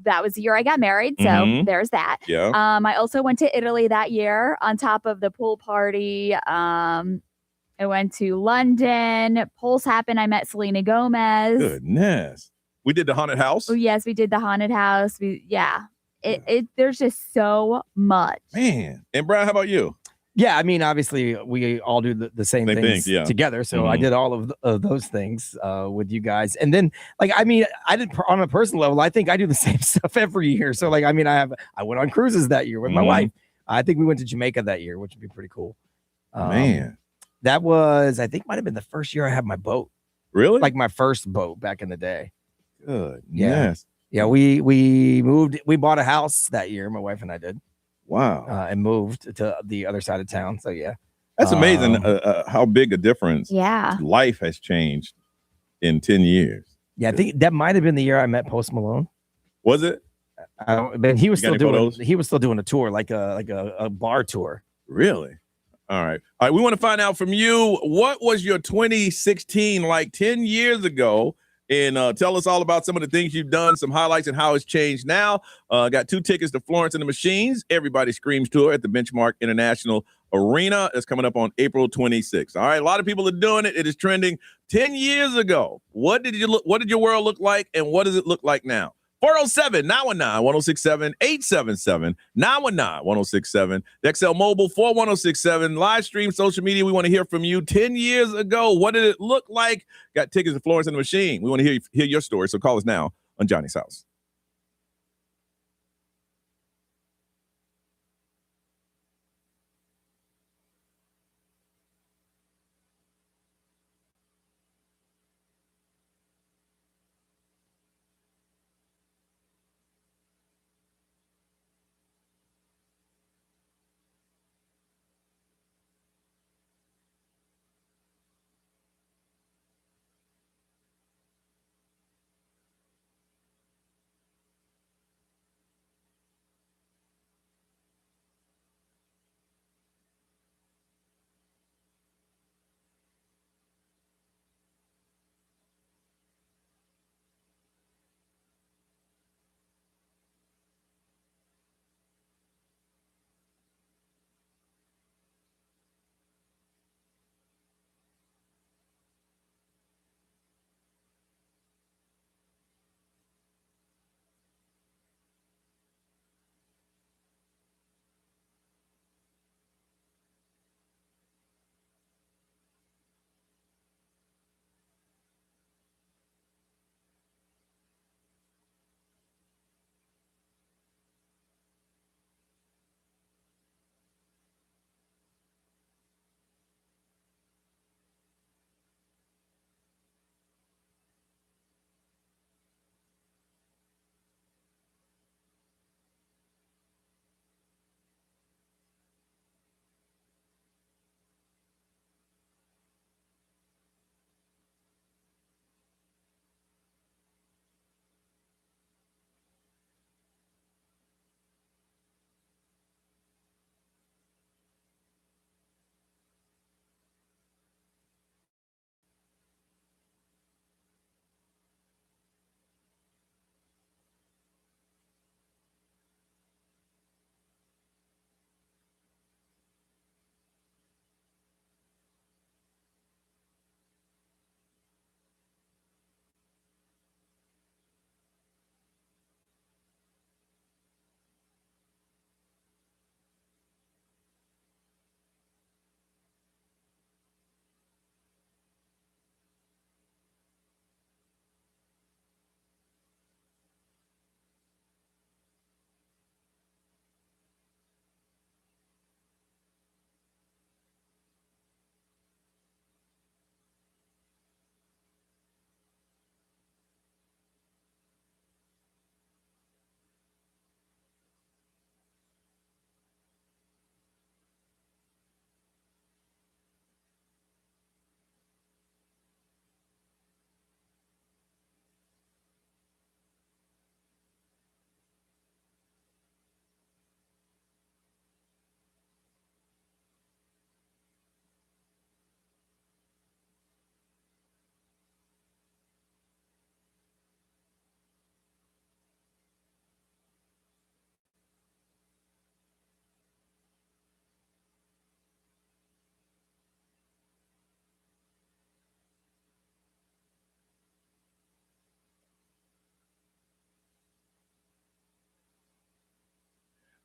that was the year I got married. So Mhm. there's that. Yeah. I also went to Italy that year on top of the pool party. I went to London. Pulse happened. I met Selena Gomez. Goodness. We did the haunted house. Oh yes, we did the haunted house. There's just so much. Man. And Brian, how about you? Yeah, I mean, obviously, we all do the same things yeah. together. So I did all of those things with you guys. And then, I did on a personal level, I think I do the same stuff every year. So, I went on cruises that year with my wife. I think we went to Jamaica that year, which would be pretty cool. Man. That was, I think, might have been the first year I had my boat. Really? Like my first boat back in the day. Good. Yeah. Yes. Yeah, we we bought a house that year, my wife and I did. Wow. And moved to the other side of town. So yeah. That's amazing how big a difference life has changed in 10 years. Yeah, I think that might have been the year I met Post Malone. Was it? But he was You got still any doing photos? a tour, like a bar tour. Really? All right. We want to find out from you, what was your 2016 like 10 years ago? And tell us all about some of the things you've done, some highlights and how it's changed now. Got 2 tickets to Florence and the Machines. Everybody Screams tour at the Benchmark International Arena. That's coming up on April 26th. All right. A lot of people are doing it. It is trending. 10 years ago, what did your world look like, and what does it look like now? 407-919-1067, 877-919-1067. The XL Mobile 41067. Live stream, social media. We want to hear from you. 10 years ago, what did it look like? Got tickets to Florence and the Machine. We want to hear your story. So call us now on Johnny's House.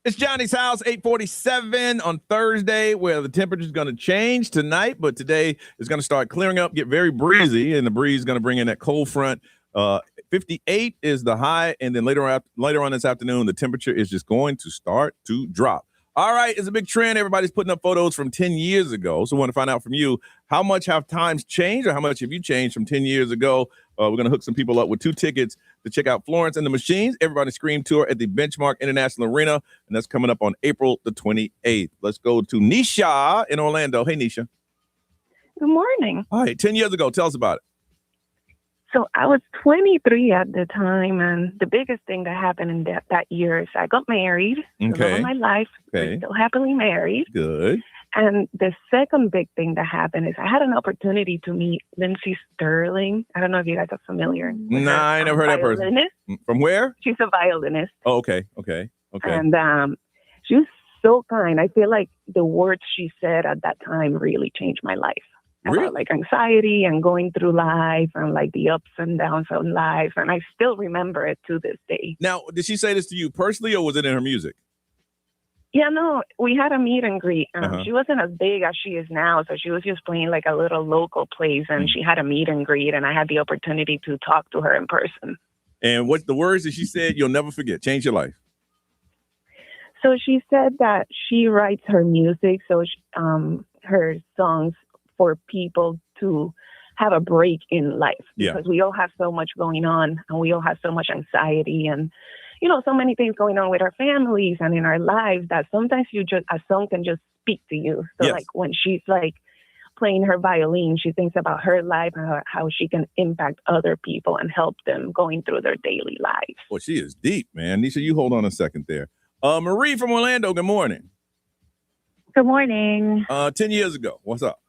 It's Johnny's house, 847 on Thursday, where the temperature is going to change tonight, but today is going to start clearing up, get very breezy, and the breeze is going to bring in that cold front. 58 is the high, and then later on this afternoon, the temperature is just going to start to drop. All right, it's a big trend. Everybody's putting up photos from 10 years ago. So I want to find out from you, how much have times changed, or how much have you changed from 10 years ago? We're going to hook some people up with 2 tickets to check out Florence and the Machines, Everybody Scream Tour at the Benchmark International Arena, and that's coming up on April the 28th. Let's go to Nisha in Orlando. Hey, Nisha. Good morning. All right, 10 years ago, tell us about it. So I was 23 at the time, and the biggest thing that happened in that year is I got married. The love of my life. Okay. We're still happily married. Good. And the second big thing that happened is I had an opportunity to meet Lindsay Sterling. I don't know if you guys are familiar. Nah, I never heard that person. From where? She's a violinist. Oh, okay. And she was so kind. I feel like the words she said at that time really changed my life. Really? About like anxiety and going through life and like the ups and downs of life. And I still remember it to this day. Now, did she say this to you personally, or was it in her music? Yeah, no, we had a meet and greet. Uh-huh. She wasn't as big as she is now, so she was just playing like a little local place, and she had a meet and greet, and I had the opportunity to talk to her in person. And what the words that she said, you'll never forget, change your life. So she said that she writes her music, so her songs for people to have a break in life, because we all have so much going on, and we all have so much anxiety and, you know, so many things going on with our families and in our lives that sometimes a song can just speak to you. So like when she's like playing her violin, she thinks about her life and how she can impact other people and help them going through their daily lives. Well, she is deep, man. Nisha, you hold on a second there. Marie from Orlando, good morning. Good morning. 10 years ago, what's up?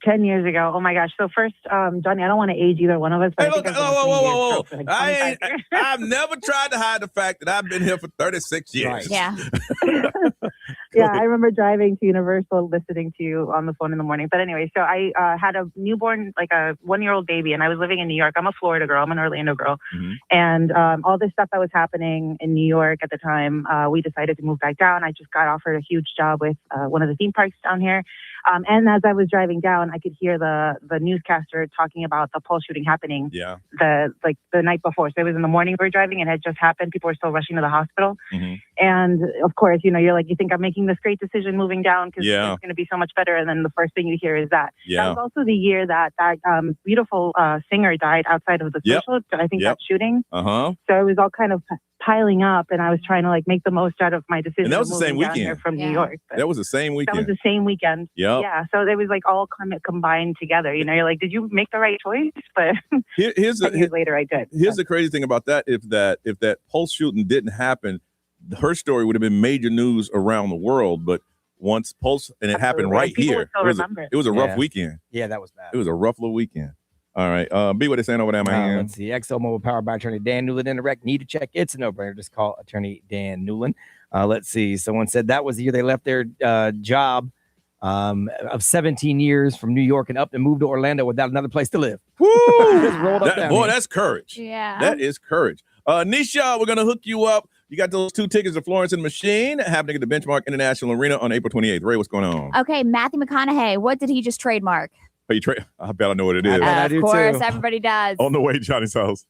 10 years ago. Oh my gosh. So first, Johnny, I don't want to age either one of us. But Hey, look, whoa. I've never tried to hide the fact that I've been here for 36 years. Right. Yeah. Yeah, I remember driving to Universal, listening to you on the phone in the morning. But anyway, so I had a newborn, like a 1-year-old baby, and I was living in New York. I'm a Florida girl. I'm an Orlando girl. Mm-hmm. And all this stuff that was happening in New York at the time, we decided to move back down. I just got offered a huge job with one of the theme parks down here. And as I was driving down, I could hear the newscaster talking about the Pulse shooting happening the night before. So it was in the morning we were driving, and it had just happened. People were still rushing to the hospital. Mm-hmm. And of course, you know, you're like, you think I'm making this great decision moving down because Yeah. it's going to be so much better. And then the first thing you hear is that. Yeah. That was also the year that beautiful singer died outside of the Yep. social, I think, Yep. that shooting. Uh-huh. So it was all kind of piling up, and I was trying to like make the most out of my decision. And that was of the same moving down here weekend. from New York. But That was the same that weekend. was the same weekend. Yep. Yeah. So it was like all kind of combined together. You know, you're like, did you make the right choice? But Here's 10 years later, I did. Here's the crazy thing about that. If that Pulse shooting didn't happen, her story would have been major news around the world. But once Pulse, and it happened right People here, still remember it. it was a rough Yeah. weekend. Yeah, that was bad. It was a rough little weekend. All right. B, what they saying over there, man? Let's see. XO Mobile powered by attorney Dan Newland in the wreck. Need to check. It's a no-brainer. Just call attorney Dan Newland. Let's see. Someone said that was the year they left their job of 17 years from New York and up and moved to Orlando without another place to live. Woo! Just rolled up down Boy, here. that's courage. Yeah. That is courage. Nisha, we're going to hook you up. You got those 2 tickets to Florence and the Machine happening at the Benchmark International Arena on April 28th. Ray, what's going on? Okay, Matthew McConaughey. What did he just trademark? Are you I bet I know what it is. Of course, everybody does. On the way, Johnny's house.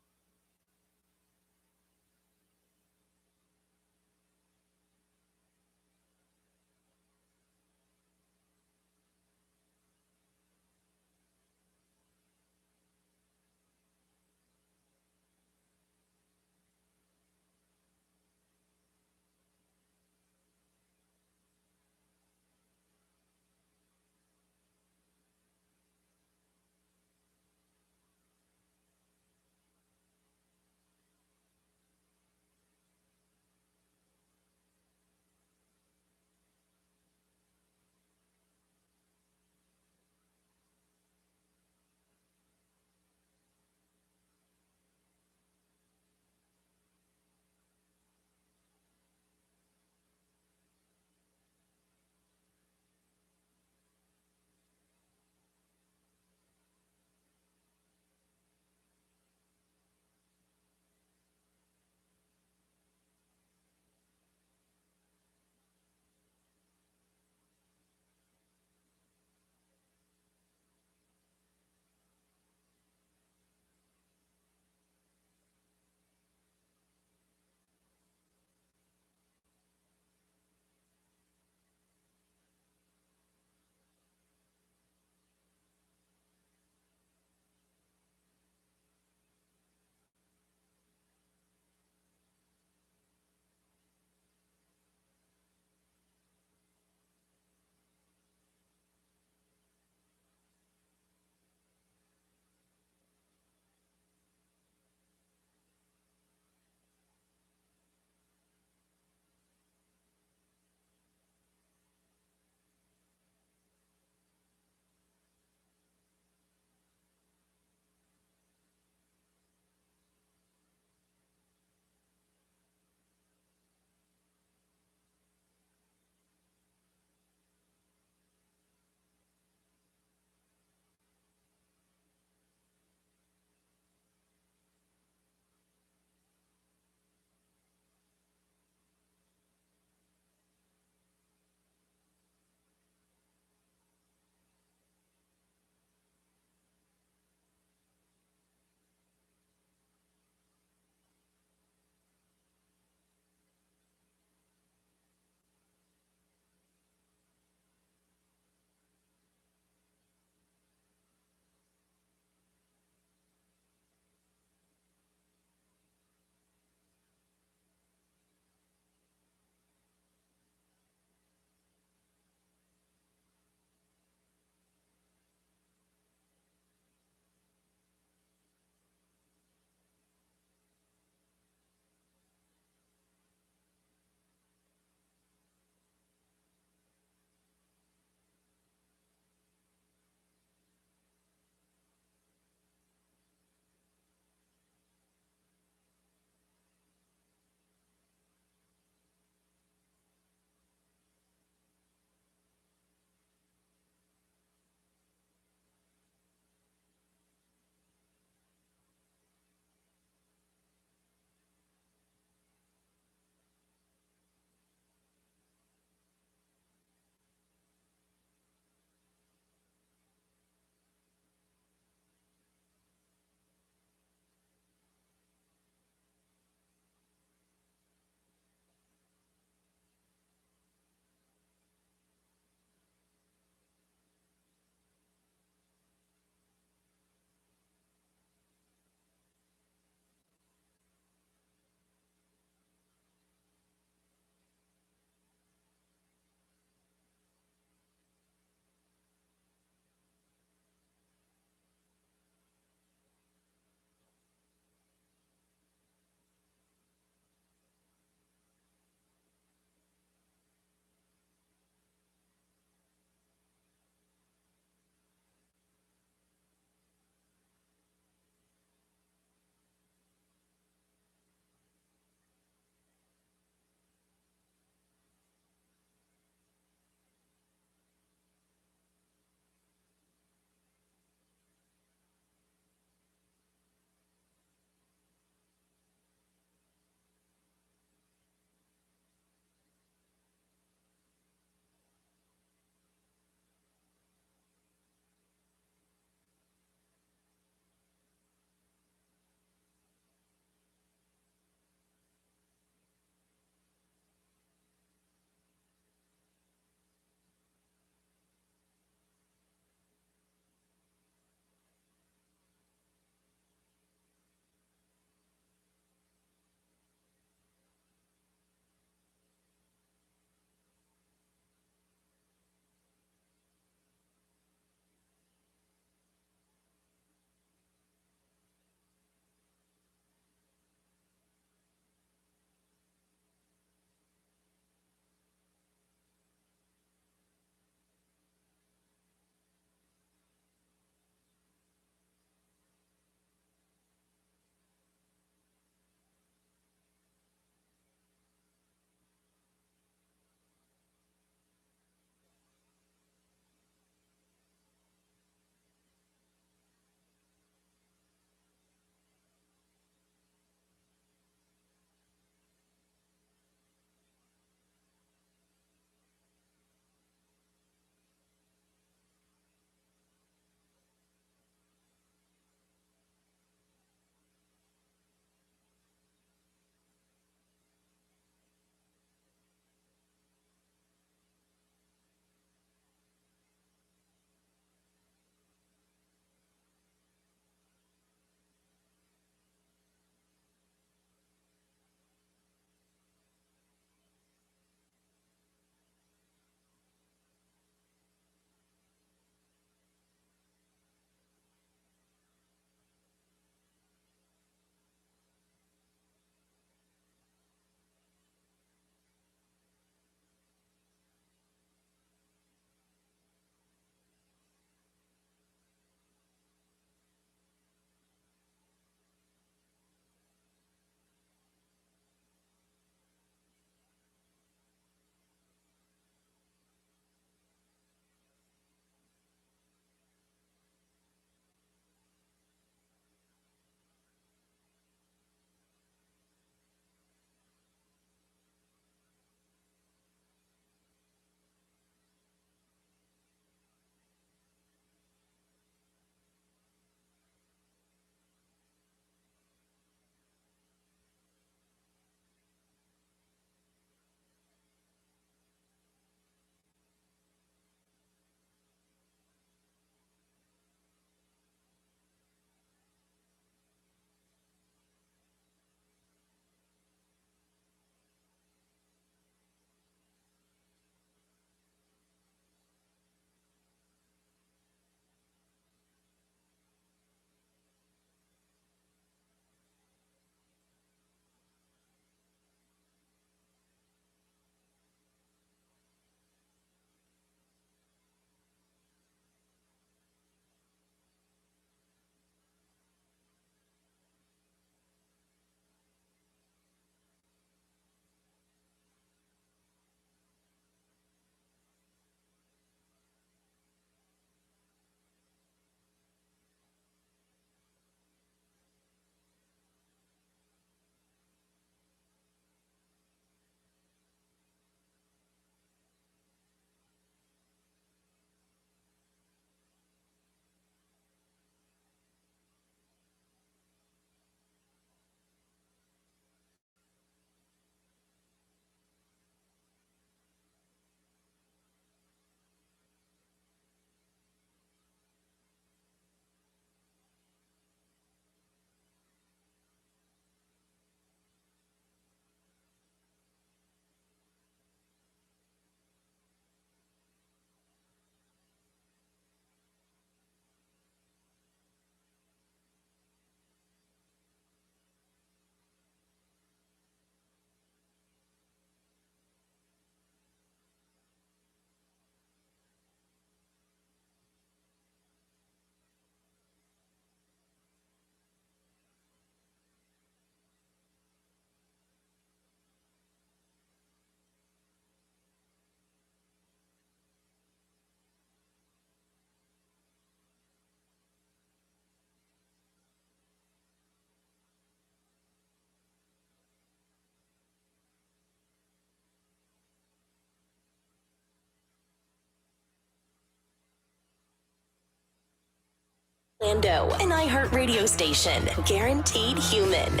Orlando, an iHeartRadio station. Guaranteed human.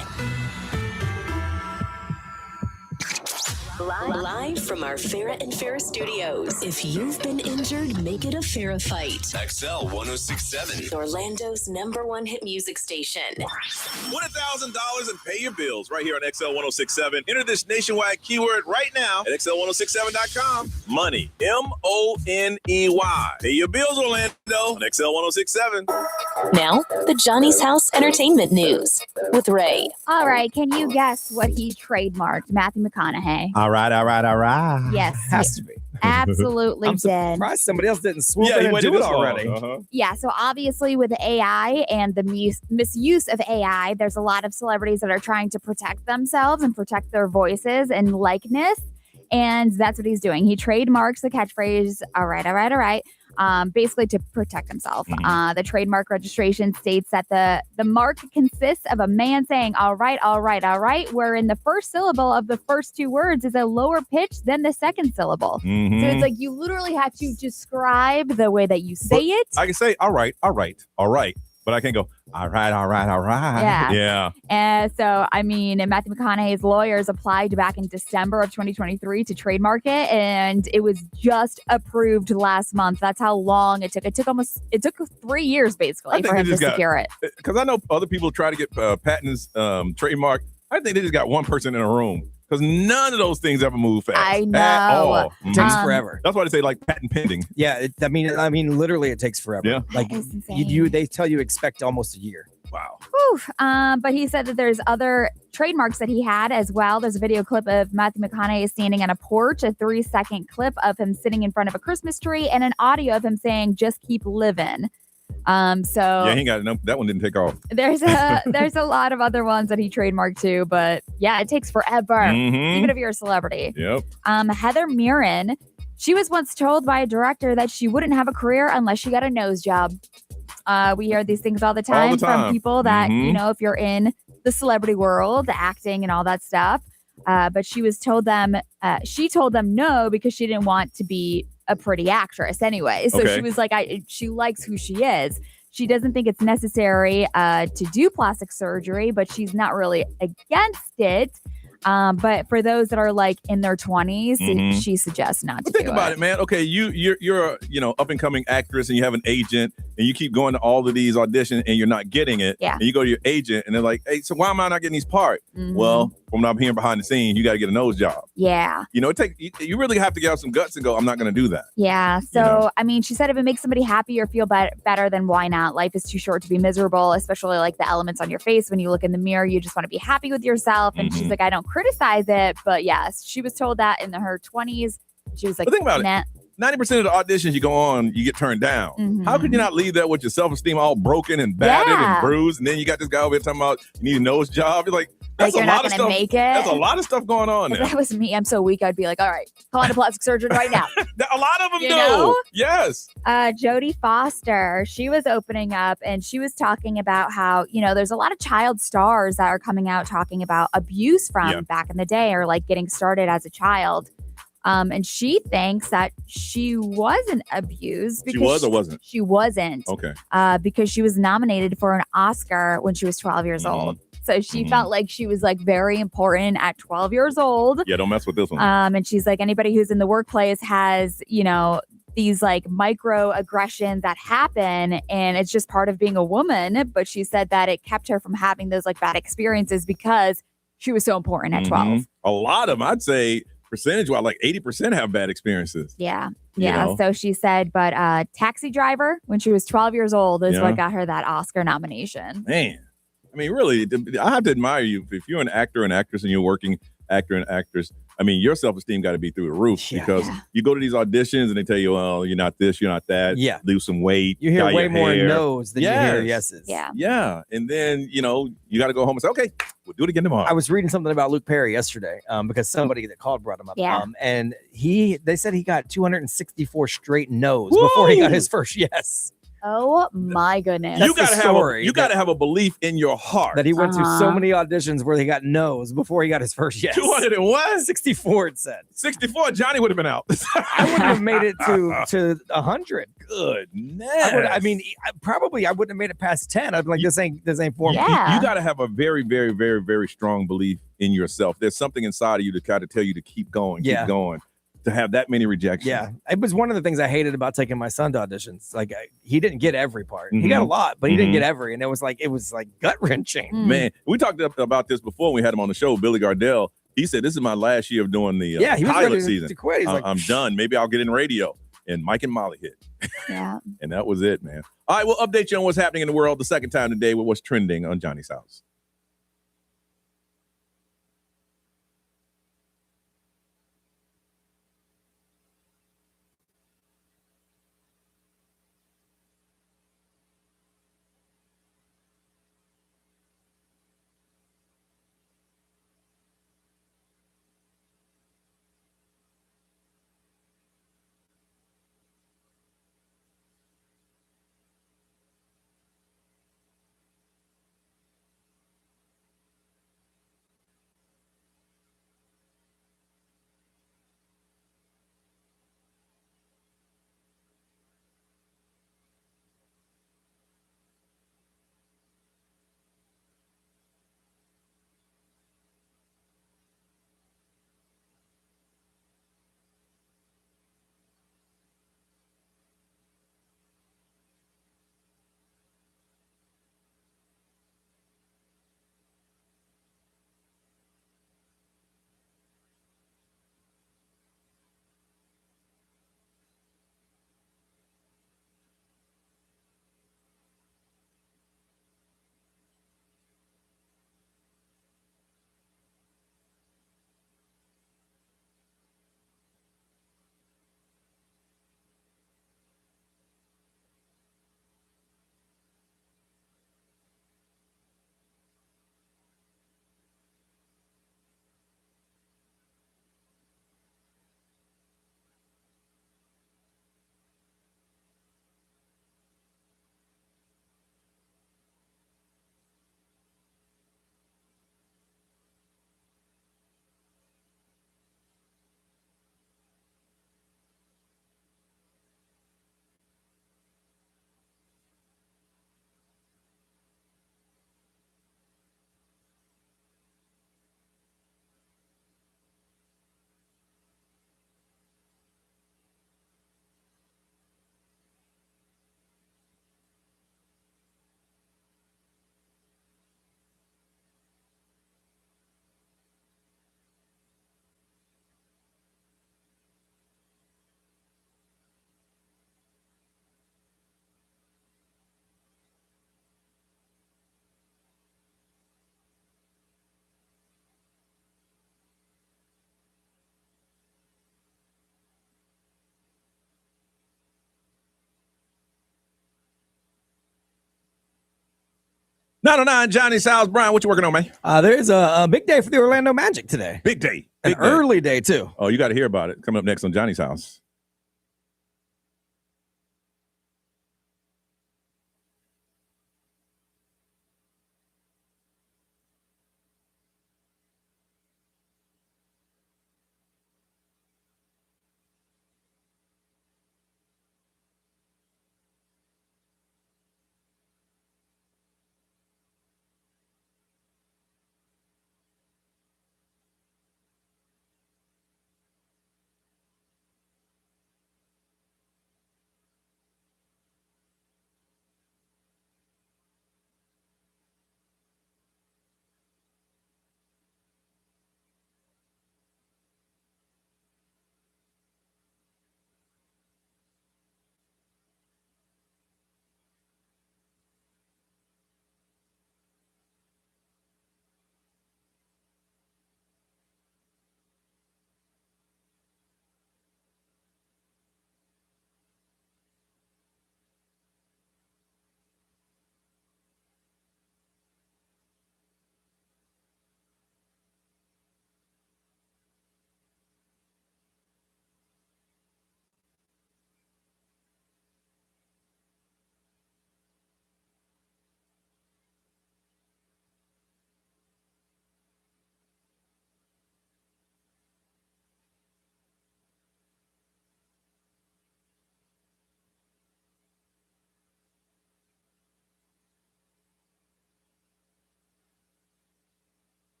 Live from our Farrah and Farrah studios. If you've been injured, make it a Farrah fight. XL 106.7. Orlando's #1 hit music station. Win $1,000 and pay your bills right here on XL 106.7. Enter this nationwide keyword right now at XL1067.com. Money. MONEY. Pay your bills, Orlando, on XL 106.7. Now, the Johnny's House Entertainment News with Ray. All right, can you guess what he trademarked? Matthew McConaughey. All right. Yes. Has to be. Absolutely I'm did. surprised somebody else didn't swoop in and do it already. Yeah, so obviously with AI and the misuse of AI, there's a lot of celebrities that are trying to protect themselves and protect their voices and likeness. And that's what he's doing. He trademarks the catchphrase, all right, basically to protect himself. The trademark registration states that the mark consists of a man saying, all right, wherein the first syllable of the first two words is a lower pitch than the second syllable. So it's like you literally have to describe the way that you say it. I can say, all right. But I can't go, all right. Yeah. And so, I mean, Matthew McConaughey's lawyers applied back in December of 2023 to trademark it, and it was just approved last month. That's how long it took. It took 3 years, basically, for him to secure it. Because I know other people try to get patents trademarked. I think they just got one person in a room. Because none of those things ever move fast. I know. At all. It takes forever. That's why they say like patent pending. Yeah, I mean, literally, it takes forever. Yeah. Like they tell you expect almost a year. Wow. Whew. But he said that there's other trademarks that he had as well. There's a video clip of Matthew McConaughey standing on a porch, a 3-second clip of him sitting in front of a Christmas tree, and an audio of him saying, "Just keep living." Yeah, he got enough. That one didn't take off. There's a lot of other ones that he trademarked too, but yeah, it takes forever, even if you're a celebrity. Yep. Heather Mirren, she was once told by a director that she wouldn't have a career unless she got a nose job. We hear these things all the time from people that, if you're in the celebrity world, acting and all that stuff. But she told them no, because she didn't want to be a pretty actress anyway. So she was like, she likes who she is. She doesn't think it's necessary to do plastic surgery, but she's not really against it. But for those that are like in their 20s, she suggests not to. Think about it, man. Okay, you're a up and coming actress, and you have an agent, and you keep going to all of these auditions, and you're not getting it. Yeah. And you go to your agent, and they're like, "Hey, so why am I not getting these parts?" Well, from what I'm hearing behind the scenes, you got to get a nose job. Yeah. You really have to get out some guts and go, "I'm not going to do that." Yeah. So I mean, she said if it makes somebody happy or feel better, then why not? Life is too short to be miserable, especially like the elements on your face. When you look in the mirror, you just want to be happy with yourself. And she's like, I don't criticize it, but yes, she was told that in her 20s. She was like, but think about it. 90% of the auditions you go on, you get turned down. How could you not leave that with your self-esteem all broken and battered and bruised? And then you got this guy over here talking about you need a nose job. You're like, that's a lot of stuff. Make it. That's a lot of stuff going on If there. that was me, I'm so weak. I'd be like, all right, call in a plastic surgeon right now. A lot of them do. Know? Yes. Jodie Foster, she was opening up and she was talking about how, there's a lot of child stars that are coming out talking about abuse from back in the day or like getting started as a child. And she thinks that she wasn't abused. Because she was or wasn't? She wasn't. Okay. Because she was nominated for an Oscar when she was 12 years old. So she felt like she was like very important at 12 years old. Yeah, don't mess with this one. And she's like, anybody who's in the workplace has, these like microaggressions that happen, and it's just part of being a woman. But she said that it kept her from having those like bad experiences because she was so important at 12. A lot of them, I'd say, percentage-wise, like 80% have bad experiences. Yeah. know? So she said, but Taxi Driver, when she was 12 years old, is what got her that Oscar nomination. Man, I mean, really, I have to admire you. If you're an actor and actress and you're working actor and actress, I mean, your self-esteem got to be through the roof because you go to these auditions and they tell you, well, you're not this, you're not that. Yeah. Lose some weight. You hear dye way your more hair. no's than you hear yeses. Yeah. Yeah. And then, you got to go home and say, okay, we'll do it again tomorrow. I was reading something about Luke Perry yesterday because somebody that called brought him up. Yeah. And they said he got 264 straight no's before he got his first yes. Oh my goodness. You gotta have a belief in your heart that he went to so many auditions where he got no's before he got his first yes. 201? 64 it said. 64, Johnny would have been out. I wouldn't have made it to 100. Goodness. I wouldn't have made it past 10. I'd be like, this ain't for me. You gotta have a very, very, very, very strong belief in yourself. There's something inside of you to kind of tell you to keep going, keep going. To have that many rejections. Yeah, it was one of the things I hated about taking my son to auditions. Like he didn't get every part. He got a lot, but he didn't get every, and it was like gut wrenching. Man, we talked about this before when we had him on the show. Billy Gardell. He said, "This is my last year of doing the he was pilot ready season. To quit. He's like, I'm done. Maybe I'll get in radio." And Mike and Molly hit. Yeah, and that was it, man. All right, we'll update you on what's happening in the world the second time today with what's trending on Johnny's House. "909 Johnny's House." Brian, what you working on, man? There's a big day for the Orlando Magic today. Big day. An early day, too. Oh, you got to hear about it. Coming up next on Johnny's House.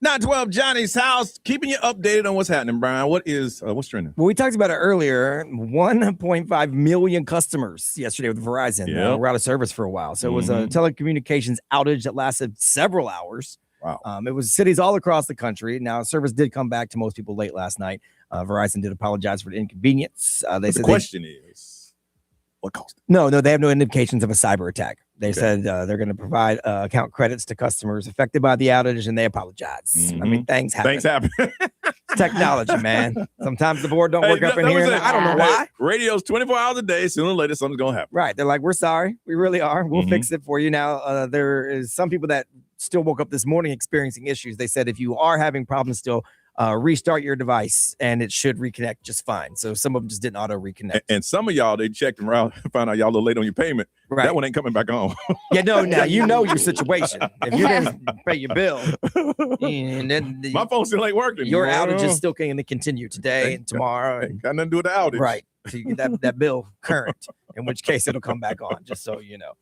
912 Johnny's house, keeping you updated on what's happening, Brian. What's trending? Well, we talked about it earlier. 1.5 million customers yesterday with Verizon. Yep. Were out of service for a while. So it was a telecommunications outage that lasted several hours. Wow. It was cities all across the country. Now, service did come back to most people late last night. Verizon did apologize for the inconvenience. The question is, what cost? No, they have no indications of a cyber attack. They said they're going to provide account credits to customers affected by the outage, and they apologize. I mean, things happen. Technology, man. Sometimes the board don't work up in here. I don't know why. Radio's 24 hours a day. Sooner or later, something's going to happen. Right. They're like, we're sorry. We really are. We'll fix it for you. Now, there is some people that still woke up this morning experiencing issues. They said if you are having problems still, restart your device and it should reconnect just fine. So some of them just didn't auto reconnect. And some of y'all, they checked around, found out y'all a little late on your payment. Right. That one ain't coming back on. Yeah, no, now you know your situation. If you didn't pay your bill, and then my phone still ain't working. Your outage is still going to continue today and tomorrow. Got nothing to do with the outage. Right. So you get that bill current, in which case it'll come back on, just so you know.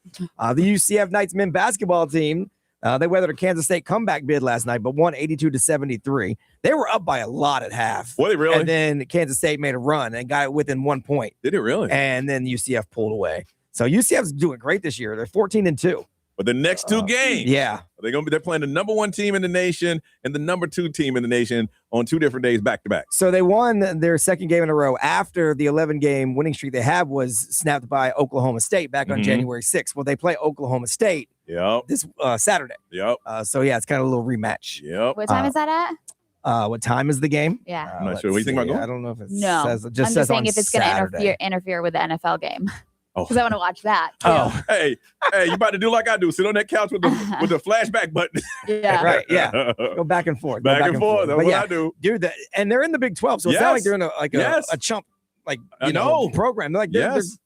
The UCF Knights men basketball team, they weathered a Kansas State comeback bid last night, but won 82-73. They were up by a lot at half. Were they really? And then Kansas State made a run and got it within 1 point. Did it really? And then UCF pulled away. So UCF's doing great this year. They're 14-2. But the next two games, they're playing the number 1 team in the nation and the number 2 team in the nation on 2 different days back to back. So they won their second game in a row after the 11-game winning streak they had was snapped by Oklahoma State back on January 6th. Well, they play Oklahoma State this Saturday. So yeah, it's kind of a little rematch. What time is that at? What time is the game? Yeah. I'm not sure. What do you think about going? I don't know if it No. says. It I'm just just says saying on if it's going Saturday. to interfere with the NFL game. Oh. Because I want to watch that. Too. Oh, hey, you about to do like I do? Sit on that couch with the flashback button. Yeah, right. Yeah, go back and forth. Back and forth. That's But what yeah, I do, dude. And they're in the Big 12, so it's not like they're in a chump program. They're like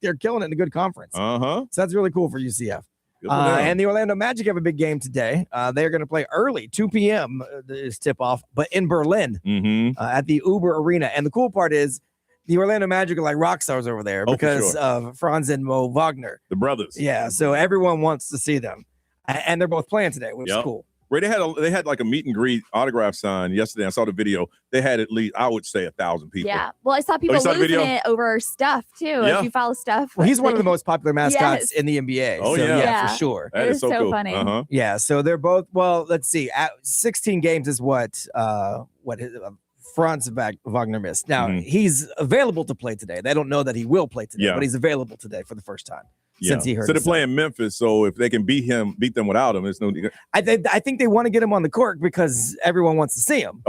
they're killing it in a good conference. So that's really cool for UCF. And the Orlando Magic have a big game today. They're going to play early, 2 p.m. is tip off, but in Berlin at the Uber Arena. And the cool part is, the Orlando Magic are like rock stars over there because of Franz and Mo Wagner. The brothers. Yeah, so everyone wants to see them. And they're both playing today, which is cool. Ray, they had like a meet and greet autograph sign yesterday. I saw the video. They had at least, I would say, 1,000 people. Yeah. Well, I saw people losing it over stuff, too. Yeah. If you follow stuff. Well, he's one of the most popular mascots in the NBA. Oh, so, yeah. For sure. That is so cool. funny. Yeah, so they're both, well, let's see. 16 games is what Franz Wagner missed. Now, he's available to play today. They don't know that he will play today, but he's available today for the first time since he heard. So they're playing Memphis, so if they can beat them without him, it's no. I think they want to get him on the court because everyone wants to see him.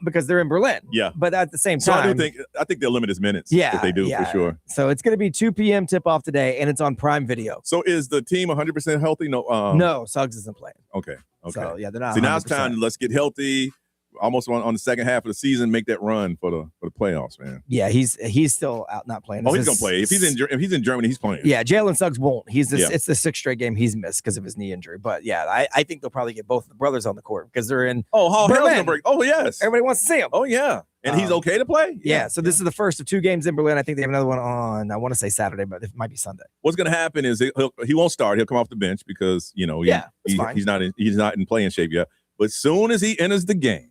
Because they're in Berlin. Yeah. But at the same time, I think they'll limit his minutes. Yeah, if they do for sure. So it's going to be 2 p.m. tip off today, and it's on Prime Video. So is the team 100% healthy? No. No, Suggs isn't playing. Okay. So yeah, they're not. See, now it's 100%. time. Let's get healthy. Almost on the second half of the season, make that run for the playoffs, man. Yeah, he's still out not playing. Oh, he's gonna play. If he's in Germany, he's playing. Yeah, Jalen Suggs won't. It's the 6th straight game he's missed because of his knee injury. But yeah, I think they'll probably get both the brothers on the court because they're in. Oh, Berlin. gonna break. Oh, yes. Everybody wants to see him. Oh, yeah. And he's okay to play. Yeah. So this is the first of 2 games in Berlin. I think they have another one on. I want to say Saturday, but it might be Sunday. What's gonna happen is he won't start. He'll come off the bench because he's not in playing shape yet. But soon as he enters the game,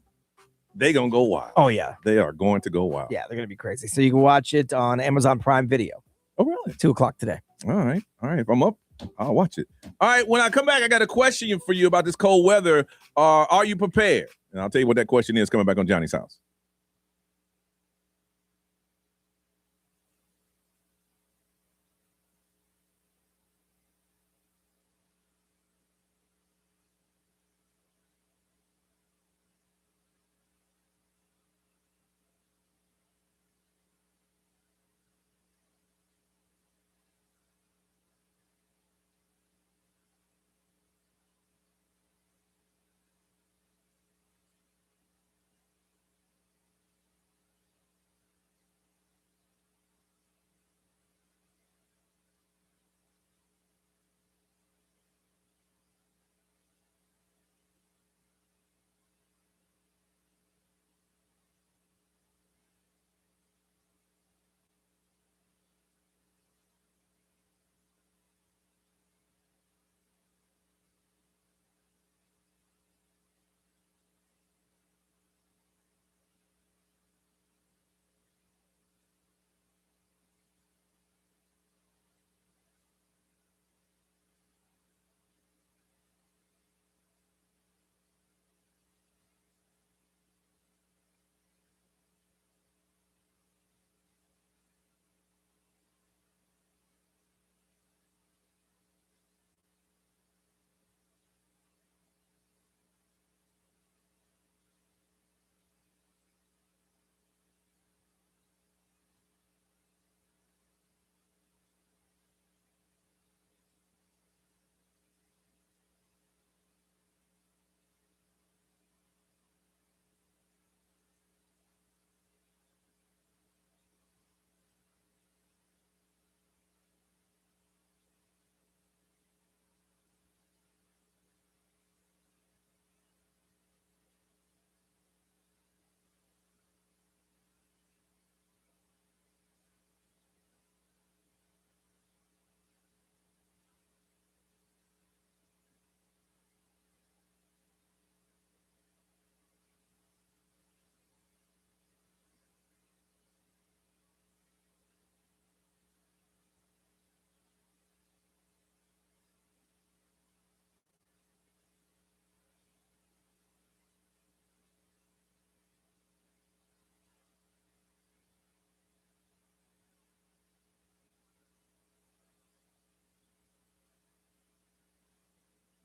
they're going to go wild. Oh, yeah. They are going to go wild. Yeah, they're going to be crazy. So you can watch it on Amazon Prime Video. Oh, really? 2 o'clock today. All right. If I'm up, I'll watch it. All right. When I come back, I got a question for you about this cold weather. Are you prepared? And I'll tell you what that question is coming back on Johnny's House.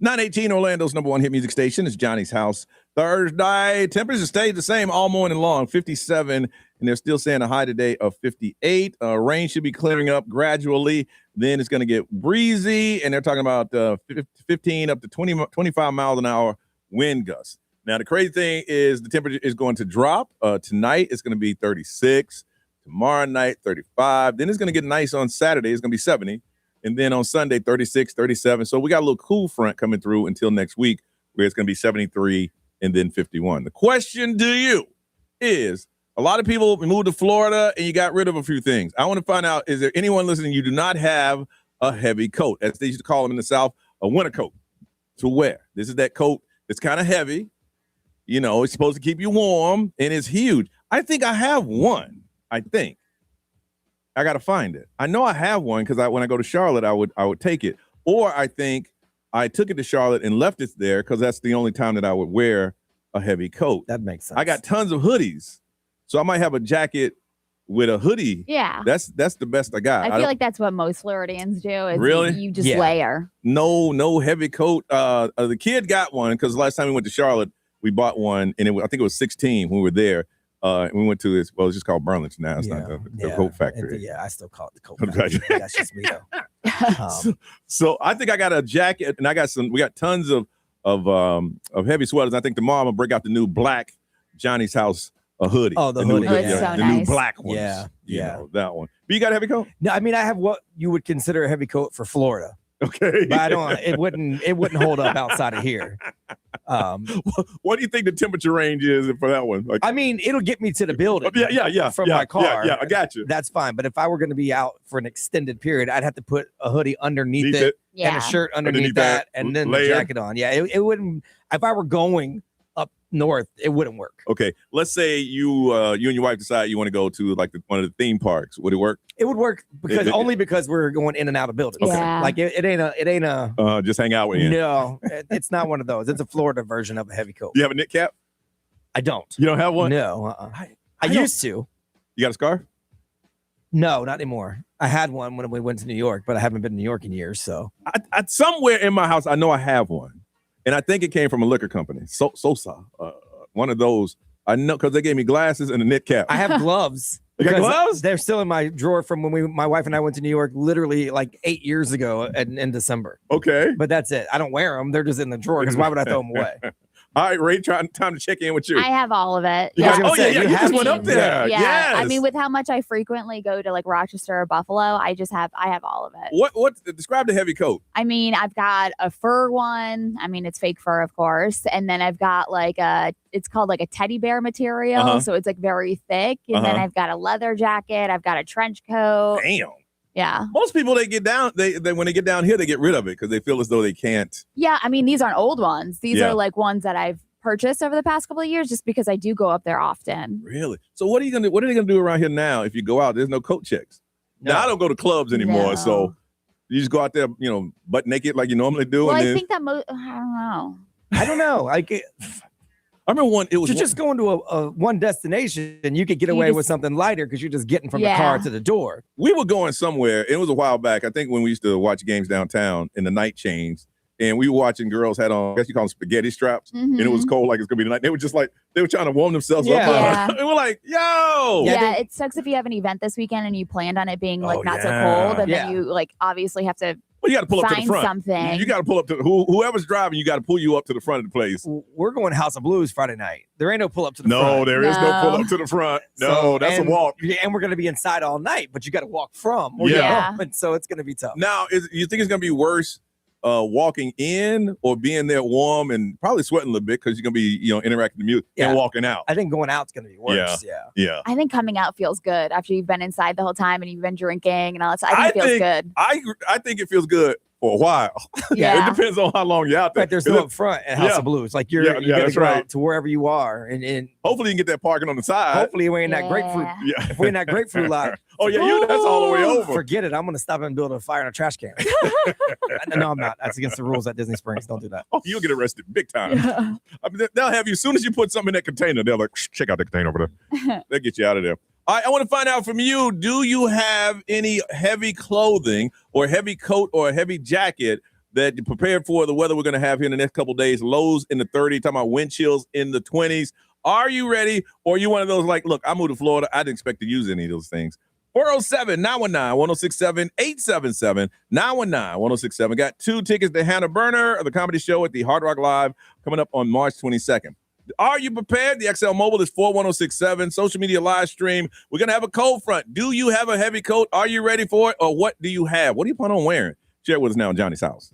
918 Orlando's number one hit music station is Johnny's House. Thursday, temperatures stayed the same all morning long, 57, and they're still saying a high today of 58. Rain should be clearing up gradually. Then it's going to get breezy, and they're talking about 15 up to 25 miles an hour wind gusts. Now, the crazy thing is the temperature is going to drop. Tonight, it's going to be 36. Tomorrow night, 35. Then it's going to get nice on Saturday. It's going to be 70. And then on Sunday, 36, 37. So we got a little cool front coming through until next week where it's going to be 73 and then 51. The question to you is, a lot of people moved to Florida and you got rid of a few things. I want to find out, is there anyone listening, you do not have a heavy coat, as they used to call them in the South, a winter coat to wear. This is that coat that's kind of heavy. You know, it's supposed to keep you warm and it's huge. I think I have one. I think. I got to find it. I know I have one because when I go to Charlotte, I would take it. Or I think I took it to Charlotte and left it there because that's the only time that I would wear a heavy coat. That makes sense. I got tons of hoodies. So I might have a jacket with a hoodie. Yeah. That's the best I got. I feel like that's what most Floridians do. Is Really? You just layer. No heavy coat. The kid got one because last time we went to Charlotte, we bought one, and I think it was 16 when we were there. And we went to this, well, it's just called Burlington now. It's not the coat factory. I still call it the coat factory. That's just me, though. So I think I got a jacket, and we got tons of heavy sweaters. I think tomorrow I'm going to break out the new black Johnny's House hoodie. Oh, the hoodie. The new black ones. Yeah. You know, that one. But you got a heavy coat? No, I mean, I have what you would consider a heavy coat for Florida. Okay. But I don't, it wouldn't hold up outside of here. What do you think the temperature range is for that one? Like, I mean, it'll get me to the building. Yeah. From my car. Yeah, I got you. That's fine. But if I were going to be out for an extended period, I'd have to put a hoodie underneath it and a shirt underneath that and then the jacket on. Yeah, it wouldn't, if I were going up north, it wouldn't work. Okay. Let's say you and your wife decide you want to go to like one of the theme parks. Would it work? It would work because we're going in and out of buildings. Okay. Yeah. Like it ain't a just hang out with you. No, it's not one of those. It's a Florida version of a heavy coat. Do you have a knit cap? I don't. You don't have one? No. I used to. You got a scarf? No, not anymore. I had one when we went to New York, but I haven't been to New York in years. So I somewhere in my house, I know I have one. And I think it came from a liquor company. Sosa. One of those. I know because they gave me glasses and a knit cap. I have gloves. You got gloves? They're still in my drawer from when my wife and I went to New York literally like 8 years ago in December. Okay. But that's it. I don't wear them. They're just in the drawer because why would I throw them away? All right, Ray, time to check in with you. I have all of it. You just went up there. Yeah. Yes. I mean, with how much I frequently go to like Rochester or Buffalo, I have all of it. What describe the heavy coat? I mean, I've got a fur one. I mean, it's fake fur, of course. And then I've got it's called like a teddy bear material. So it's like very thick. And then I've got a leather jacket. I've got a trench coat. Damn. Yeah. Most people, they get down, they when they get down here, they get rid of it because they feel as though they can't. Yeah. I mean, these aren't old ones. These are like ones that I've purchased over the past couple of years just because I do go up there often. Really? So what are they gonna do around here now if you go out? There's no coat checks. No. Now I don't go to clubs anymore. So you just go out there, butt naked like you normally do. Well, and I think that I don't know. I remember one. It was just going to a one destination, and you could get away with something lighter because you're just getting from the car to the door. We were going somewhere. It was a while back. I think when we used to watch games downtown, and the night changed, and we were watching girls had on, I guess you call them spaghetti straps, and it was cold like it's gonna be the night. They were just like they were trying to warm themselves up. And we're like, yo. Yeah, it sucks if you have an event this weekend and you planned on it being like not so cold, and then you like obviously have to. Well, you got to pull up to the front. Something. You got to pull up to whoever's driving. You got to pull you up to the front of the place. We're going House of Blues Friday night. There ain't no pull up to the front. No, there is no pull up to the front. No, that's a walk. And we're going to be inside all night, but you got to walk from. And so it's going to be tough. Now, you think it's going to be worse walking in or being there warm and probably sweating a little bit because you're going to be interacting with music and walking out? I think going out's going to be worse. Yeah. I think coming out feels good after you've been inside the whole time and you've been drinking and all that stuff. I think it feels good. I think it feels good for a while. It depends on how long you're out there. But there's no up front at House of Blues. Like you're going to go out to wherever you are. And hopefully you can get that parking on the side. Hopefully we're in that grapefruit. If we're in that grapefruit lot. That's all the way over. Forget it. I'm going to stop and build a fire in a trash can. No, I'm not. That's against the rules at Disney Springs. Don't do that. Oh, you'll get arrested big time. I mean, they'll have you as soon as you put something in that container. They're like, check out the container over there. They'll get you out of there. All right, I want to find out from you, do you have any heavy clothing or heavy coat or a heavy jacket that you prepare for the weather we're going to have here in the next couple of days. Lows in the 30s, talking about wind chills in the 20s. Are you ready? Or are you one of those like, look, I moved to Florida. I didn't expect to use any of those things. 407-919-1067-877. 919-1067. Got 2 tickets to Hannah Berner of the comedy show at the Hard Rock Live coming up on March 22nd. Are you prepared? The XL Mobile is 41067. Social media live stream. We're going to have a cold front. Do you have a heavy coat? Are you ready for it? Or what do you have? What do you plan on wearing? Share it with us now in Johnny's house.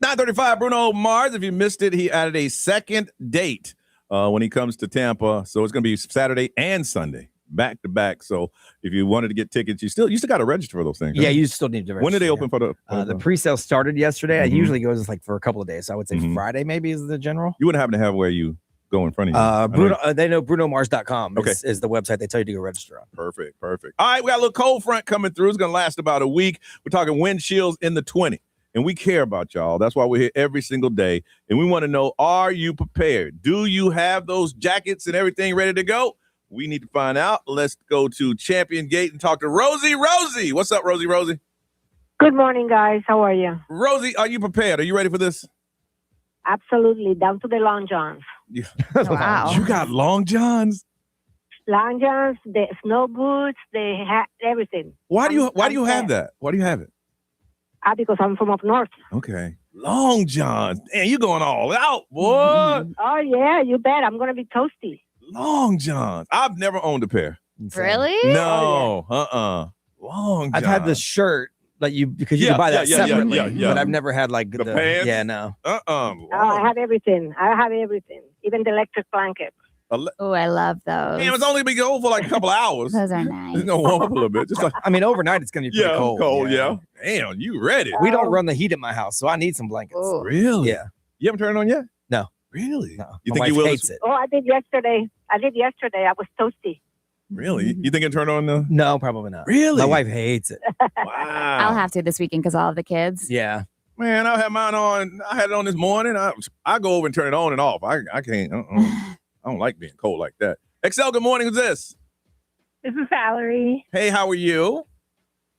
9:35, Bruno Mars. If you missed it, he added a second date when he comes to Tampa. So it's going to be Saturday and Sunday, back to back. So if you wanted to get tickets, you still got to register for those things. Yeah, you still need to register. When do they open for the pre-sale started yesterday. Mhm. It usually goes like for a couple of days. So I would say Friday maybe is the general. You wouldn't happen to have where you go in front of you. Bruno, they know BrunoMars.com Okay. is the website they tell you to go register on. Perfect. All right, we got a little cold front coming through. It's going to last about a week. We're talking wind chills in the 20. And we care about y'all. That's why we're here every single day. And we want to know, are you prepared? Do you have those jackets and everything ready to go? We need to find out. Let's go to Champion Gate and talk to Rosie. Rosie, what's up, Rosie? Good morning, guys. How are you? Rosie, are you prepared? Are you ready for this? Absolutely. Down to the long johns. Wow. You got long johns? Long johns, the snow boots, they have everything. Why do you have that? Why do you have it? Because I'm from up north. Okay. Long johns. Man, you going all out, boy. Oh, yeah, you bet. I'm going to be toasty. Long johns. I've never owned a pair. Really? No. Long johns. I've had the shirt because you can buy that separately. Yeah. But I've never had like the pants. Yeah, no. Oh, I have everything. Even the electric blanket. Oh, I love those. Man, it's only been going for like a couple of hours. Those are nice. It's gonna warm up a little bit. Just like overnight it's gonna be pretty cold. Yeah. Damn, you ready? We don't run the heat at my house, so I need some blankets. Oh. Really? Yeah. You haven't turned it on yet? No. Really? No. You My think you wife will? hates it. Oh, I did yesterday. I was toasty. Really? You think it turn on the? No, probably not. Really? My wife hates it. Wow. I'll have to this weekend because I'll have the kids. Yeah. Man, I had mine on. I had it on this morning. I go over and turn it on and off. I can't. I don't like being cold like that. XL, good morning. Who's this? This is Valerie. Hey, how are you?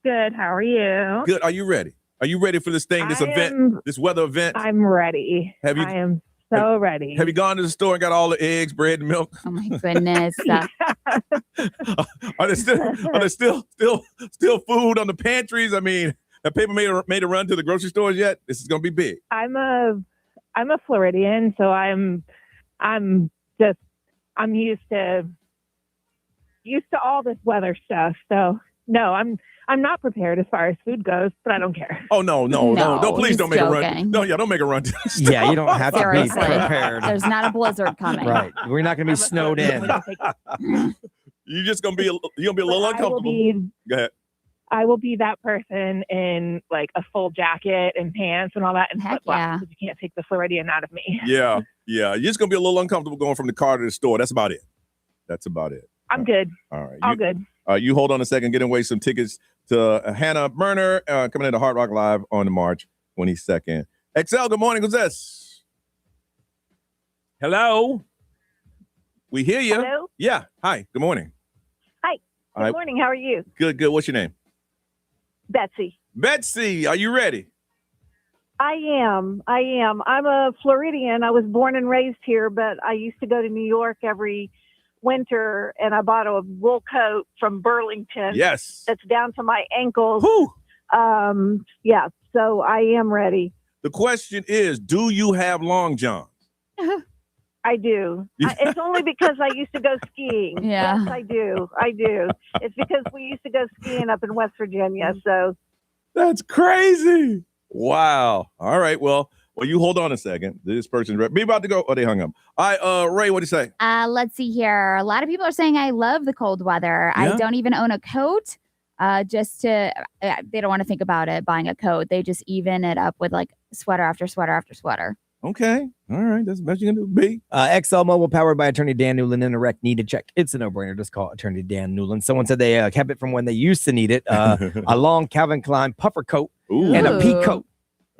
Good. How are you? Good. Are you ready? Are you ready for this thing, this weather event? I'm ready. I am so ready. Have you gone to the store and got all the eggs, bread, and milk? Oh my goodness. Are there still food on the pantries? I mean, have people made a run to the grocery stores yet? This is gonna be big. I'm a Floridian, so I'm used to all this weather stuff. So no, I'm not prepared as far as food goes, but I don't care. Oh no! Please don't make a run. No, don't make a run. Yeah, you don't have to be Seriously. prepared. There's not a blizzard coming. Right. We're not gonna be snowed in. You're just gonna be a little uncomfortable. Go ahead. I will be that person in like a full jacket and pants and all that and flip-flops because you can't take the Floridian out of me. Yeah. You're just gonna be a little uncomfortable going from the car to the store. That's about it. I'm good. All right. All good. You hold on a second. Getting away some tickets to Hannah Berner coming into Hard Rock Live on March 22nd. XL, good morning. Who's this? Hello. We hear you. Hello? Yeah. Hi. Good morning. Hi. Good morning. How are you? Good. What's your name? Betsy. Betsy, are you ready? I am. I'm a Floridian. I was born and raised here, but I used to go to New York every winter, and I bought a wool coat from Burlington. Yes. That's down to my ankles. Whew. Yeah, so I am ready. The question is, do you have long johns? I do. It's only because I used to go skiing. Yeah. Yes, I do. It's because we used to go skiing up in West Virginia. So That's crazy. Wow. All right. Well, you hold on a second. This person's ready. Be about to go. Oh, they hung up. All right, Ray, what do you say? Let's see here. A lot of people are saying I love the cold weather. Yeah? I don't even own a coat. They don't want to think about it buying a coat. They just even it up with like sweater after sweater after sweater. Okay. All right. That's the best you can do. B. XL Mobile, powered by attorney Dan Newland. In a wreck, need to check. It's a no-brainer. Just call attorney Dan Newland. Someone said they kept it from when they used to need it. A long Calvin Klein puffer coat and a pea coat.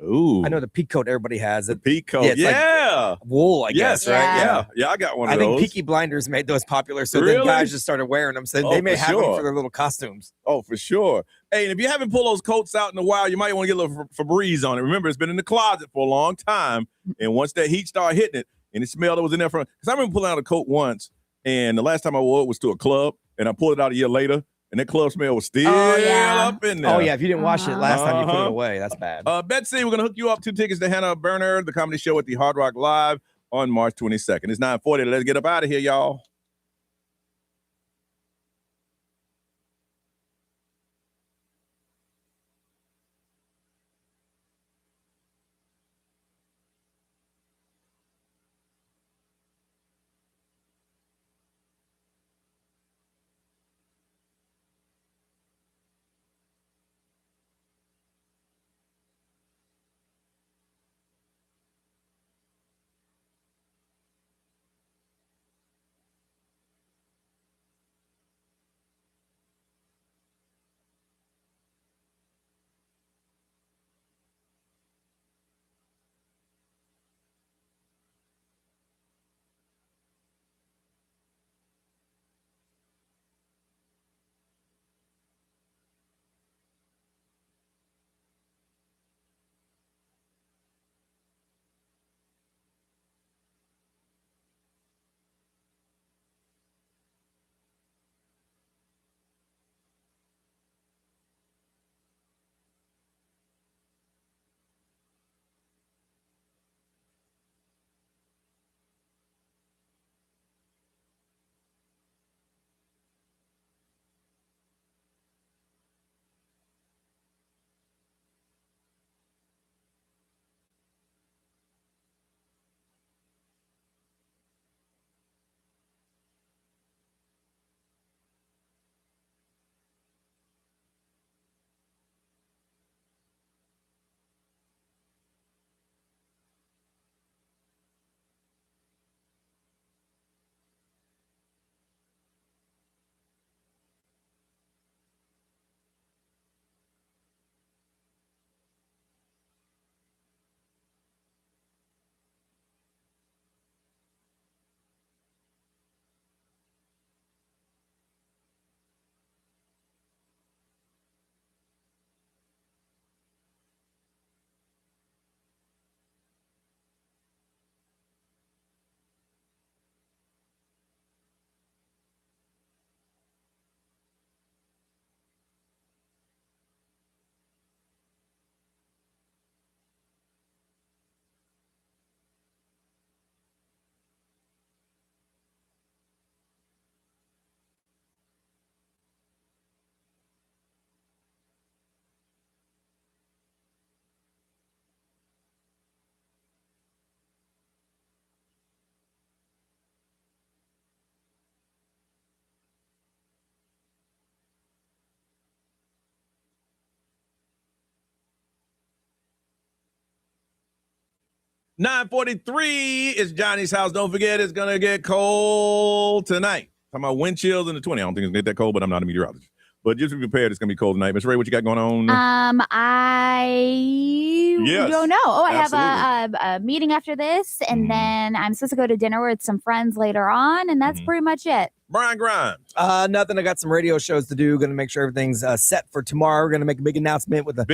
Ooh. I know the pea coat everybody has. The pea coat. Yeah. Like wool, I guess, right? Yeah, I got one of I those. think Peaky Blinders made those popular, so Really? then guys just started wearing them. So they may have them for their little costumes. Oh, for sure. Hey, and if you haven't pulled those coats out in a while, you might want to get a little Febreze on it. Remember, it's been in the closet for a long time, and once that heat started hitting it, and the smell that was in there from, because I remember pulling out a coat once, and the last time I wore it was to a club, and I pulled it out a year later, and that club smell was still up in there. Oh, yeah. If you didn't wash it last time, you put it away. That's bad. Betsy, we're going to hook you up 2 tickets to Hannah Berner, the comedy show at the Hard Rock Live on March 22nd. It's 9:40. Let's get up out of here, y'all. 9:43 is Johnny's house. Don't forget, it's going to get cold tonight. Talking about wind chills in the 20s. I don't think it's going to get that cold, but I'm not a meteorologist. But just be prepared, it's going to be cold tonight. Miss Ray, what you got going on? I don't know. Oh, I absolutely. have a meeting after this, and then I'm supposed to go to dinner with some friends later on, and that's pretty much it. Brian Grimes. Nothing. I got some radio shows to do. Going to make sure everything's set for tomorrow. We're going to make a big announcement with a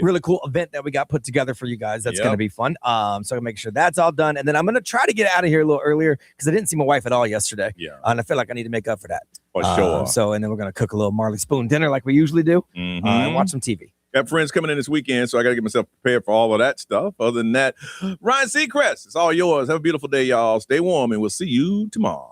really cool event that we got put together for you guys. That's going to be fun. So I'm going to make sure that's all done. And then I'm going to try to get out of here a little earlier because I didn't see my wife at all yesterday. Yeah. And I feel like I need to make up for that. For sure. So, and then we're going to cook a little Marley Spoon dinner like we usually do and watch some TV. Got friends coming in this weekend, so I got to get myself prepared for all of that stuff. Other than that, Ryan Seacrest, it's all yours. Have a beautiful day, y'all. Stay warm, and we'll see you tomorrow.